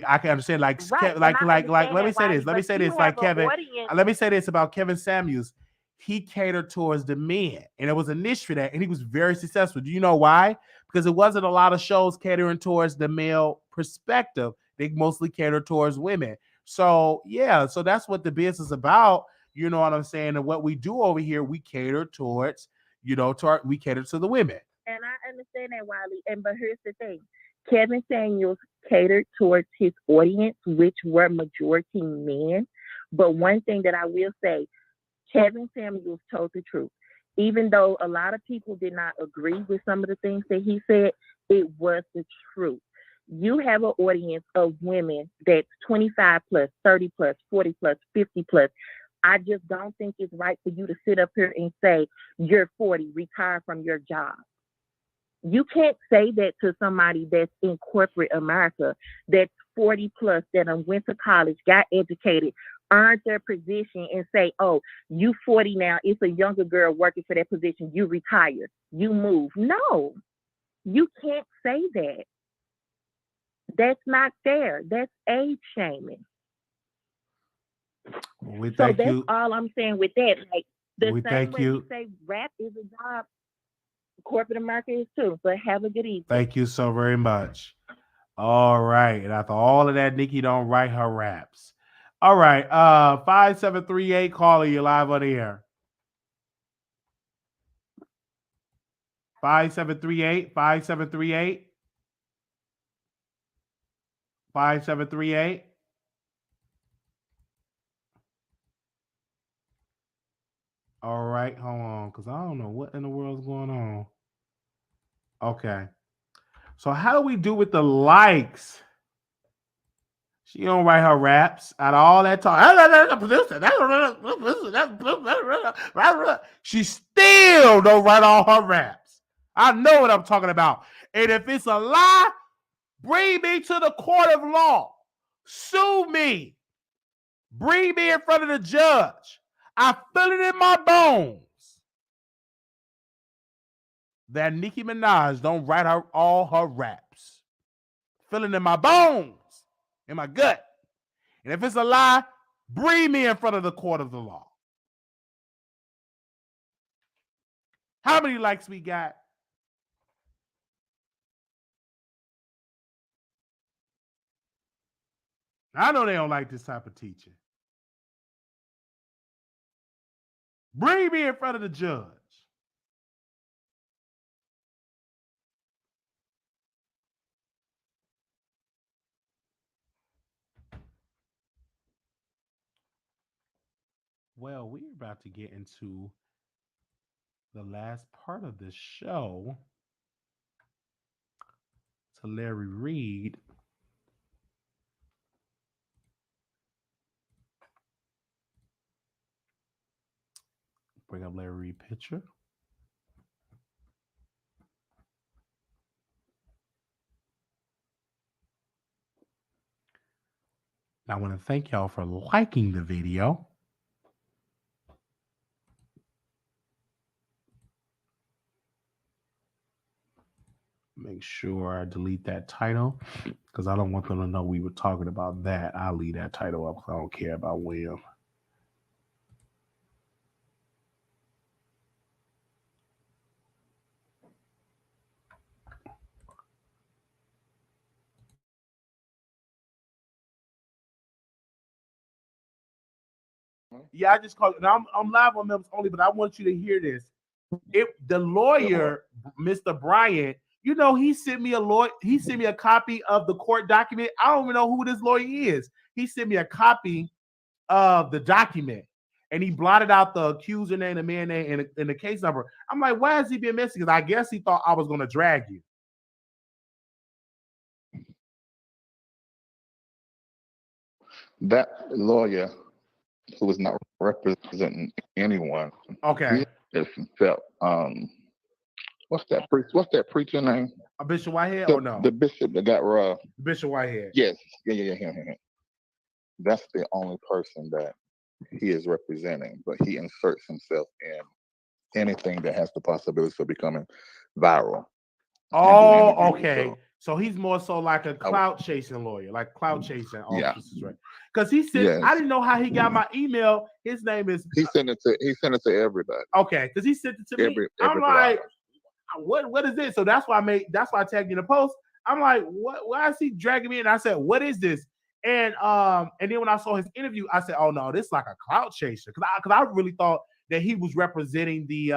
I can understand. Like, right, and I understand let me that, say Wiley, this. Let me but say you this. have Like an Kevin, audience. let me say this about Kevin Samuels. He catered towards the men, and it was a niche for that, and he was very successful. Do you know why? Because it wasn't a lot of shows catering towards the male perspective. They mostly cater towards women. So yeah, so that's what the business is about. You know what I'm saying? And what we do over here, we cater towards, we cater to the women. And I understand that, Wiley. But here's the thing: Kevin Samuels catered towards his audience, which were majority men. But one thing that I will say, Kevin Samuels told the truth. Even though a lot of people did not agree with some of the things that he said, it was the truth. You have an audience of women that's 25 plus, 30 plus, 40 plus, 50 plus. I just don't think it's right for you to sit up here and say, you're 40, retire from your job. You can't say that to somebody that's in corporate America, that's 40 plus, that went to college, got educated, earned their position, and say, oh, you 40 now, it's a younger girl working for that position, you retire, you move. No, you can't say that. That's not fair. That's age shaming. We So thank that's you. all I'm saying with that. Like the We same thank way you. we say rap is a job, corporate America is too. But have a good evening. Thank you so very much. All right. And after all of that, Nikki don't write her raps. All right. 5738 caller, you live on the air. 5738 5738 5738. All right, hold on, because I don't know what in the world's going on. Okay. So how do we do with the likes? She don't write her raps out of all that talk. She still don't write all her raps. I know what I'm talking about. And if it's a lie, bring me to the court of law. Sue me. Bring me in front of the judge. I feel it in my bones that Nicki Minaj don't write all her raps. Feeling in my bones, in my gut. And if it's a lie, bring me in front of the court of the law. How many likes we got? I know they don't like this type of teaching. Bring me in front of the judge. Well, we're about to get into the last part of this show to Larry Reid. Bring up Larry Reid picture. I want to thank y'all for liking the video. Make sure I delete that title because I don't want them to know we were talking about that. I'll leave that title up because I don't care about William. Yeah, I just called. Now I'm live on members only, but I want you to hear this. The lawyer, Mr. Bryant, you know, he sent me a copy of the court document. I don't even know who this lawyer is. He sent me a copy of the document, and he blotted out the accuser name, the man name, and the case number. I'm like, why has he been missing? Because I guess he thought I was going to drag you. That lawyer who was not representing anyone. Okay. He felt, what's that preacher name? A Bishop Whitehead or no? The bishop that got robbed. Bishop Whitehead. Yes. Yeah. Him. That's the only person that he is representing, but he inserts himself in anything that has the possibility of becoming viral. Oh, okay. So he's more so like a clout chasing lawyer, like clout chasing officers, right? Because he said, I didn't know how he got my email. His name is. He sent it to everybody. Okay, because he sent it to me. I'm like, what is this? So that's why I tagged you in the post. I'm like, what? Why is he dragging me? And I said, what is this? And then when I saw his interview, I said, oh no, this is like a clout chaser. Because I really thought that he was representing the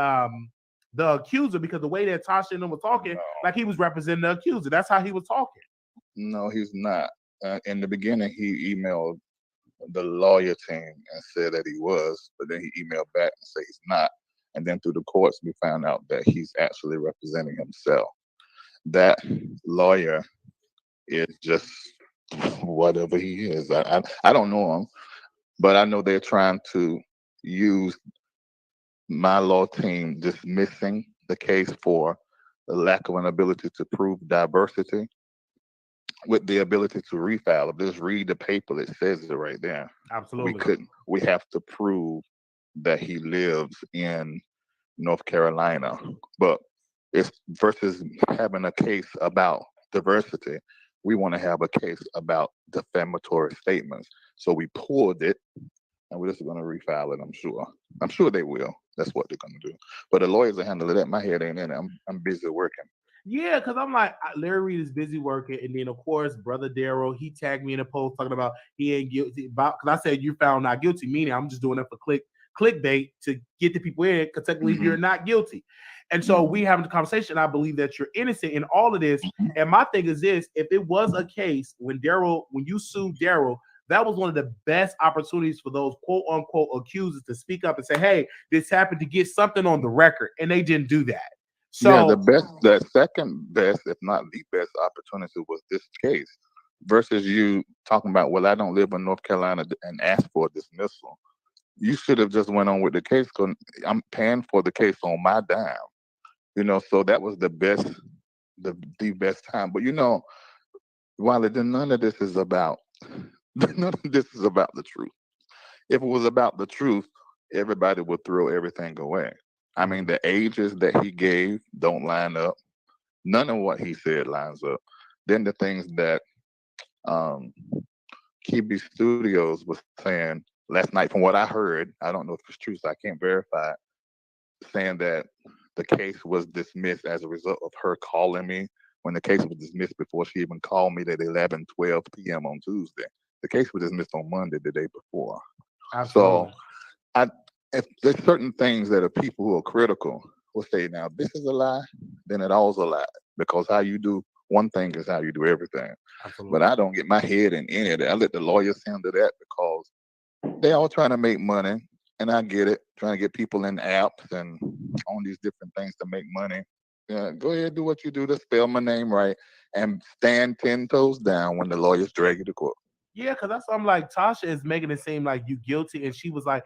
accuser, because the way that Tasha and them were talking, like he was representing the accuser. That's how he was talking. No, he's not. In the beginning, he emailed the lawyer team and said that he was, but then he emailed back and said he's not. And then through the courts, we found out that he's actually representing himself. That lawyer is just whatever he is. I don't know him, but I know they're trying to use my law team dismissing the case for the lack of an ability to prove diversity with the ability to refile. Just read the paper that says it right there. Absolutely. We have to prove that he lives in North Carolina. But it's versus having a case about diversity, we want to have a case about defamatory statements. So we pulled it, and we're just going to refile it, I'm sure. I'm sure they will. That's what they're going to do. But the lawyers are handling that. My head ain't in it. I'm busy working. Yeah, because I'm like, Larry Reid is busy working. And then, of course, Brother Daryl, he tagged me in a post talking about he ain't guilty. Because I said you found not guilty, meaning I'm just doing it for clickbait to get the people in, because technically you're not guilty. And so we having the conversation. I believe that you're innocent in all of this. And my thing is this: if it was a case when you sued Daryl, that was one of the best opportunities for those quote unquote accusers to speak up and say, hey, this happened, to get something on the record. And they didn't do that. So yeah, the second best, if not the best opportunity was this case versus you talking about, well, I don't live in North Carolina and ask for a dismissal. You should have just went on with the case because I'm paying for the case on my dime. So that was the best time. But Wiley, none of this is about the truth. If it was about the truth, everybody would throw everything away. I mean, the ages that he gave don't line up. None of what he said lines up. Then the things that KB Studios was saying last night, from what I heard, I don't know if it's true, so I can't verify it, saying that the case was dismissed as a result of her calling me when the case was dismissed before she even called me at 11:12 p.m. on Tuesday. The case was dismissed on Monday, the day before. Absolutely. So if there's certain things that are people who are critical will say, now this is a lie, then it all's a lie, because how you do one thing is how you do everything. Absolutely. But I don't get my head in any of that. I let the lawyers handle that because they all trying to make money, and I get it, trying to get people in apps and on these different things to make money. Yeah, go ahead, do what you do to spell my name right and stand 10 toes down when the lawyers drag you to court. Yeah, because that's what I'm like, Tasha is making it seem like you guilty, and she was like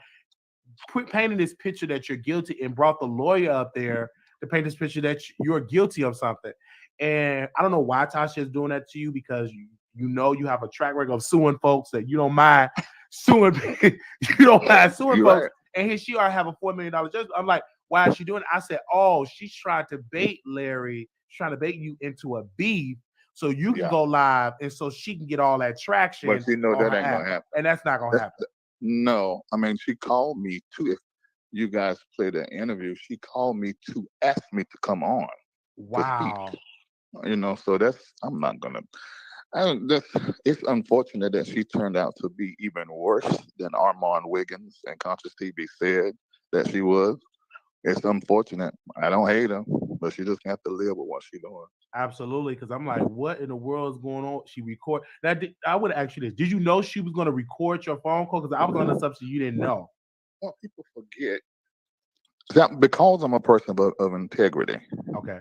painting this picture that you're guilty and brought the lawyer up there to paint this picture that you're guilty of something. And I don't know why Tasha is doing that to you, because you have a track record of suing folks that you don't mind suing. You don't mind suing folks. Right. And here she are have a $4 million judgment. I'm like, why is she doing it? I said, oh, she's trying to bait Larry, she's trying to bait you into a beef so you can go live and so she can get all that traction. But you know that ain't gonna happen. And that's not gonna happen. No, I mean, she called me too. If you guys played an interview, she called me to ask me to come on. Wow. You know, so I'm not gonna. It's unfortunate that she turned out to be even worse than Armand Wiggins and Conscious TV said that she was. It's unfortunate. I don't hate her, but she just have to live with what she's doing. Absolutely, because I'm like, what in the world is going on? She record that. I would ask you this: did you know she was going to record your phone call? Because I was on the assumption you didn't know. Well, people forget that because I'm a person of integrity. Okay.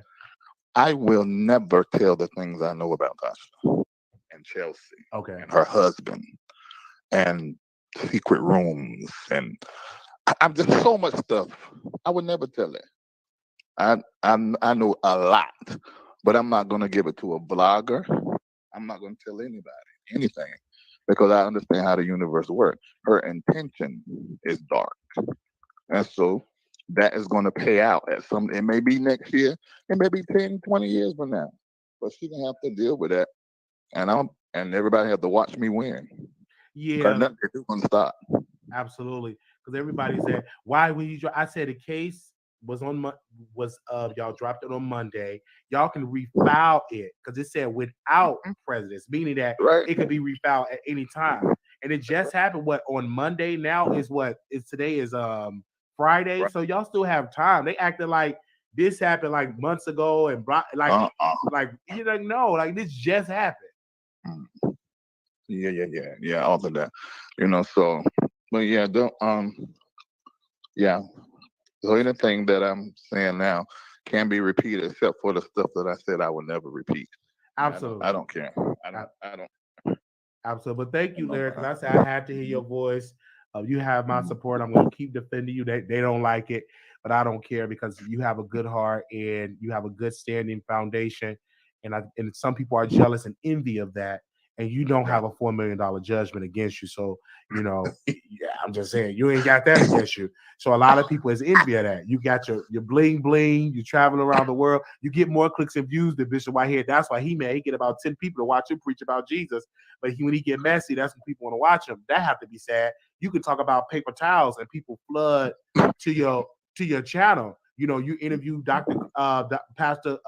I will never tell the things I know about Tasha and Chelsea. Okay. And her husband and secret rooms and I'm just so much stuff. I would never tell it. I know a lot, but I'm not gonna give it to a blogger. I'm not gonna tell anybody anything because I understand how the universe works. Her intention is dark, and so that is going to pay out at some. It may be next year, it may be 10, 20 years from now, but she's gonna have to deal with that, and everybody have to watch me win. Yeah, nothing is gonna stop. Absolutely, because everybody said, "Why would you?" I said the case was y'all dropped it on Monday. Y'all can refile it because it said without prejudice, meaning that it could be refiled at any time. And it just happened on Monday. Now is today is Friday, so y'all still have time. They acted like this happened like months ago and like you don't know, like this just happened. Yeah, all of that, so. But yeah, so anything that I'm saying now can be repeated except for the stuff that I said I would never repeat. Absolutely. I don't care. I don't. Absolutely. But thank you, Larry, because I said I had to hear your voice. You have my support. I'm going to keep defending you. They don't like it, but I don't care because you have a good heart and you have a good standing foundation. And some people are jealous and envy of that. And you don't have a $4 million judgment against you. So, I'm just saying, you ain't got that against you. So a lot of people is envy of that. You got your bling bling, you traveling around the world, you get more clicks and views than Bishop Whitehead. That's why he get about 10 people to watch him preach about Jesus. But when he get messy, that's when people want to watch him. That have to be sad. You can talk about paper towels and people flood to your channel. You interview Pastor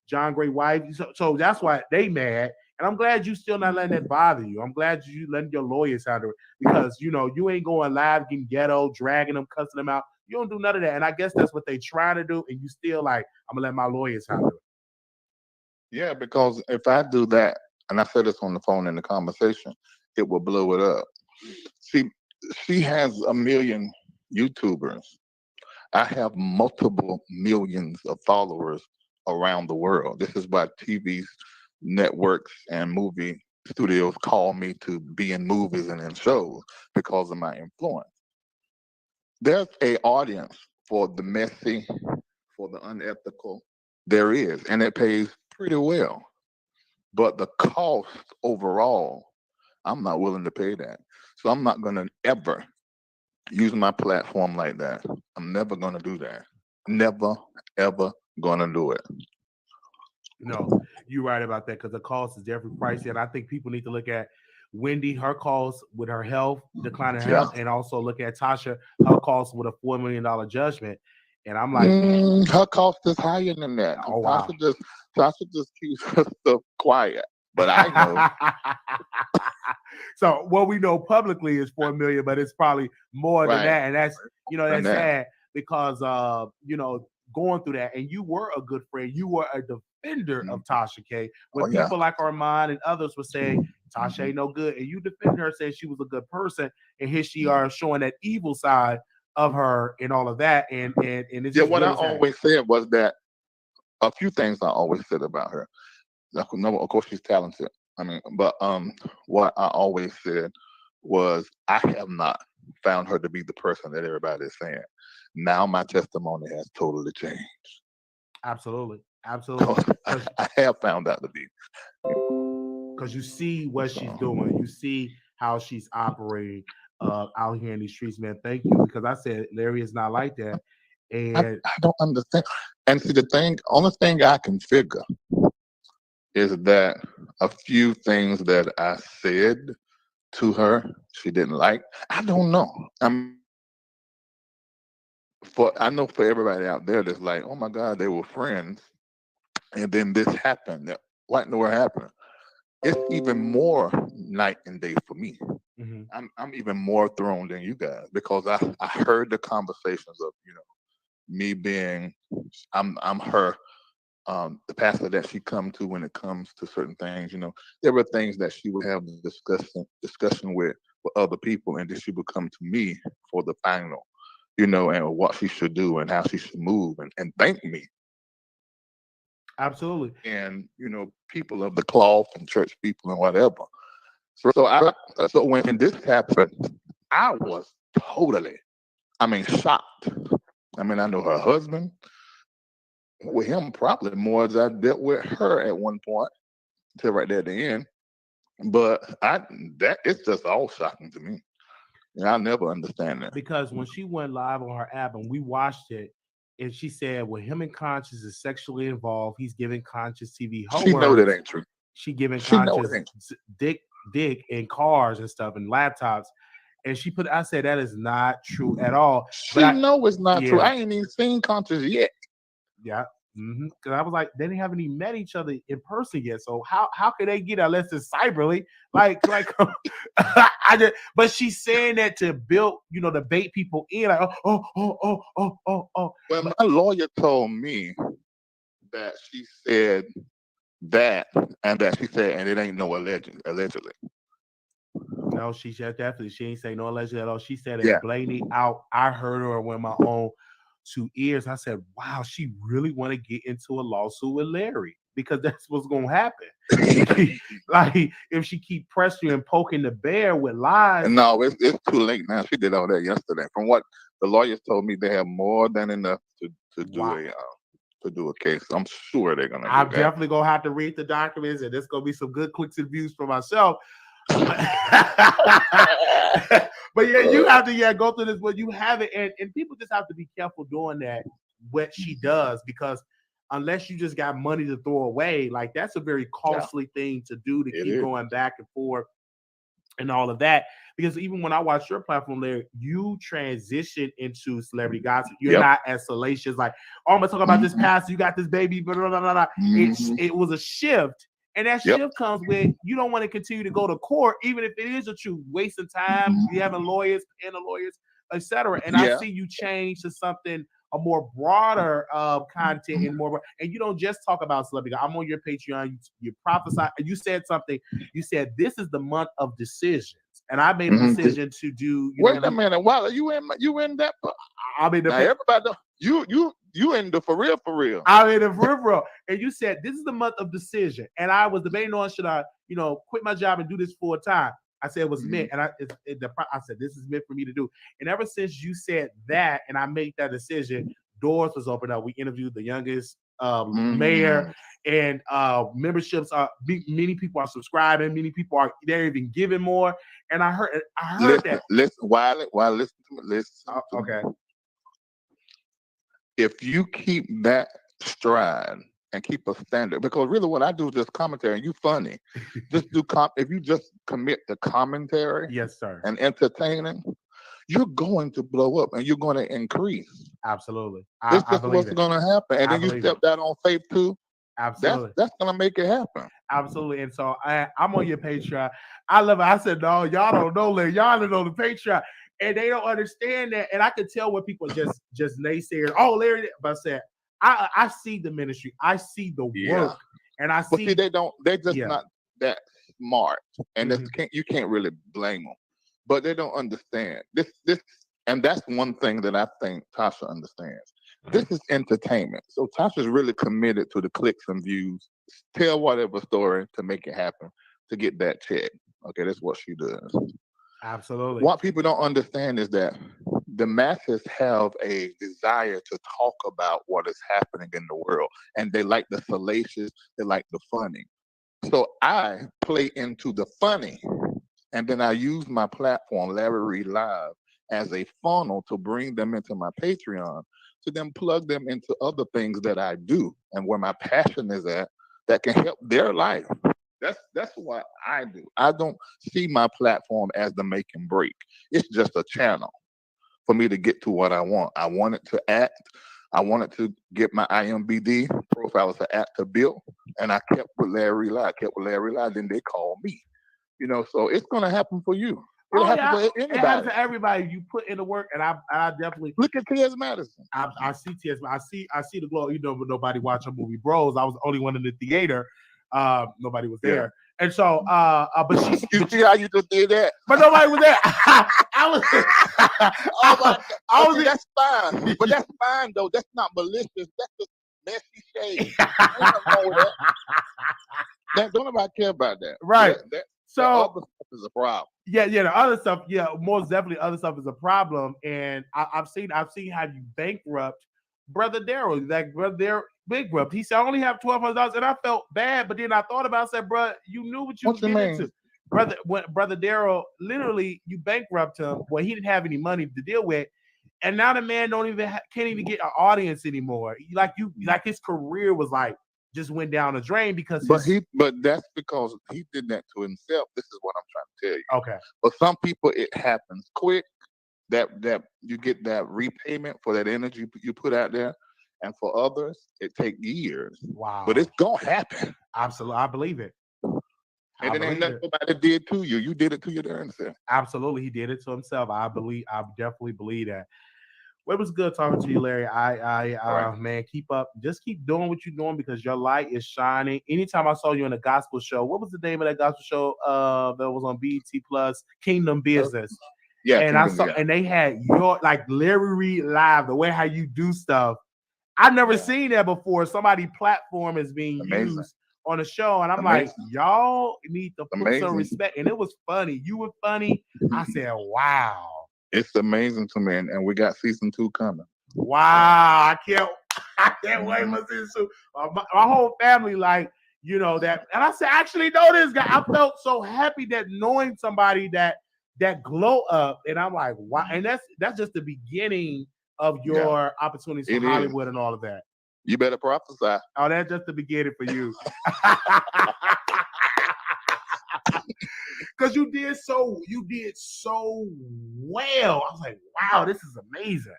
John Gray wife. So that's why they mad. And I'm glad you still not letting that bother you. I'm glad you letting your lawyers handle it because, you ain't going live, getting ghetto, dragging them, cussing them out. You don't do none of that. And I guess that's what they trying to do. And you still like, I'm going to let my lawyers handle it. Yeah, because if I do that, and I said this on the phone in the conversation, it will blow it up. See, she has 1 million YouTubers. I have multiple millions of followers around the world. This is why TV's networks and movie studios call me to be in movies and in shows because of my influence. There's an audience for the messy, for the unethical. There is, and it pays pretty well. But the cost overall, I'm not willing to pay that. So I'm not going to ever use my platform like that. I'm never going to do that. Never, ever going to do it. No, you're right about that because the cost is definitely pricey. And I think people need to look at Wendy, her cost with her health, declining her health, and also look at Tasha, her cost with a $4 million judgment. And I'm like, her cost is higher than that. Oh, wow. Tasha just keeps her stuff quiet. But I know. So what we know publicly is $4 million, but it's probably more than that. And that's that's sad because going through that. And you were a good friend. You were a defender of Tasha K. When people like Armand and others were saying Tasha ain't no good, and you defended her, saying she was a good person, and here she are showing that evil side of her and all of that. And it's just what I always said was that a few things I always said about her. Of course, she's talented. But what I always said was I have not found her to be the person that everybody is saying. Now my testimony has totally changed. Absolutely. I have found out to be. Because you see what she's doing. You see how she's operating out here in these streets, man. Thank you. Because I said Larry is not like that. And I don't understand. And see, only thing I can figure is that a few things that I said to her she didn't like. I don't know. I know for everybody out there that's like, oh my God, they were friends, and then this happened. What in the world happened? It's even more night and day for me. mhm, I'm even more thrown than you guys because I heard the conversations of me being I'm her the pastor that she come to when it comes to certain things. There were things that she would have discussion with other people, and then she would come to me for the final, and what she should do and how she should move and thank me. absolutely. And people of the cloth and church people and whatever. So when this happened, I was totally, shocked. I know her husband, with him probably more as I dealt with her at one point till right there at the end. But that it's just all shocking to me. And I'll never understand that. Because when she went live on her app and we watched it, and she said, "When him and Conscious is sexually involved, he's giving Conscious TV She know that homework. ain't true. She giving She know it Conscious ain't. dick in cars and stuff and laptops." And I said that is not true at all. She know it's not true. yeah. I ain't even seen Conscious yet. Yeah. Because I was like, they haven't even met each other in person yet. So how could they get unless it's cyberly? Like but she's saying that to build, to bait people in. Like, oh. Well, my lawyer told me that she said that, and that she said, and it ain't no allegedly. No, she said definitely. She ain't say no allegedly at all. She said it Yeah. blatantly out. I heard her with my own 2 ears. I said, wow, she really want to get into a lawsuit with Larry because that's what's gonna happen. Like if she keep pressing and poking the bear with lies. No, it's too late now. She did all that yesterday. From what the lawyers told me, they have more than enough to do a case. I'm sure they're gonna. I'm definitely gonna have to read the documents, and there's gonna be some good clicks and views for myself. But yeah, you have to go through this, but you have it, and people just have to be careful doing that. What she does, because unless you just got money to throw away, like that's a very costly thing to do to keep going back and forth and all of that. Because even when I watch your platform there, you transition into celebrity gossip. You're not as salacious, like, oh, I'm gonna talk about this pastor, you got this baby, blah, blah, blah, blah. It was a shift. And that shift comes with you don't want to continue to go to court, even if it is a truth, wasting time, you having lawyers, etc. And I see you change to something a more broader content and more, and you don't just talk about celebrity. I'm on your Patreon. You prophesy. You said something. You said this is the month of decisions, and I made a decision to do. Wait a minute, Wiley, you in that? I mean, everybody, you in the for real. I'm in the for real. And you said this is the month of decision, and I was debating on should I, quit my job and do this full time. I said it was meant, and I said this is meant for me to do. And ever since you said that, and I made that decision, doors was opened up. We interviewed the youngest mayor, and memberships are many people are subscribing. Many people they're even giving more. And I heard that. Listen, Wiley, listen to me. Okay. If you keep that stride and keep a standard, because really what I do is just commentary, and you funny. Just do if you just commit to commentary, yes, sir, and entertaining, you're going to blow up and you're going to increase. Absolutely. This is what's going to happen. And then you step that on faith too. Absolutely. That's going to make it happen. Absolutely. And so I'm on your Patreon. I love it. I said, no, y'all don't know Larry. Y'all don't know the Patreon. And they don't understand that. And I could tell when people just naysayers, oh, Larry, but I said, I see the ministry. I see the work. And I see they're just not that smart. And you can't really blame them. But they don't understand. This and that's one thing that I think Tasha understands. This is entertainment. So Tasha's really committed to the clicks and views, tell whatever story to make it happen, to get that check. Okay, that's what she does. Absolutely. What people don't understand is that the masses have a desire to talk about what is happening in the world. And they like the salacious, they like the funny. So I play into the funny. And then I use my platform, Larry Reid Live, as a funnel to bring them into my Patreon to then plug them into other things that I do and where my passion is at that can help their life. That's what I do. I don't see my platform as the make and break. It's just a channel for me to get to what I want. I wanted to act. I wanted to get my IMBD profile as an actor built, and I kept with Larry Lye. Then they called me. So it's gonna happen for you. It'll happen for anybody. It happens to everybody. You put in the work, and I definitely look at T.S. Madison. I see T.S. I see the glow. But nobody watched a movie Bros. I was the only one in the theater. Nobody was there. And so, but you see how you just did that? But nobody was there. I was. That's fine. But that's fine though. That's not malicious. That's just messy shade. Don't nobody care about that. Right. So other stuff is a problem. Yeah, the other stuff. Yeah, most definitely, other stuff is a problem. And I've seen how you bankrupt Brother Daryl. Like Brother Daryl bankrupt. He said I only have $1,200, and I felt bad. But then I thought about it. I said, bro, you knew what you were getting into. Brother Daryl, literally, you bankrupt him. Well, he didn't have any money to deal with, and now the man can't even get an audience anymore. Like his career was like just went down the drain because. But that's because he did that to himself. This is what I'm trying to tell you. Okay. For some people, it happens quick. That you get that repayment for that energy you put out there, and for others, it takes years. Wow. But it's gonna happen. Absolutely, I believe it. And it ain't nothing nobody did to you. You did it to your darn self. Absolutely, he did it to himself. I definitely believe that. Well, it was good talking to you, Larry. Man, keep up. Just keep doing what you're doing because your light is shining. Anytime I saw you in a gospel show, what was the name of that gospel show that was on BET Plus? Kingdom Business. Yeah, and and they had your Larry Reid live, the way how you do stuff. I've never seen that before. Somebody's platform is being used on a show, and I'm like, y'all need to put some respect. And it was funny. You were funny. I said, wow. It's amazing to me, and we got season 2 coming. Wow, I can't wait for season 2. My whole family that, and I said, I actually know this guy. I felt so happy that knowing somebody that glow up, and I'm like, wow, and that's just the beginning of your opportunities for Hollywood and all of that. You better prophesy. Oh, that's just the beginning for you. Because you did so well. I was like, wow, this is amazing.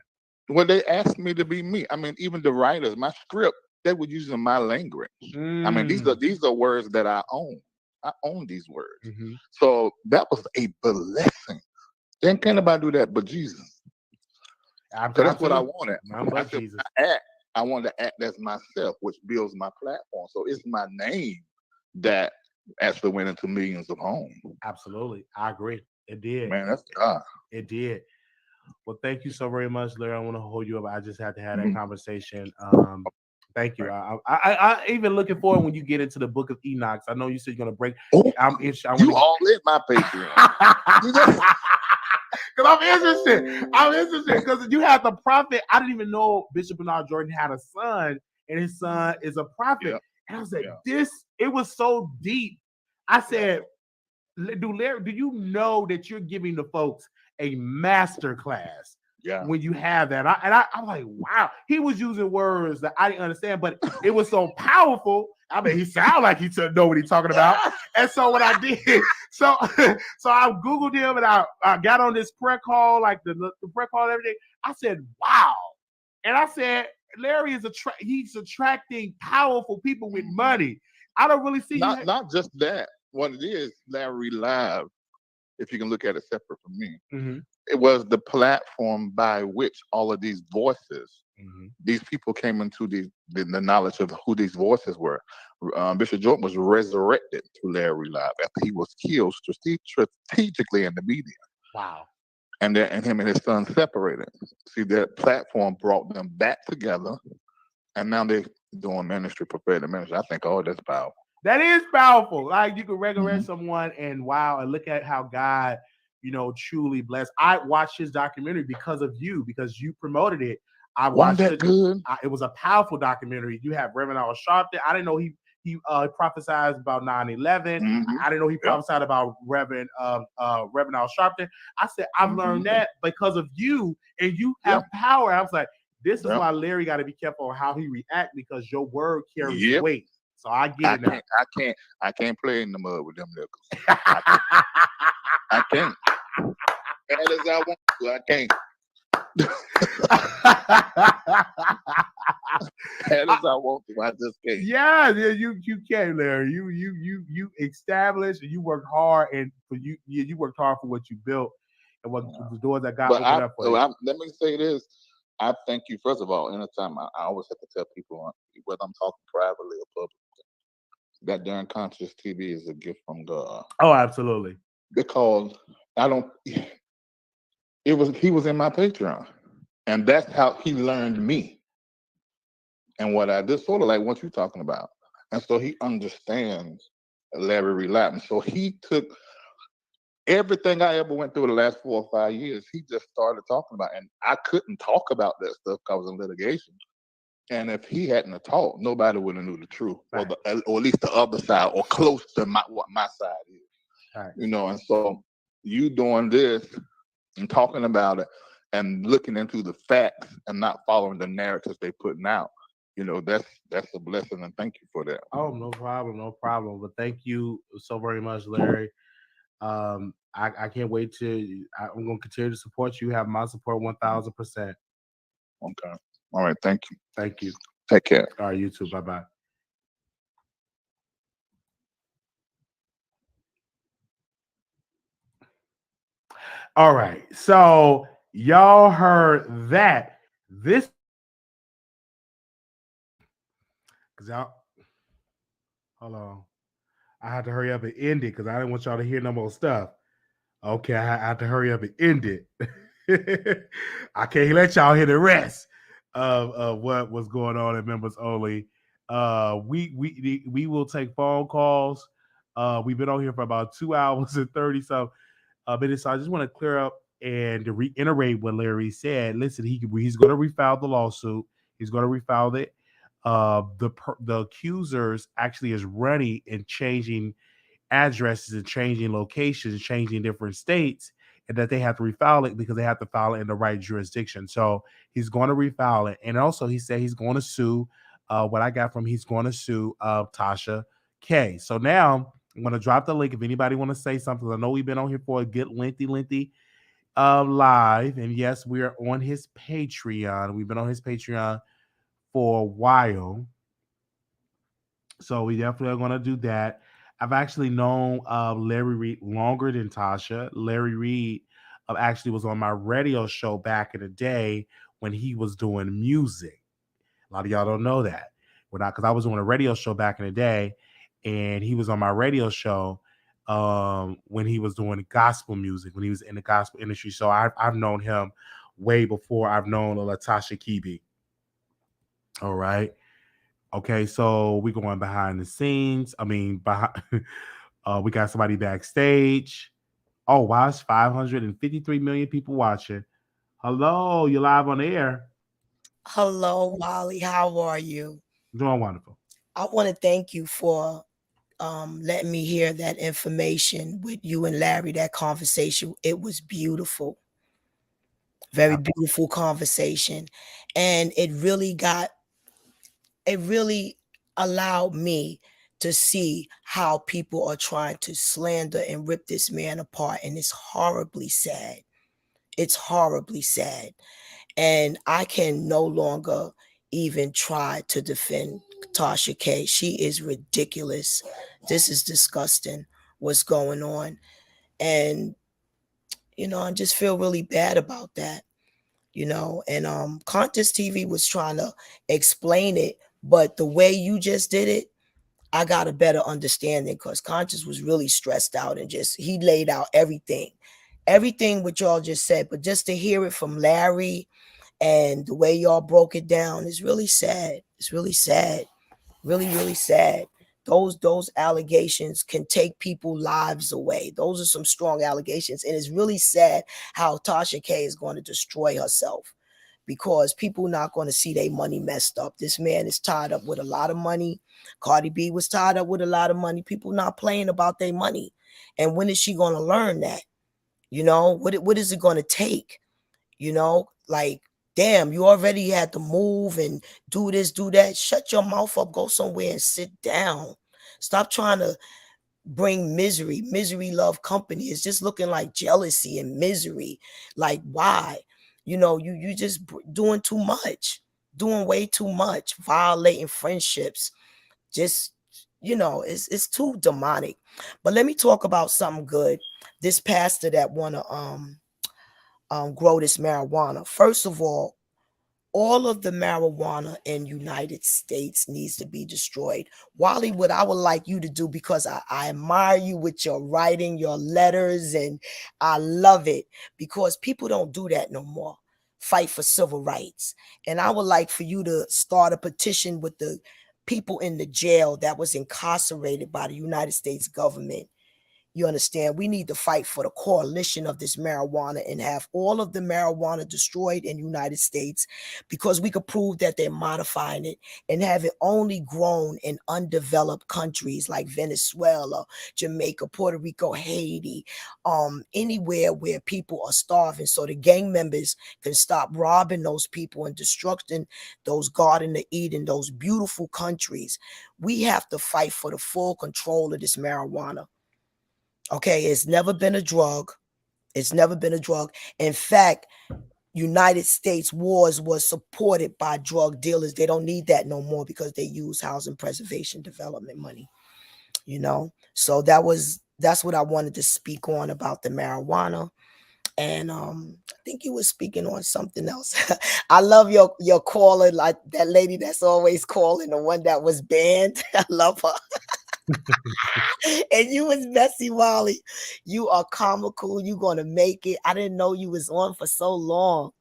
When they asked me to be me, I mean, even the writers, my script, they were using my language. I mean, these are words that I own. I own these words. Mm-hmm. So that was a blessing. Then can't nobody do that but Jesus. So that's what I wanted. I wanted to act as myself, which builds my platform. So it's my name that actually went into millions of homes. Absolutely. I agree. It did. Man, that's God. It did. Well, thank you so very much, Larry. I want to hold you up. I just had to have that conversation. Thank you. I even looking forward when you get into the Book of Enoch. I know you said you're going to break. I'm interested. You all in my Patreon. Because I'm interested because you have the prophet. I didn't even know Bishop Bernard Jordan had a son, and his son is a prophet. Yeah. And I was like, it was so deep. I said, Larry, do you know that you're giving the folks a master class? Yeah. When you have that, I'm like, wow. He was using words that I didn't understand, but it was so powerful. I mean, he sounded like he know what he's talking about. And so what I did, so I Googled him and I got on this prayer call, like the prayer call and everything. I said, wow. And I said, Larry is he's attracting powerful people with money. I don't really see not just that. What it is, Larry Live, if you can look at it separate from me. Mm-hmm. It was the platform by which all of these voices, these people came into the knowledge of who these voices were. Bishop Jordan was resurrected to Larry Live after he was killed strategically in the media. Wow. And him and his son separated. See, that platform brought them back together, and now they're doing ministry, prophetic ministry. I think, that's powerful. That is powerful. Like you can resurrect someone, and wow, and look at how God, truly blessed. I watched his documentary because of you, because you promoted it. I watched it. Good? It was a powerful documentary. You have Reverend Al Sharpton. I didn't know he prophesied about 9/11. I didn't know he prophesied about Reverend Al Sharpton. I said, I've learned that because of you, and you have power. I was like, This is why Larry got to be careful on how he react because your word carries weight. So I get it now. I can't play in the mud with them niggas. I can't. Bad as I want to, I can't. Bad as I want to, I just can't. Yeah, you can, Larry. You established and you worked hard, and you worked hard for what you built and what the doors that got opened up for you. Let me say this. I thank you, first of all, anytime I always have to tell people, whether I'm talking privately or publicly, that darn conscious TV is a gift from God. Oh, absolutely. Because he was in my Patreon. And that's how he learned me. And what I did, sort of like what you're talking about. And so he understands Larry Reid. So he took everything I ever went through the last 4 or 5 years, he just started talking about it. And I couldn't talk about that stuff because I was in litigation. And if he hadn't have talked, nobody would have knew the truth, right. or at least the other side, or close to what my side is. Right. You know, and so you doing this and talking about it and looking into the facts and not following the narratives they putting out, you know, that's a blessing, and thank you for that. Oh, no problem. But thank you so very much, Larry. I can't wait I'm going to continue to support you. You have my support 1,000%. Okay. All right. Thank you. Thank you. Take care. All right. You too. Bye-bye. All right. So y'all heard that. This hold on. I had to hurry up and end it because I didn't want y'all to hear no more stuff. Okay, I had to hurry up and end it. I can't let y'all hear the rest of what was going on at Members Only. We will take phone calls. We've been on here for about 2 hours and 30 some minutes. So I just want to clear up and to reiterate what Larry said. Listen, he's going to refile the lawsuit. He's going to refile it. The accusers actually is running and changing addresses and changing locations, changing different states, and that they have to refile it because they have to file it in the right jurisdiction. So he's going to refile it. And also he said he's going to sue, what I got from he's going to sue Tasha K. So now I'm going to drop the link if anybody want to say something. I know we've been on here for a good lengthy live. And yes, we are on his Patreon. We've been on his Patreon for a while. So we definitely are going to do that. I've actually known Larry Reid longer than Tasha. Larry Reid actually was on my radio show back in the day when he was doing music. A lot of y'all don't know that. Because I was doing a radio show back in the day, and he was on my radio show when he was doing gospel music, when he was in the gospel industry. So I've known him way before I've known Latasha Kibi. All right. Okay, so we going behind the scenes. I mean, we got somebody backstage. Oh, wow, it's 553 million people watching. Hello, you're live on the air. Hello, Wiley. How are you? Doing wonderful. I want to thank you for letting me hear that information with you and Larry, that conversation. It was beautiful. Very beautiful conversation. And it really allowed me to see how people are trying to slander and rip this man apart. And it's horribly sad. It's horribly sad. And I can no longer even try to defend Tasha K. She is ridiculous. This is disgusting what's going on. And, you know, I just feel really bad about that, you know. And Conscious TV was trying to explain it, but the way you just did it, I got a better understanding because Conscious was really stressed out and he laid out everything what y'all just said. But just to hear it from Larry and the way y'all broke it down is really sad. It's really sad. Really, really sad. Those allegations can take people's lives away. Those are some strong allegations. And it's really sad how Tasha K is going to destroy herself because people not going to see their money messed up. This man is tied up with a lot of money. Cardi B was tied up with a lot of money. People not playing about their money. And when is she going to learn that? You know, what is it going to take? You know, like damn, you already had to move and do this, do that. Shut your mouth up, go somewhere and sit down. Stop trying to bring misery. Misery love company. It's just looking like jealousy and misery. Like, why? You just doing too much, doing way too much, violating friendships. Just, it's too demonic. But let me talk about something good. This pastor that want to grow this marijuana. First of all of the marijuana in United States needs to be destroyed. Wally, what I would like you to do, because I admire you with your writing, your letters, and I love it, because people don't do that no more. Fight for civil rights. And I would like for you to start a petition with the people in the jail that was incarcerated by the United States government. You understand? We need to fight for the coalition of this marijuana and have all of the marijuana destroyed in the United States, because we could prove that they're modifying it and have it only grown in undeveloped countries like Venezuela, Jamaica, Puerto Rico, Haiti, anywhere where people are starving, so the gang members can stop robbing those people and destructing those Garden of Eden, those beautiful countries. We have to fight for the full control of this marijuana. Okay, it's never been a drug. It's never been a drug. In fact, United States wars was supported by drug dealers. They don't need that no more because they use housing preservation development money. So that's what I wanted to speak on about the marijuana. And I think you were speaking on something else. I love your caller, like that lady that's always calling, the one that was banned. I love her. And you was messy, Wally. You are comical. You gonna make it. I didn't know you was on for so long,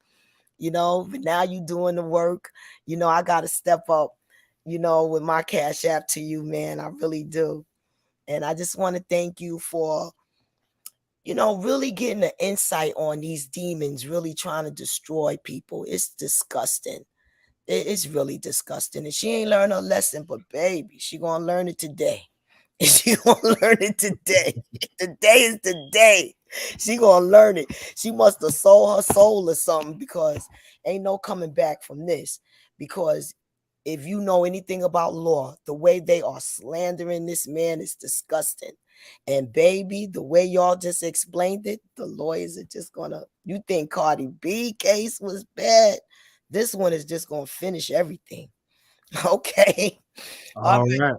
but now you doing the work. I gotta step up, with my Cash App to you, man. I really do. And I just want to thank you for, really getting the insight on these demons really trying to destroy people. It's disgusting. It's really disgusting. And she ain't learned her lesson, but baby, she gonna learn it today. She gonna learn it today. Today is the day. She gonna learn it. She must have sold her soul or something, because ain't no coming back from this. Because if you know anything about law, the way they are slandering this man is disgusting. And baby, the way y'all just explained it, the lawyers are just gonna, you think Cardi B case was bad? This one is just gonna finish everything. Okay. All right.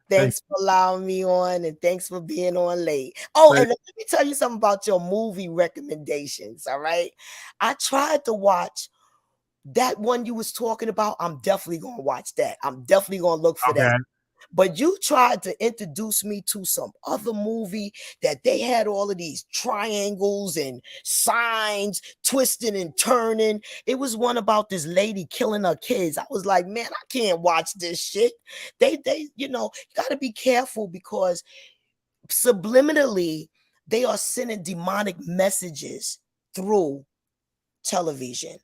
Thanks for allowing me on, and thanks for being on late. Oh, and let me tell you something about your movie recommendations. All right. I tried to watch that one you was talking about. I'm definitely going to watch that. I'm definitely going to look for that. But you tried to introduce me to some other movie that they had all of these triangles and signs twisting and turning. It was one about this lady killing her kids. I was like, man, I can't watch this shit. They you got to be careful, because subliminally they are sending demonic messages through television.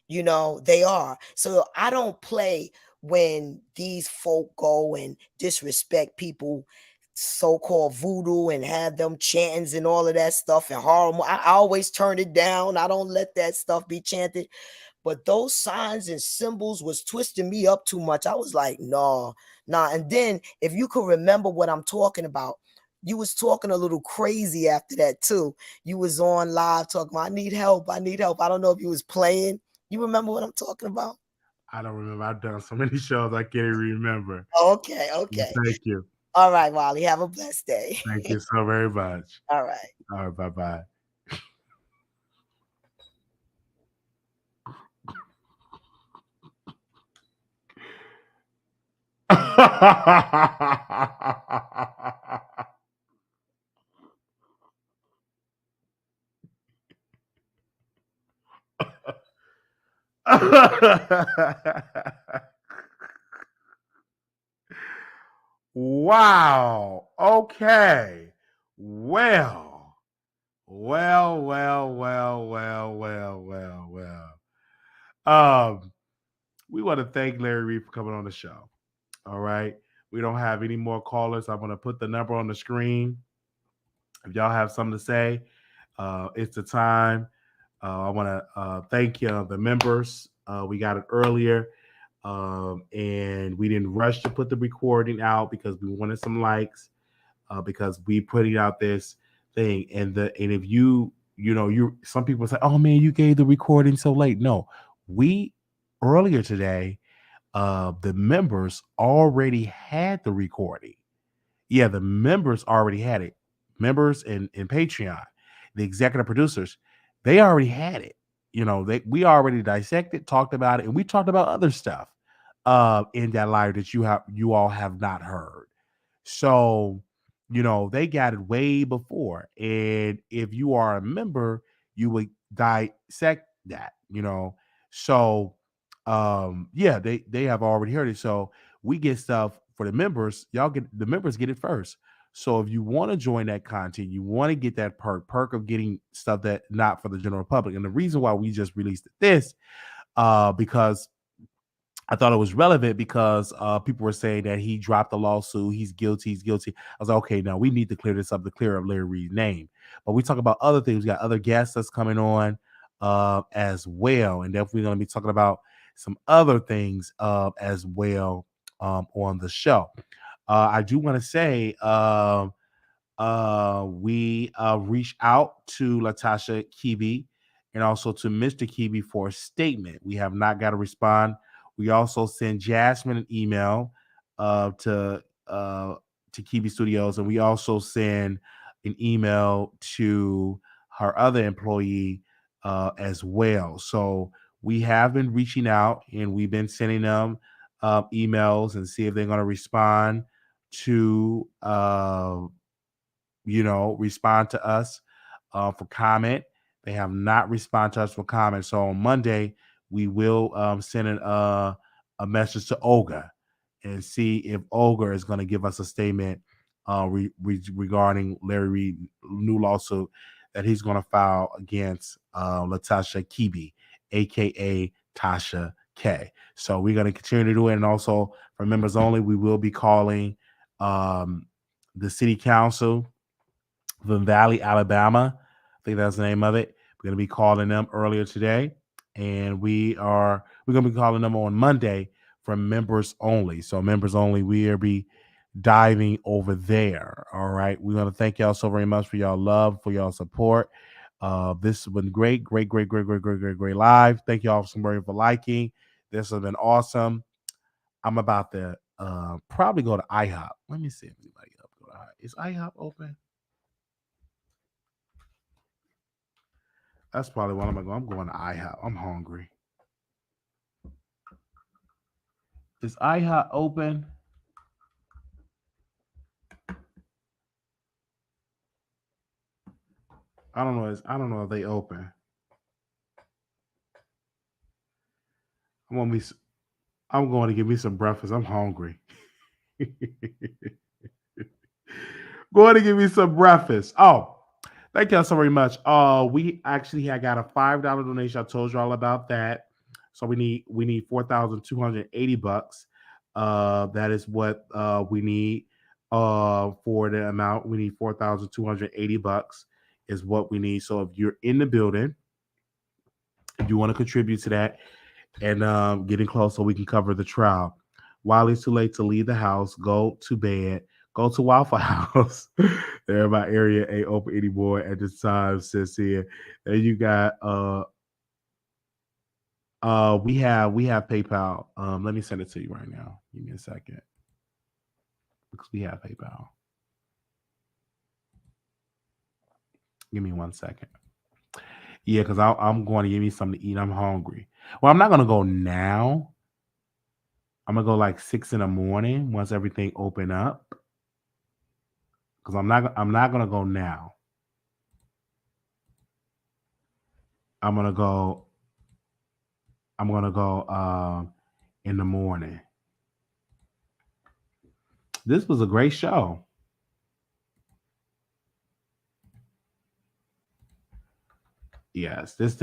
They are. So I don't play when these folk go and disrespect people, so-called voodoo, and have them chants and all of that stuff and horror. I always turn it down. I don't let that stuff be chanted. But those signs and symbols was twisting me up too much. I was like, nah. And then if you could remember what I'm talking about, you was talking a little crazy after that too. You was on live talking about, I need help. I don't know if you was playing. You remember what I'm talking about? I don't remember. I've done so many shows I can't even remember. Okay. Thank you. All right, Wally. Have a blessed day. Thank you so very much. All right. All right. Bye-bye. Wow. Okay. Well. We want to thank Larry Reid for coming on the show. All right. We don't have any more callers. I'm going to put the number on the screen. If y'all have something to say, it's the time. I want to thank the members We got it earlier, and we didn't rush to put the recording out because we wanted some likes, because we putting out this thing. And if you some people say, oh man, you gave the recording so late. No, we earlier today, the members already had the recording. Yeah, the members already had it. Members in Patreon, the executive producers, they already had it. We already dissected, talked about it, and we talked about other stuff in that live that you all have not heard. So, they got it way before. And if you are a member, you would dissect that. So yeah, they have already heard it. So we get stuff for the members. The members get it first. So if you want to join that content, you want to get that perk of getting stuff that not for the general public. And the reason why we just released this, because I thought it was relevant, because people were saying that he dropped the lawsuit. He's guilty. He's guilty. I was like, okay, now we need to clear this up, to clear up Larry Reid's name. But we talk about other things. We got other guests that's coming on as well. And definitely going to be talking about some other things as well on the show. I do want to say we reached out to Latasha Kibi and also to Mr. Kibi for a statement. We have not got a response. We also sent Jasmine an email to Kibi Studios, and we also send an email to her other employee as well. So we have been reaching out, and we've been sending them emails and see if they're going to respond to respond to us for comment. They have not responded to us for comment. So on Monday, we will send a message to Olga and see if Olga is going to give us a statement regarding Larry Reid new lawsuit that he's going to file against Latasha Kibi, aka Tasha K. So we're going to continue to do it. And also for members only, we will be calling the city council of Valley, Alabama. I think that's the name of it. We're going to be calling them earlier today, and we're going to be calling them on Monday for members only. So members only, we'll be diving over there. All right. We want to thank y'all so very much for y'all love, for y'all support. This has been great live. Thank y'all so very much for liking. This has been awesome. I'm about to probably go to IHOP. Let me see if anybody else go to IHOP. Is IHOP open? That's probably what I'm going to go. I'm going to IHOP. I'm hungry. Is IHOP open? I don't know. I don't know if they open. I'm going to give me some breakfast. I'm hungry. Going to give me some breakfast. Oh, thank y'all so very much. We actually had got a $5 donation. I told you all about that. So we need $4,280. That is what we need for the amount. We need $4,280 is what we need. So if you're in the building, if you want to contribute to that and getting close so we can cover the trial. While it's too late to leave the house, go to bed. Go to Waffle House. They're my area ain't open anymore at this time, sis here. And you got we have PayPal. Let me send it to you right now. Give me a second. Because we have PayPal. Give me 1 second. Yeah, because I'm going to give me something to eat. I'm hungry. Well, I'm not gonna go now. I'm gonna go like 6 in the morning once everything open up. Because I'm not gonna go now. I'm gonna go in the morning. This was a great show. Yes, this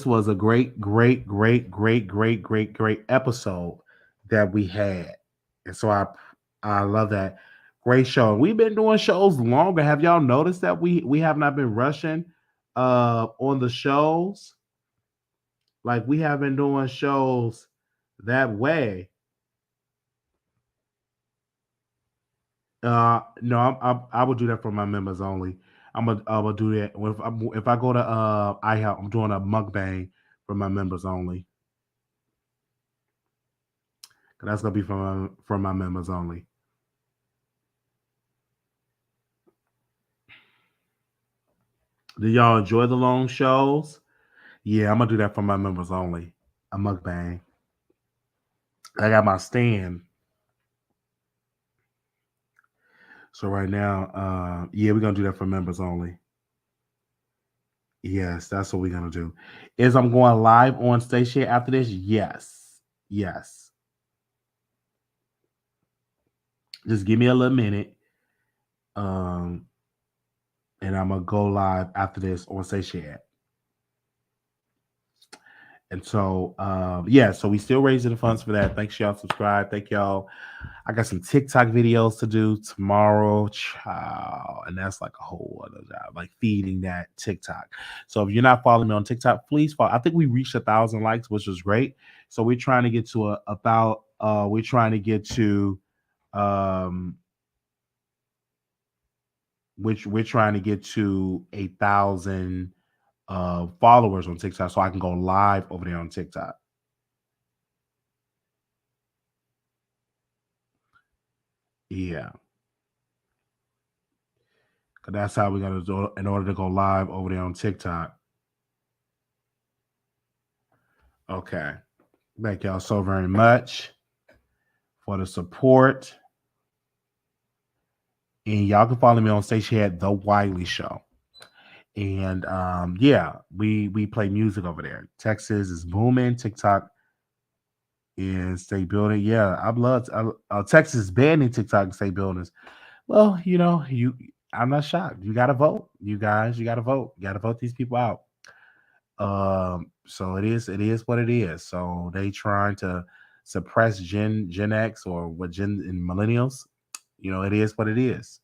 was a great episode that we had. And so I love that. Great show. We've been doing shows longer. Have y'all noticed that we have not been rushing on the shows? Like we have been doing shows that way. No, I would do that for my members only. I will do that if I go to iHelp. I'm doing a mukbang for my members only. That's gonna be for my members only. Do y'all enjoy the long shows? Yeah, I'm gonna do that for my members only. A mukbang. I got my stand. So right now, yeah, we're gonna do that for members only. Yes, that's what we're gonna do. Is I'm going live on station after this? Yes. Yes. Just give me a little minute. And I'm gonna go live after this on station. And so yeah, so we still raising the funds for that. Thanks y'all subscribe. Thank y'all. I got some TikTok videos to do tomorrow, child, and that's like a whole other job, like feeding that TikTok. So if you're not following me on TikTok, please follow. I think we reached 1,000 likes, which was great. So we're trying to get to we're trying to get to which we're trying to get to 1,000 followers on TikTok, so I can go live over there on TikTok. Yeah. Cause that's how we're gonna do it in order to go live over there on TikTok. Okay. Thank y'all so very much for the support. And y'all can follow me on station at The Wiley Show. And yeah, we play music over there. Texas is booming. TikTok is state building. Yeah, Texas is banning TikTok and state buildings. Well, I'm not shocked. You gotta vote. You guys, you gotta vote. You gotta vote these people out. So it is what it is. So they trying to suppress Gen X or what Gen and millennials. It is what it is.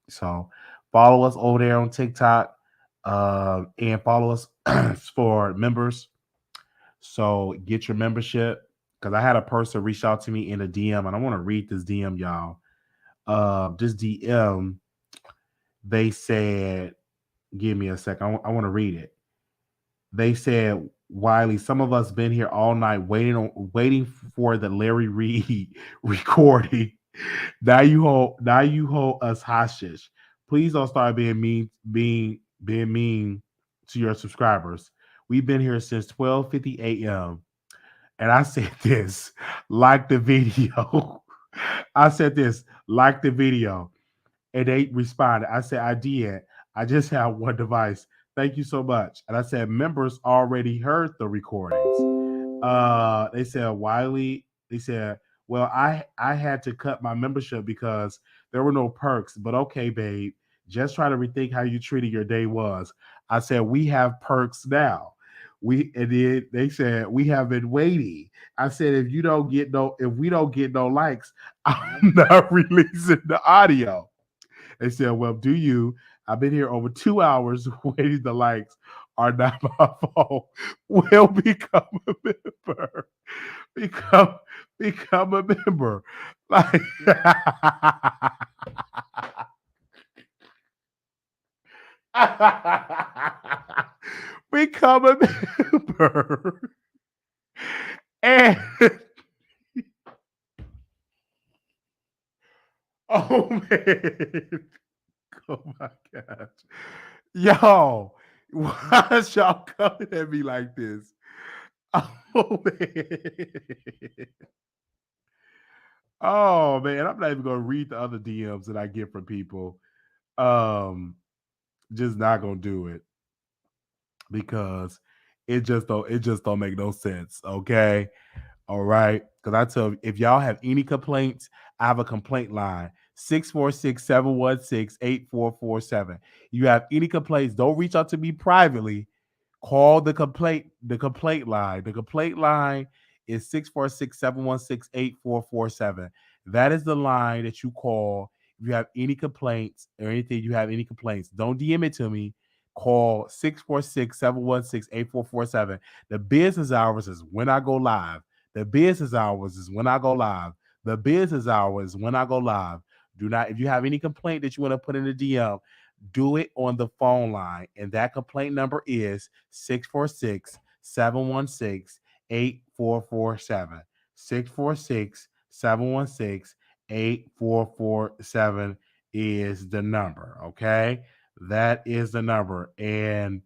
So follow us over there on TikTok, and follow us for members. So get your membership, because I had a person reach out to me in a DM, and I want to read this DM, y'all. This DM, they said, give me a second. I want to read it. They said, Wiley, some of us been here all night waiting for the Larry Reid recording. Now you hold us hostage. Please don't start being mean to your subscribers. We've been here since 12:50 a.m. And I said this, like the video. I said this, like the video. And they responded. I said, I did. I just have one device. Thank you so much. And I said, members already heard the recordings. They said, Wiley, they said, well, I had to cut my membership because there were no perks. But okay, babe, just try to rethink how you treated your day was. I said, we have perks now. They said we have been waiting. I said, if we don't get no likes, I'm not releasing the audio. They said, well, do you? I've been here over 2 hours waiting. The likes are not my fault. Will become a member. Become a member. Like become a member. And oh man. Oh my gosh. Yo, why is y'all coming at me like this? Oh man. Oh man, I'm not even gonna read the other DMs that I get from people. Just not gonna do it because it just don't make no sense. Okay. All right. Because I tell you, if y'all have any complaints, I have a complaint line. 646-716-8447. You have any complaints, don't reach out to me privately. Call the complaint line. The complaint line is 646-716-8447. That is the line that you call if you have any complaints or anything. You have any complaints, don't DM it to me. Call 646-716-8447. The business hours is when I go live. The business hours is when I go live. The business hours when I go live. Do not, if you have any complaint that you want to put in the DM, do it on the phone line. And that complaint number is 646-716-8447. 646-716-8447 is the number. Okay. That is the number. And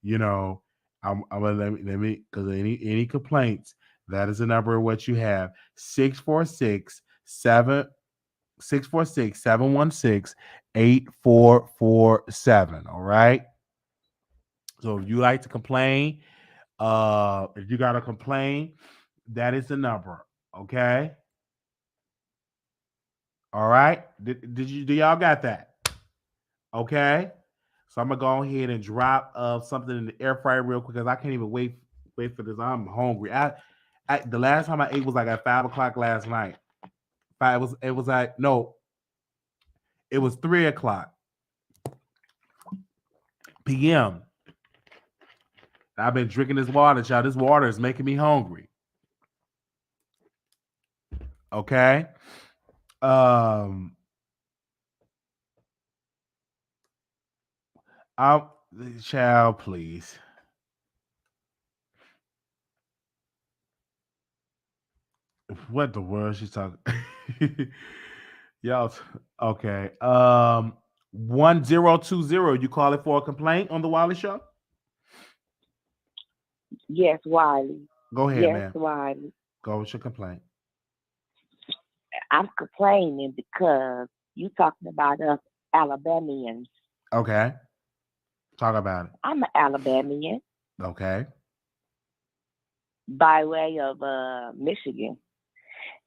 you know, I'm gonna let me because any complaints, that is the number of what you have. 646-716-8447. All right. So if you like to complain, if you gotta complain, that is the number. Okay. All right. Do y'all got that? Okay. So I'm gonna go ahead and drop something in the air fryer real quick because I can't even wait for this. I'm hungry. The last time I ate was like at 5:00 last night. It was like no, it was 3:00 p.m. I've been drinking this water, child. This water is making me hungry. Okay. Child, please. What the world she's talking? Y'all, okay. 1020. You call it for a complaint on the Wiley Show? Yes, Wiley. Go ahead, Yes, man. Wiley. Go with your complaint. I'm complaining because you talking about us Alabamians. Okay. Talk about it. I'm an Alabamian Okay. by way of Michigan.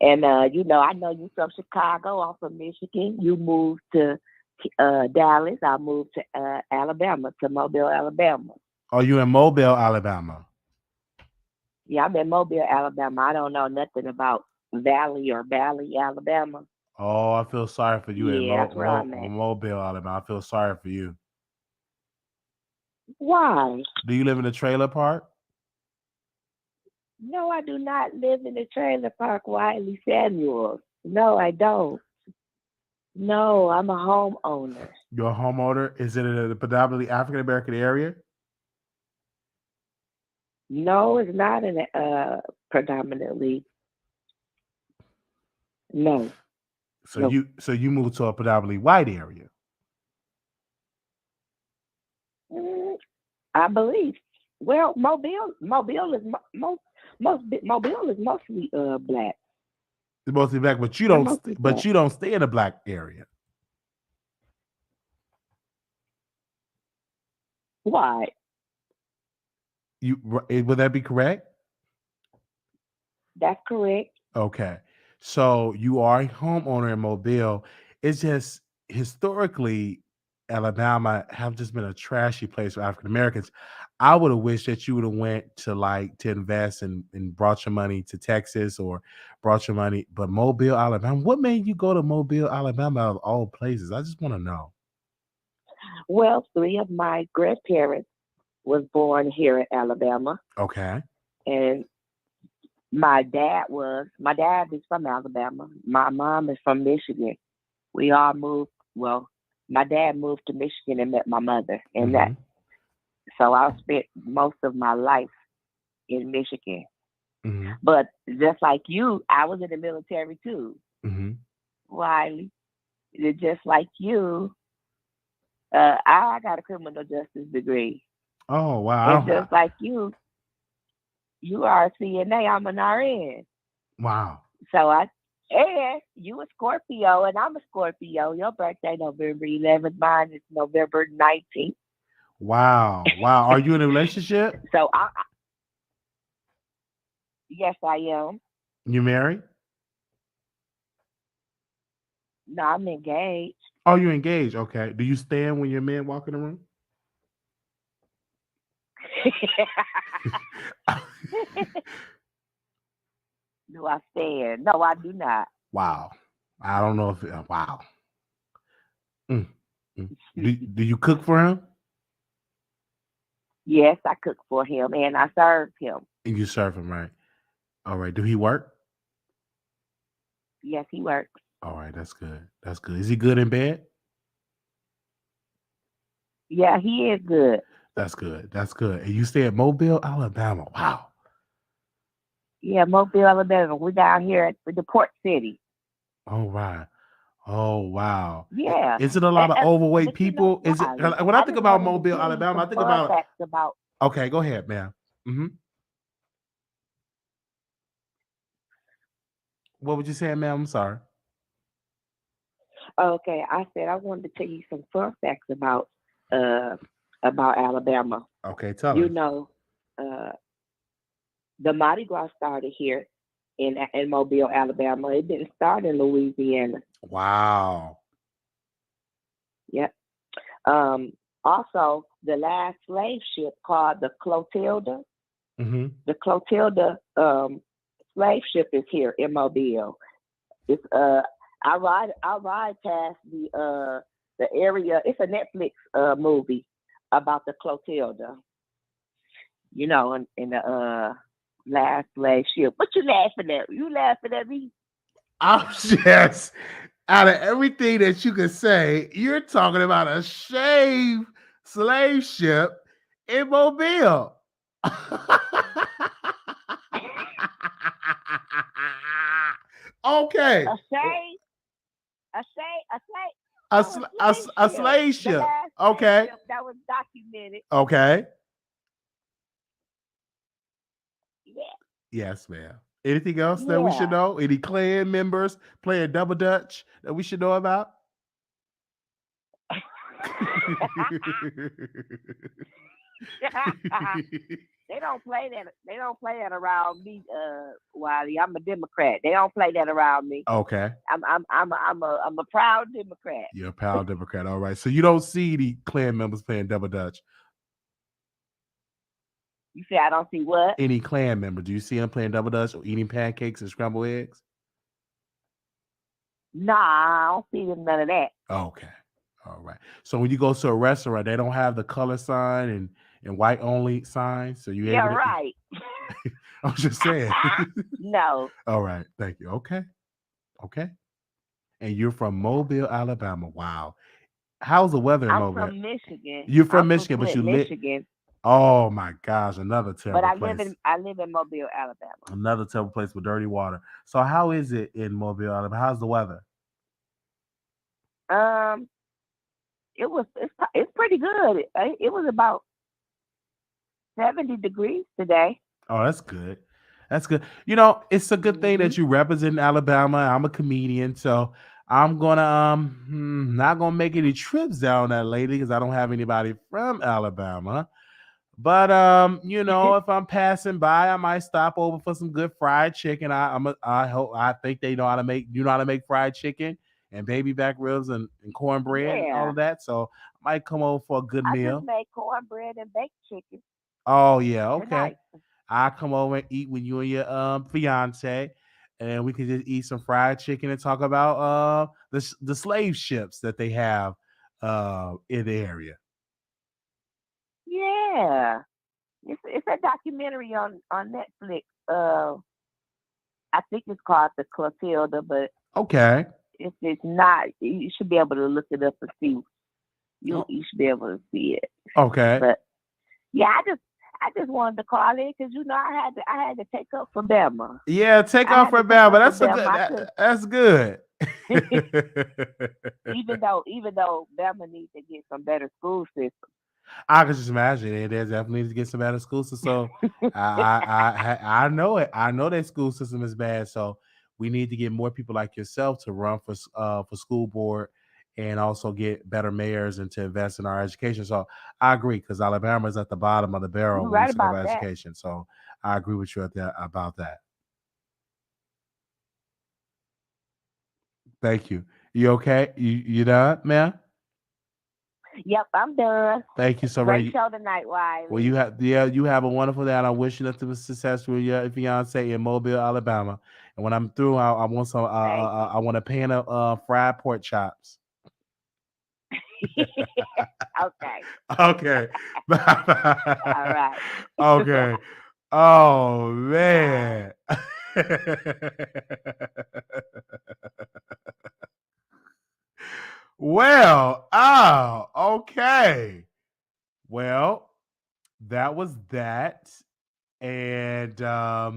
And you know, I know you from Chicago. I'm from Michigan. You moved to Dallas. I moved to Alabama, to Mobile, Alabama. Oh, you in Mobile, Alabama? Yeah, I'm in Mobile, Alabama. I don't know nothing about Valley, Alabama. Oh, I feel sorry for you Yeah, that's where I'm at. in Mobile, Alabama. I feel sorry for you. Why? Do you live in a trailer park? No, I do not live in the trailer park, Wiley Samuels. No, I don't. No, I'm a homeowner. You're a homeowner? Is it in a predominantly African American area? No, it's not in a predominantly. No. So No. you moved to a predominantly white area. I believe. Well, Mobile is Mobile is mostly black. It's mostly black, but you They're don't. mostly But black. you don't stay in a black area. Why? Would that be correct? That's correct. Okay. So you are a homeowner in Mobile. It's just historically, Alabama have just been a trashy place for African Americans. I would have wished that you would have went to invest and brought your money to Texas or brought your money, but Mobile, Alabama. What made you go to Mobile, Alabama out of all places? I just want to know. Well, 3 of my grandparents was born here in Alabama. Okay. And my dad is from Alabama. My mom is from Michigan. We all moved. Well, my dad moved to Michigan and met my mother, and so I spent most of my life in Michigan. Mm-hmm. But just like you, I was in the military too. Mm-hmm. Wiley, just like you, I got a criminal justice degree. Oh wow! And just like you are a CNA. I'm an RN. Wow. So and you a Scorpio, and I'm a Scorpio. Your birthday November 11th. Mine is November 19th. Wow. Wow. Are you in a relationship? So yes, I am. You married? No, I'm engaged. Oh, you're engaged. Okay. Do you stand when your man walk in the room? Do I stand? No, I do not. Wow. I don't know if wow. Do you cook for him? Yes, I cook for him and I serve him. And you serve him, right? All right. Do he work? Yes, he works. All right. That's good. That's good. Is he good in bed? Yeah, he is good. That's good. That's good. And you stay at Mobile, Alabama. Wow. Yeah, Mobile, Alabama. We're down here at the port city. All right. Oh wow. Yeah. Is it a lot of overweight But you know, people? Is it Wiley, when I I think just about wanted to Mobile, tell you Alabama? I some think fun about facts about. okay, go ahead, ma'am. What would you say, ma'am? I'm sorry. Okay, I said I wanted to tell you some fun facts uh about Alabama. Okay, tell You us. know, uh, the Mardi Gras started here in Mobile, Alabama. It didn't start in Louisiana. Wow. Yep. Um, Also, the last slave ship called the Clotilda. Mm-hmm. The Clotilda slave ship is here in Mobile. It's I ride past the area. It's a Netflix movie about the Clotilda. You know, in the last slave ship. What you laughing at? You laughing at me? I'm just out of everything that you could say, you're talking about a slave ship in Mobile. Okay. A slave, a slave, a slave. A, Oh, sl- a slave a ship. slave The ship. last slave Okay. ship that was documented. Okay. Yeah, Yes, ma'am. Anything else that we should yeah. know? Any clan members playing double dutch that we should know about? They don't play that. They don't play that around me, Wiley. I'm a Democrat. They don't play that around me. Okay. I'm a proud Democrat. You're a proud Democrat. All right. So you don't see the clan members playing double dutch. You say I don't see what? Any clan member? Do you see them playing double dutch or eating pancakes and scrambled eggs? Nah, I don't see none of that. Okay. All right. So when you go to a restaurant, they don't have the color sign and white only sign. So you Yeah, able to right. I'm just saying. No. All right. Thank you. Okay. Okay. And you're from Mobile, Alabama. Wow. How's the weather in I'm Mobile? from Michigan. You're from I'm Michigan, from but you Flint, live. Michigan. Oh my gosh, another But terrible I place. live in Mobile, Alabama. Another terrible place with dirty water. So how is it in Mobile, Alabama? How's the weather? It's pretty good. It was about 70 degrees today. Oh, that's good. That's good. You know, it's a good thing hmm that you represent Alabama. I'm a comedian, so I'm gonna not gonna make any trips down that lately because I don't have anybody from Alabama. But you know, if I'm passing by, I might stop over for some good fried chicken. I think they know how to make fried chicken and baby back ribs and cornbread and all Yeah, of that. So I might come over for a good I just meal. made cornbread and baked chicken Oh yeah, okay. tonight. I come over and eat with you and your fiance, and we can just eat some fried chicken and talk about the slave ships that they have in the area. Yeah, it's a documentary on Netflix. I think it's called the Clotilda, but Okay. if it's not, you should be able to look it up and see. You Oh, you should be able to see it. okay. But yeah, I just wanted to call in because I had to take up for Bama. Yeah, take I off had for to take Bama. up for That's a Bama. good. I could, That's good. even though Bama needs to get some better school system. I can just imagine it. They definitely need to get some better school system. So I know it. I know that school system is bad. So we need to get more people like yourself to run for school board and also get better mayors and to invest in our education. So I agree because Alabama is at the bottom of the barrel You're when we right talk about about that. education. So I agree with you about that. Thank you. You okay? You done, man? Yep, I'm done. Thank you so Great much. show tonight, Well, Wiley. you have a wonderful day, and I wish you nothing but success with your fiance in Mobile, Alabama. And when I'm through, I want some. Thank you. I want a pan of fried pork chops. Okay. Okay. All right. Okay. Oh man. Well, okay. Well, that was that. And I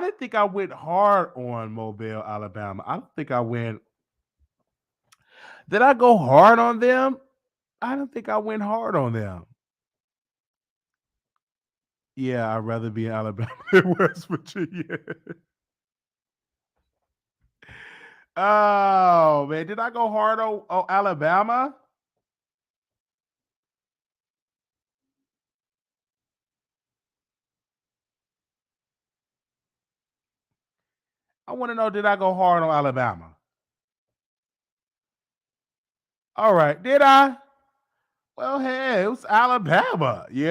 didn't think I went hard on Mobile, Alabama. I don't think I went. Did I go hard on them? I don't think I went hard on them. Yeah, I'd rather be in Alabama than West Virginia. Oh man, did I go hard on Alabama? I want to know, did I go hard on Alabama? All right, did I? Well, hey, it was Alabama, Hey,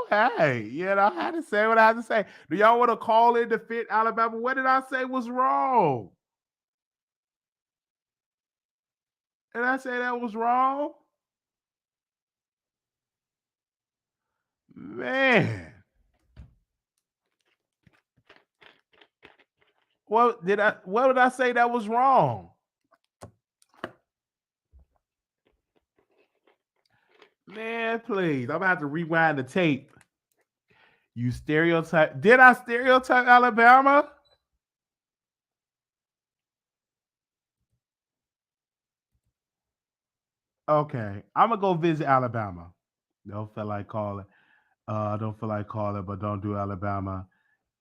I had to say what I had to say. Do y'all want to call in to fit Alabama? What did I say was wrong? Did I say that was wrong? Man. What did I say that was wrong? Man, please. I'm gonna have to rewind the tape. You stereotype. Did I stereotype Alabama? Okay. I'm gonna go visit Alabama. Don't feel like calling. Don't feel like calling, but don't do Alabama.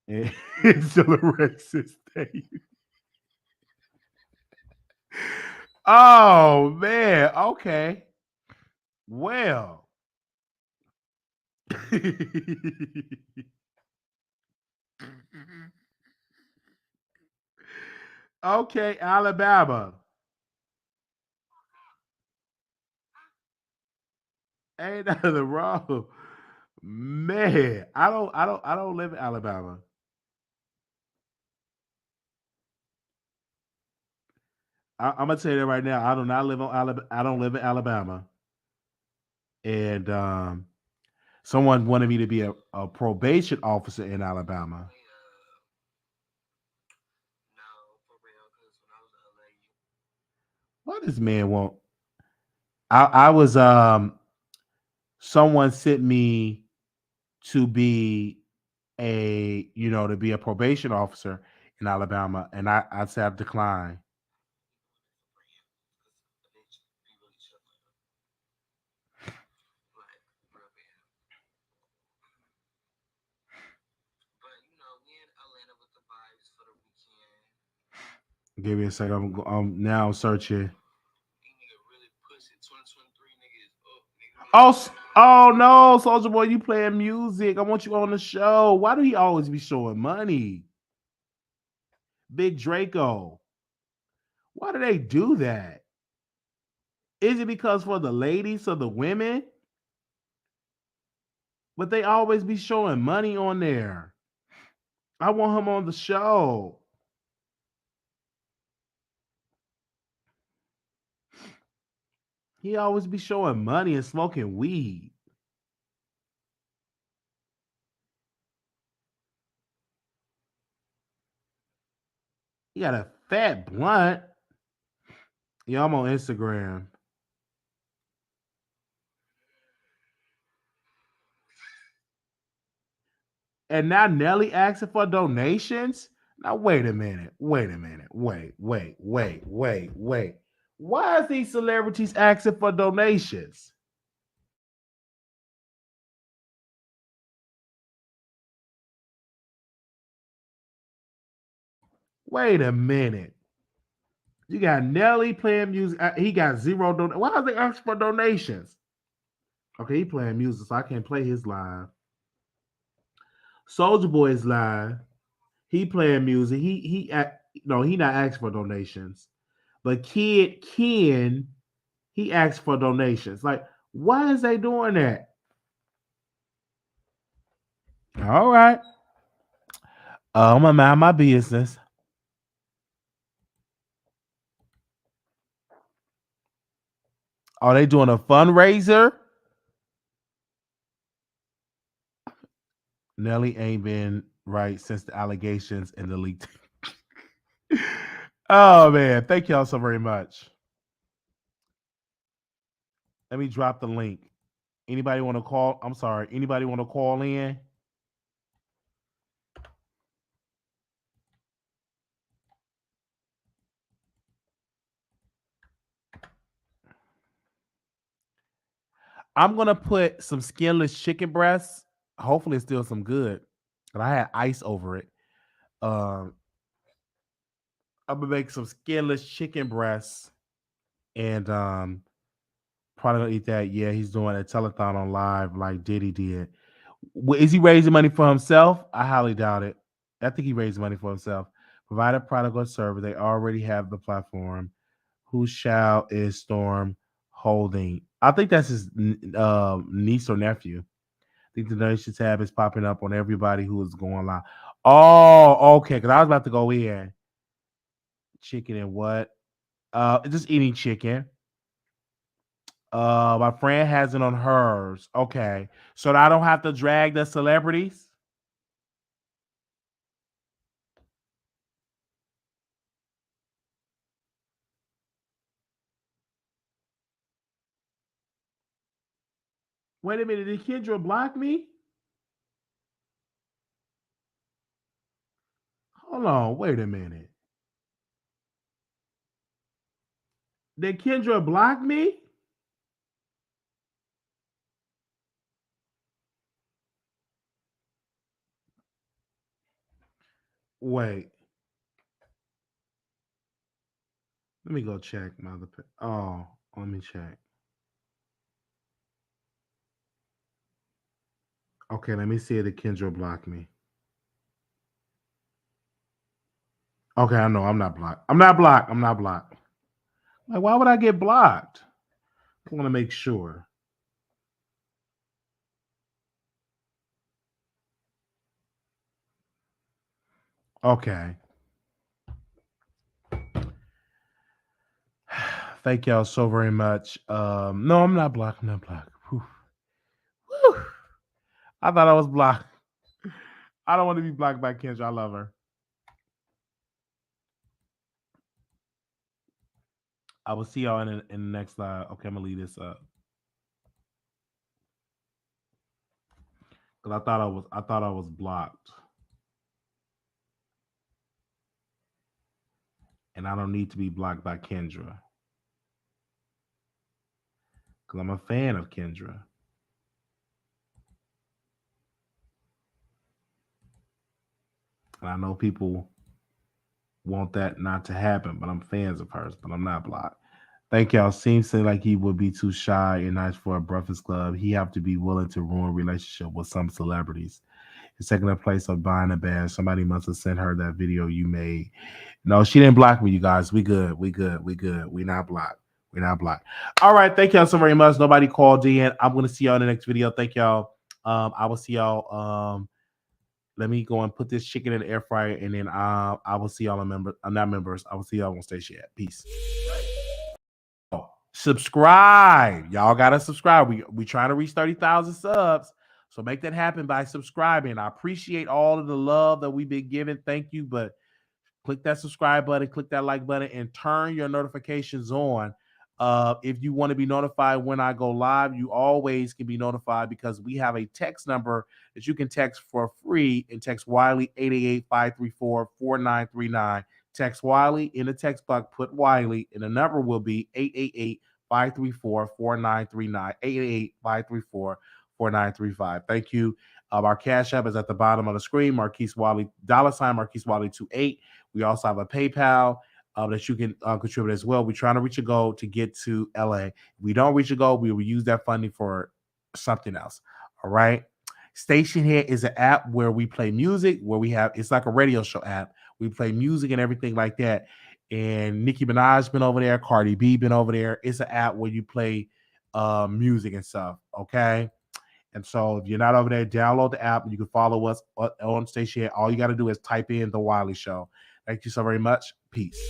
It's still a racist state. Oh man. Okay. Well. Okay, Alabama. Ain't nothing wrong. Man, I don't live in Alabama. I'm gonna tell you that right now. I do not live on Alabama. I don't live in Alabama. And someone wanted me to be a probation officer in Alabama. What does man want? I was someone sent me to be to be a probation officer in Alabama, and I said I declined. Give me a second. I'm now searching. Oh no, Soldier Boy, you playing music. I want you on the show. Why do he always be showing money? Big Draco. Why do they do that? Is it because for the ladies or the women? But they always be showing money on there. I want him on the show. He always be showing money and smoking weed. He got a fat blunt. Yeah, I'm on Instagram. And now Nelly asking for donations. Now wait a minute. Wait. Why is these celebrities asking for donations? Wait a minute. You got Nelly playing music. He got zero donations. Why are they asking for donations? Okay, he playing music, so I can't play his live. Soldier Boy is live. He playing music. He not asking for donations. But Kid Ken, he asked for donations. Like, why is they doing that? All right. I'm gonna mind my business. Are they doing a fundraiser? Nelly ain't been right since the allegations and the leak. Oh man, thank y'all so very much. Let me drop the link. Anybody want to call? I'm sorry. Anybody want to call in? I'm gonna put some skinless chicken breasts. Hopefully, it's still some good. And I had ice over it. I'm gonna make some skinless chicken breasts, and probably gonna eat that. Yeah, he's doing a telethon on live like Diddy did. Is he raising money for himself? I highly doubt it. I think he raised money for himself. Provide a product or service. They already have the platform. Who shall is Storm holding? I think that's his niece or nephew. I think the donation tab is popping up on everybody who is going live. Oh, okay. Because I was about to go in. Chicken and what? Just eating chicken. My friend has it on hers. Okay. So I don't have to drag the celebrities. Wait a minute. Did Kendra block me? Hold on. Wait a minute. Did Kendra block me? Wait. Let me go check my other. Oh, let me check. Okay, let me see if the Kendra blocked me. Okay, I know I'm not blocked. I'm not blocked. I'm not blocked. Like, why would I get blocked? I want to make sure. Okay. Thank y'all so very much. No, I'm not blocked. I'm not blocked. Whew. Whew. I thought I was blocked. I don't want to be blocked by Kendra. I love her. I will see y'all in the next live. Okay, I'm gonna leave this up. Cause I thought I was blocked. And I don't need to be blocked by Kendra. Because I'm a fan of Kendra. And I know people want that not to happen, but I'm fans of hers, but I'm not blocked. Thank y'all. Seems like he would be too shy and nice for a Breakfast Club. He have to be willing to ruin relationship with some celebrities. He's taking the place of buying a band. Somebody must have sent her that video you made. No, she didn't block me, you guys. We good. We good. We good. We not blocked. We're not blocked. All right. Thank y'all so very much. Nobody called in. I'm going to see y'all in the next video. Thank y'all. I will see y'all. Let me go and put this chicken in the air fryer, and then I will see y'all on not members. I will see y'all on Station. Peace. Subscribe. Y'all gotta subscribe. We trying to reach 30,000 subs. So make that happen by subscribing. I appreciate all of the love that we've been given. Thank you. But click that subscribe button, click that like button, and turn your notifications on. If you want to be notified when I go live, you always can be notified because we have a text number that you can text for free and text Wiley 888-534-4939. Text Wiley in the text box, put Wiley, and the number will be 888-534-4939, 888-534-4935. Thank you. Our Cash App is at the bottom of the screen, Marquise Wiley, $ Marquise Wiley 28. We also have a PayPal that you can contribute as well. We're trying to reach a goal to get to LA. If we don't reach a goal, we will use that funding for something else. All right. Station here is an app where we play music, it's like a radio show app. We play music and everything like that. And Nicki Minaj been over there, Cardi B been over there. It's an app where you play music and stuff. Okay. And so if you're not over there, download the app and you can follow us on Station. All you got to do is type in The Wiley Show. Thank you so very much. Peace.